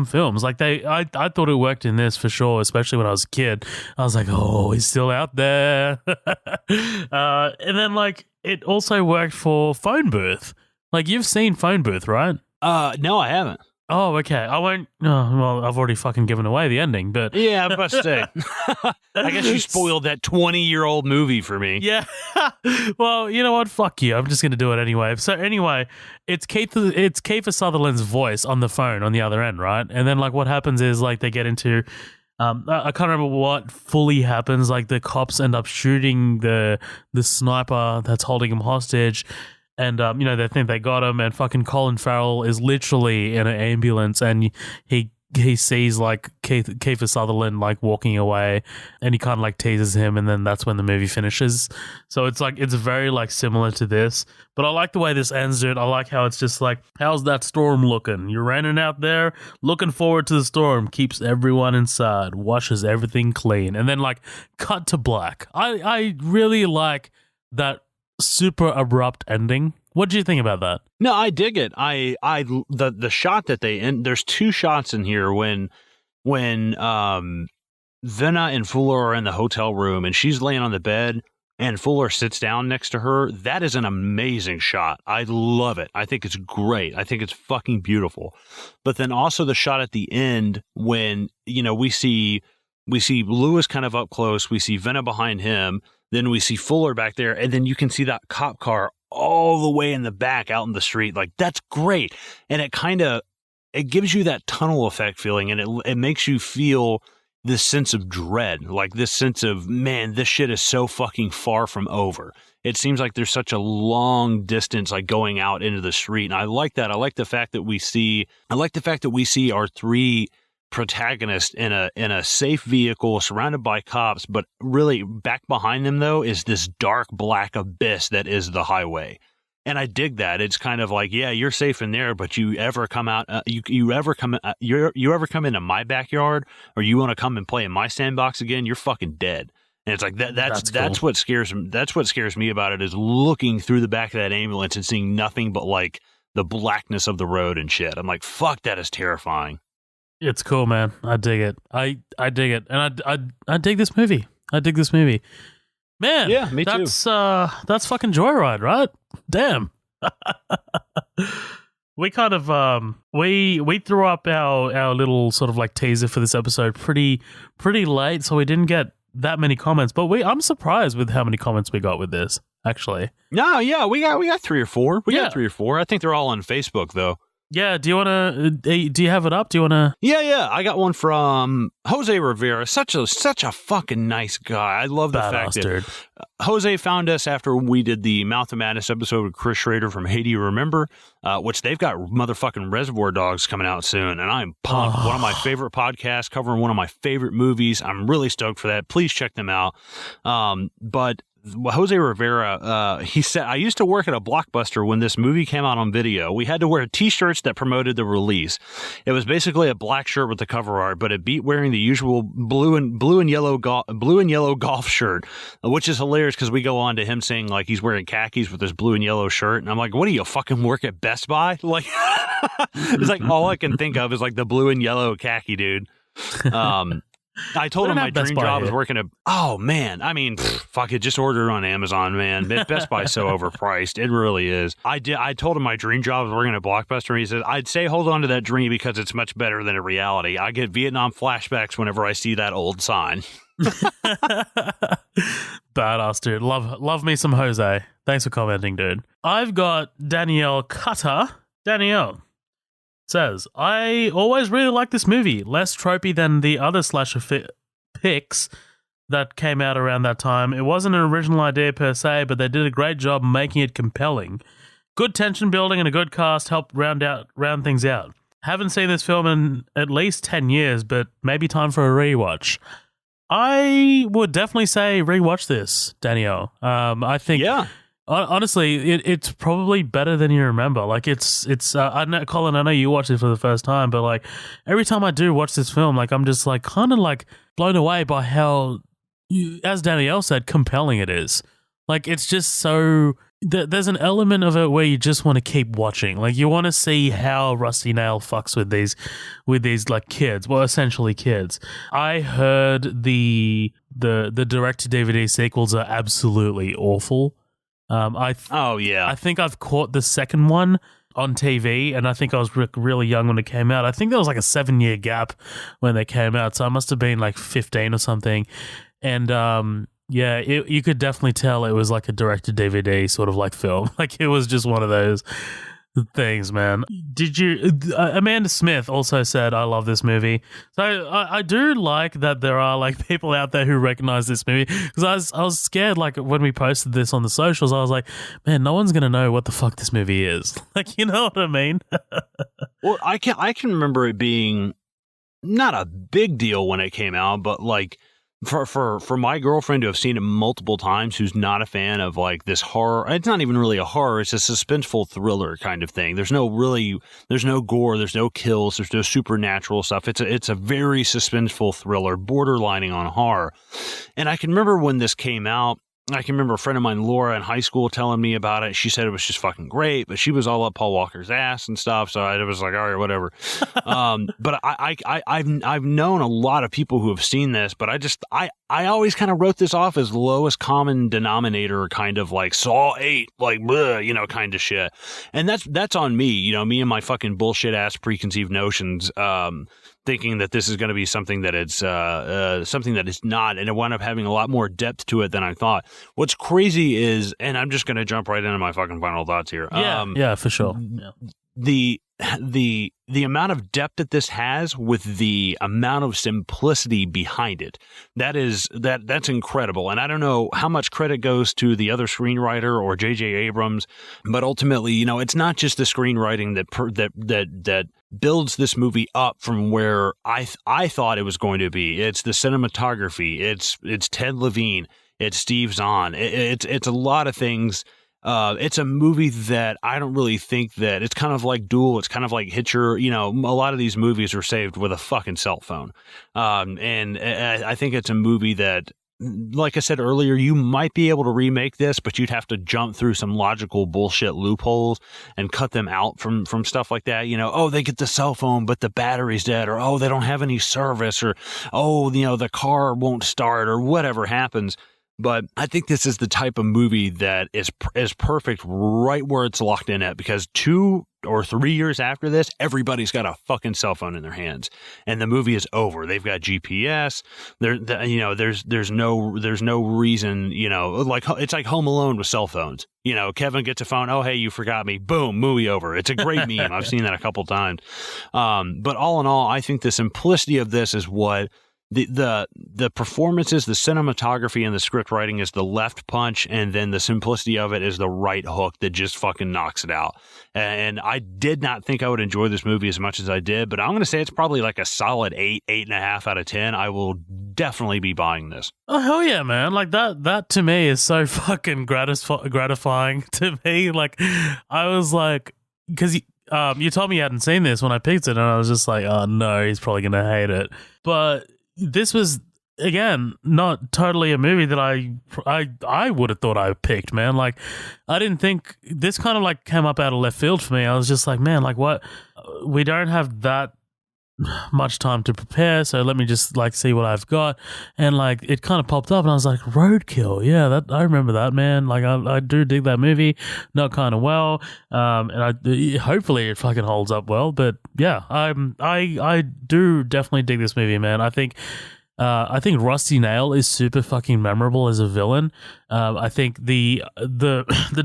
films. Like I thought it worked in this for sure, especially when I was a kid. I was like, oh, he's still out there. And then like it also worked for Phone Booth. Like, you've seen Phone Booth, right? No, I haven't. Oh, okay. I won't. Oh, well, I've already fucking given away the ending, but Yeah, I must say. I guess you spoiled that 20-year-old movie for me. yeah. Well, you know what? Fuck you. I'm just gonna do it anyway. So anyway, it's Kiefer Sutherland's voice on the phone on the other end, right? And then like what happens is like they get into. I can't remember what fully happens. Like the cops end up shooting the sniper that's holding him hostage. And, they think they got him, and fucking Colin Farrell is literally in an ambulance, and he sees, like, Kiefer Sutherland, like, walking away, and he kind of, like, teases him, and then that's when the movie finishes. So it's, like, it's very, like, similar to this. But I like the way this ends, dude. I like how it's just, like, how's that storm looking? You're raining out there? Looking forward to the storm. Keeps everyone inside. Washes everything clean. And then, like, cut to black. I really like that super abrupt ending. What do you think about that? No, I dig it. The shot that there's two shots in here when Venna and Fuller are in the hotel room and she's laying on the bed and Fuller sits down next to her. That is an amazing shot. I love it. I think it's great. I think it's fucking beautiful. But then also the shot at the end when, we see Lewis kind of up close, we see Venna behind him, then we see Fuller back there, and then you can see that cop car all the way in the back out in the street. Like, that's great. And it gives you that tunnel effect feeling, and it makes you feel this sense of dread, like this sense of, man, this shit is so fucking far from over. It seems like there's such a long distance, like going out into the street. And I like that. I like the fact that we see our three protagonist in a safe vehicle surrounded by cops, but really back behind them though is this dark black abyss that is the highway. And I dig that. It's kind of like, yeah, you're safe in there, but you ever come out you ever come into my backyard, or you want to come and play in my sandbox again, you're fucking dead. And it's like that's cool. What scares me about it, is looking through the back of that ambulance and seeing nothing but like the blackness of the road and shit. I'm like, fuck, that is terrifying. It's cool, man. I dig it. I dig it, and I dig this movie. Man. Yeah, me too. That's fucking Joyride, right? Damn. We kind of we threw up our little sort of like teaser for this episode pretty late, so we didn't get that many comments. But I'm surprised with how many comments we got with this. Actually, no, yeah, we got 3 or 4. We got 3 or 4. I think they're all on Facebook though. Yeah, do you want to? Do you have it up? Do you want to? Yeah. I got one from Jose Rivera. Such a fucking nice guy. I love the fact that Jose found us after we did the Mouth of Madness episode with Chris Schrader from Hey Do You Remember, which they've got motherfucking Reservoir Dogs coming out soon, and I'm pumped. One of my favorite podcasts covering one of my favorite movies. I'm really stoked for that. Please check them out. But Jose Rivera, he said, I used to work at a Blockbuster when this movie came out on video. We had to wear t-shirts that promoted the release. It was basically a black shirt with the cover art, but it beat wearing the usual blue and yellow golf shirt, which is hilarious because we go on to him saying like he's wearing khakis with this blue and yellow shirt. And I'm like, what do you fucking work at Best Buy? Like, it's like all I can think of is like the blue and yellow khaki dude. I told him my dream job was working at... Oh, man. I mean, fuck it. Just order it on Amazon, man. Best Buy's so overpriced. It really is. I told him my dream job was working at Blockbuster, and he said, I'd say hold on to that dream because it's much better than a reality. I get Vietnam flashbacks whenever I see that old sign. Badass, dude. Love me some Jose. Thanks for commenting, dude. I've got Danielle Cutter. Danielle says, I always really like this movie. Less tropey than the other slasher picks that came out around that time. It wasn't an original idea per se, but they did a great job making it compelling. Good tension building and a good cast helped round things out. Haven't seen this film in at least 10 years, but maybe time for a rewatch. I would definitely say rewatch this, Danielle. I think... Yeah. Honestly, it's probably better than you remember. Like it's. I know, Colin, I know you watched it for the first time, but like every time I do watch this film, like I'm just like kind of like blown away by how, as Danielle said, compelling it is. Like it's just so. There's an element of it where you just want to keep watching. Like you want to see how Rusty Nail fucks with these like kids. Well, essentially kids. I heard the direct to DVD sequels are absolutely awful. I think I've caught the second one on TV, and I think I was really young when it came out. I think there was like a 7-year gap when they came out, so I must have been like 15 or something. And you could definitely tell it was like a direct-to-DVD sort of like film. Like it was just one of those things, man. Did you? Amanda Smith also said, "I love this movie." So I do like that there are like people out there who recognize this movie, because I was scared like when we posted this on the socials. I was like, man, no one's gonna know what the fuck this movie is. Like, you know what I mean? Well, I can remember it being not a big deal when it came out, but like. For my girlfriend to have seen it multiple times, who's not a fan of like this horror, it's not even really a horror, it's a suspenseful thriller kind of thing. There's no gore, there's no kills, there's no supernatural stuff. It's a very suspenseful thriller, borderlining on horror. And I can remember when this came out, I can remember a friend of mine, Laura, in high school telling me about it. She said it was just fucking great, but she was all up Paul Walker's ass and stuff. So I was like, all right, whatever. But I've known a lot of people who have seen this, but I always kind of wrote this off as lowest common denominator, kind of like Saw 8, like, bleh, kind of shit. And that's on me, me and my fucking bullshit ass preconceived notions, thinking that this is going to be something that it's something that it's not, and it wound up having a lot more depth to it than I thought. What's crazy is, and I'm just going to jump right into my fucking final thoughts here. Yeah, for sure. Yeah. The amount of depth that this has with the amount of simplicity behind it, that's incredible. And I don't know how much credit goes to the other screenwriter or J.J. Abrams, but ultimately, it's not just the screenwriting that builds this movie up from where I thought it was going to be. It's the cinematography. It's Ted Levine. It's Steve Zahn. It's a lot of things. It's a movie that I don't really think that it's kind of like Duel. It's kind of like Hitcher. A lot of these movies are saved with a fucking cell phone. And I think it's a movie that, like I said earlier, you might be able to remake this, but you'd have to jump through some logical bullshit loopholes and cut them out from stuff like that. They get the cell phone, but the battery's dead, or, they don't have any service, or, the car won't start, or whatever happens. But I think this is the type of movie that is perfect right where it's locked in at, because 2 or 3 years after this, everybody's got a fucking cell phone in their hands, and the movie is over. They've got GPS. There's no reason, like it's like Home Alone with cell phones. Kevin gets a phone. Oh, hey, you forgot me. Boom, movie over. It's a great meme. I've seen that a couple times. But all in all, I think the simplicity of this is what the performances, the cinematography, and the script writing is the left punch, and then the simplicity of it is the right hook that just fucking knocks it out. And I did not think I would enjoy this movie as much as I did, but I'm going to say it's probably like a solid 8.5 out of 10. I will definitely be buying this. Oh, hell yeah, man. Like that to me is so fucking gratifying to me. Like, I was like, because you told me you hadn't seen this when I picked it, and I was just like, oh no, he's probably going to hate it. But this was, again, not totally a movie that I would have thought I picked, man. Like, I didn't think this kind of like came up out of left field for me. I was just like, man, like what? We don't have that much time to prepare, so let me just like see what I've got. And like it kind of popped up, and I was like, Roadkill, yeah, that I remember that, man. Like I do dig that movie, not kind of well, and hopefully it fucking holds up well. But yeah, I do definitely dig this movie, man. I think Rusty Nail is super fucking memorable as a villain. I think the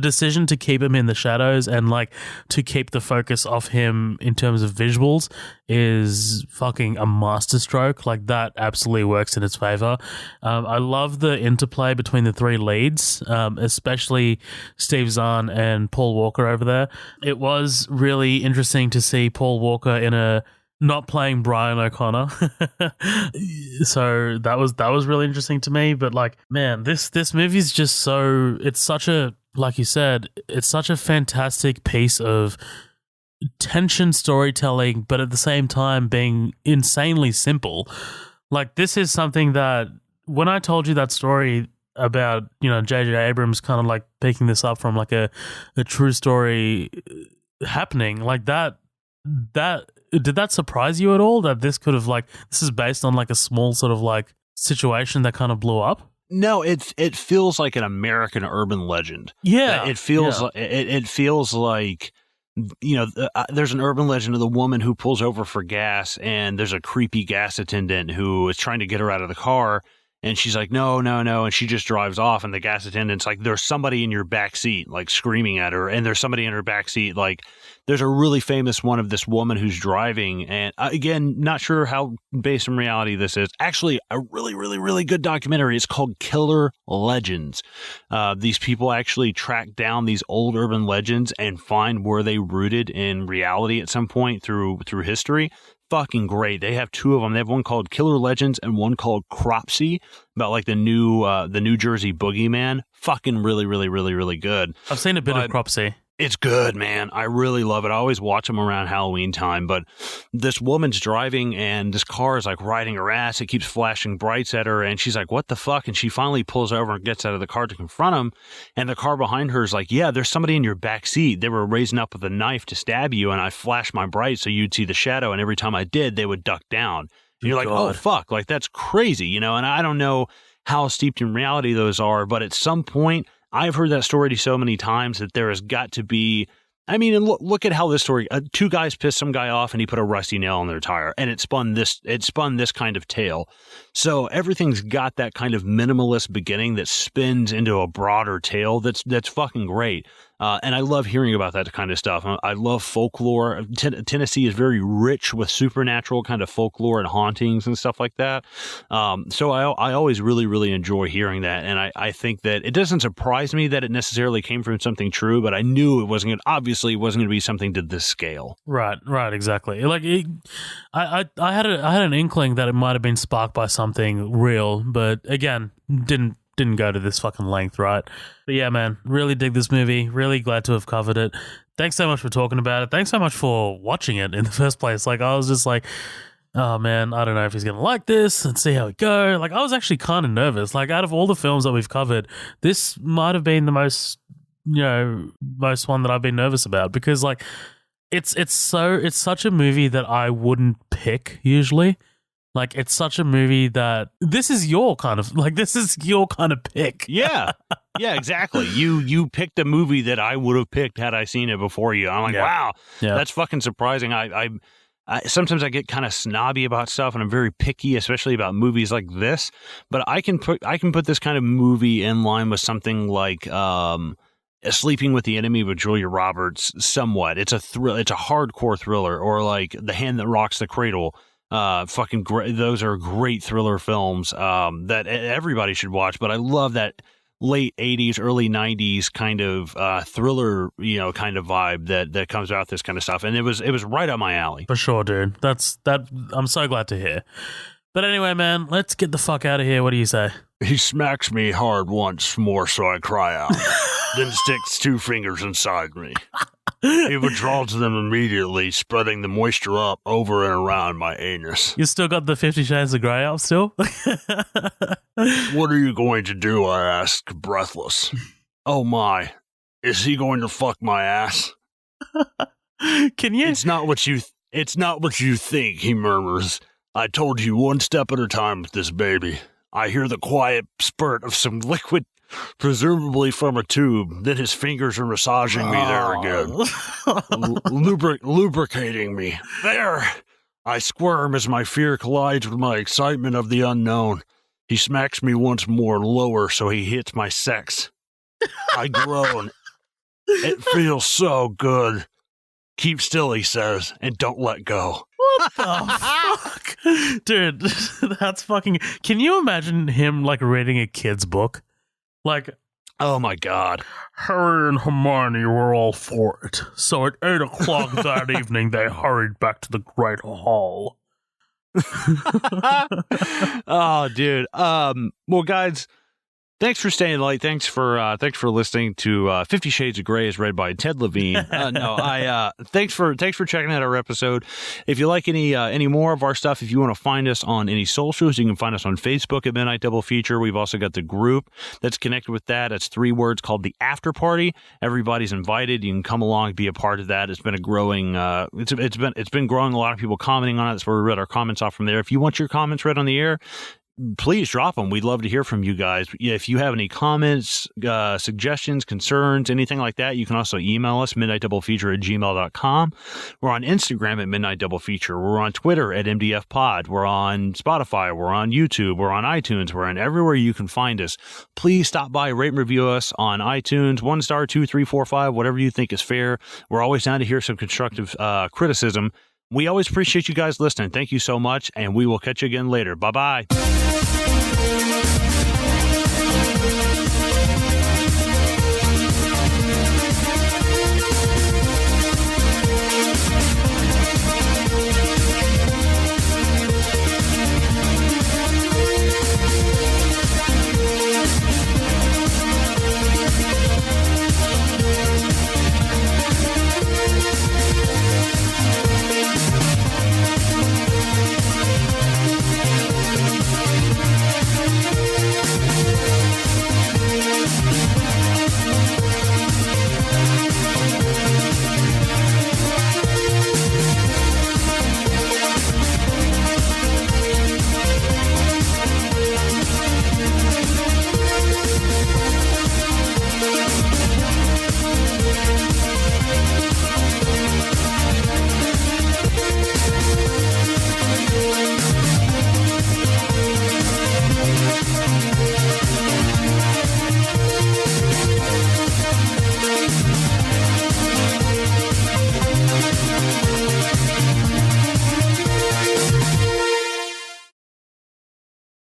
decision to keep him in the shadows and like to keep the focus off him in terms of visuals is fucking a masterstroke. Like that absolutely works in its favor. I love the interplay between the three leads, especially Steve Zahn and Paul Walker over there. It was really interesting to see Paul Walker in a not playing Brian O'Connor. So that was really interesting to me. But like, man, this movie is just so, it's such a, like you said, it's such a fantastic piece of tension storytelling, but at the same time being insanely simple. Like, this is something that when I told you that story about, J.J. Abrams kind of like picking this up from like a true story happening, like that did that surprise you at all, that this could have like, this is based on like a small sort of like situation that kind of blew up? No, it feels like an American urban legend. Yeah, it feels it feels like, there's an urban legend of the woman who pulls over for gas, and there's a creepy gas attendant who is trying to get her out of the car, and she's like, no, and she just drives off, and the gas attendant's like, there's somebody in your back seat, like screaming at her, and there's somebody in her back seat, like, there's a really famous one of this woman who's driving, and again, not sure how based in reality this is. Actually, a really, really, really good documentary. It's called Killer Legends. These people actually track down these old urban legends and find where they rooted in reality at some point through history. Fucking great. They have two of them. They have one called Killer Legends and one called Cropsey, about like the New Jersey boogeyman. Fucking really, really, really, really good. I've seen a bit of Cropsey. It's good, man. I really love it. I always watch them around Halloween time, but this woman's driving and this car is like riding her ass. It keeps flashing brights at her, and she's like, what the fuck? And she finally pulls over and gets out of the car to confront him, and the car behind her is like, yeah, there's somebody in your back seat. They were raising up with a knife to stab you, and I flashed my bright so you'd see the shadow, and every time I did, they would duck down. And you're like, oh, fuck, like that's crazy, and I don't know how steeped in reality those are, but at some point, I've heard that story so many times that there has got to be, I mean, and look at how this story, two guys pissed some guy off and he put a rusty nail in their tire, and it spun this kind of tale. So everything's got that kind of minimalist beginning that spins into a broader tale that's fucking great. And I love hearing about that kind of stuff. I love folklore. Tennessee is very rich with supernatural kind of folklore and hauntings and stuff like that. So I always really, really enjoy hearing that. And I think that it doesn't surprise me that it necessarily came from something true, but I knew it wasn't going to be something to this scale. Right, exactly. Like I had an inkling that it might have been sparked by something real, but again, didn't go to this fucking length, right? But yeah, man, really dig this movie. Really glad to have covered it. Thanks so much for talking about it. Thanks so much for watching it in the first place. Like, I was just like, oh man, I don't know if he's going to like this. Let's see how it go. Like, I was actually kind of nervous. Like, out of all the films that we've covered, this might have been the most one that I've been nervous about, because like, it's such a movie that I wouldn't pick usually. Like, it's such a movie that this is your kind of pick. Yeah. Yeah, exactly. You picked a movie that I would have picked had I seen it before you. I'm like, wow, that's fucking surprising. I sometimes I get kind of snobby about stuff, and I'm very picky, especially about movies like this. But I can put this kind of movie in line with something like Sleeping with the Enemy with Julia Roberts. Somewhat, it's a hardcore thriller, or like The Hand That Rocks the Cradle. Fucking great. Those are great thriller films that everybody should watch. But I love that late 80s, early 90s kind of thriller, kind of vibe that comes out this kind of stuff. And it was right up my alley. For sure, dude. I'm so glad to hear. But anyway, man, let's get the fuck out of here. What do you say? He smacks me hard once more, so I cry out. Then sticks 2 fingers inside me. He withdraws them immediately, spreading the moisture up over and around my anus. You still got the 50 Shades of Grey up still? What are you going to do? I asked, breathless. Oh my, is he going to fuck my ass? Can you? It's not what you think, he murmurs. I told you, one step at a time with this baby. I hear the quiet spurt of some liquid, presumably from a tube. Then his fingers are massaging me there again. Lubricating me. There! I squirm as my fear collides with my excitement of the unknown. He smacks me once more lower, so he hits my sex. I groan. It feels so good. Keep still, he says, and don't let go. What the fuck? Dude, that's fucking... Can you imagine him, like, reading a kid's book? Like... Oh, my God. Harry and Hermione were all for it. So at 8 o'clock that evening, they hurried back to the Great Hall. Oh, dude. Well, guys... Thanks for staying late. Thanks for listening to 50 Shades of Grey, as read by Ted Levine. Thanks for checking out our episode. If you like any more of our stuff, if you want to find us on any socials, you can find us on Facebook at Midnight Double Feature. We've also got the group that's connected with that. It's 3 words called the After Party. Everybody's invited. You can come along, be a part of that. It's been a growing. It's been growing. A lot of people commenting on it. That's where we read our comments off from there. If you want your comments read on the air, please drop them. We'd love to hear from you guys. If you have any comments, suggestions, concerns, anything like that, you can also email us, midnightdoublefeature@gmail.com. We're on Instagram at Midnight Double Feature. We're on Twitter at MDF Pod. We're on Spotify. We're on YouTube. We're on iTunes. We're on everywhere you can find us. Please stop by, rate and review us on iTunes. 1 star, 2, 3, 4, 5, whatever you think is fair. We're always down to hear some constructive criticism. We always appreciate you guys listening. Thank you so much, and we will catch you again later. Bye-bye.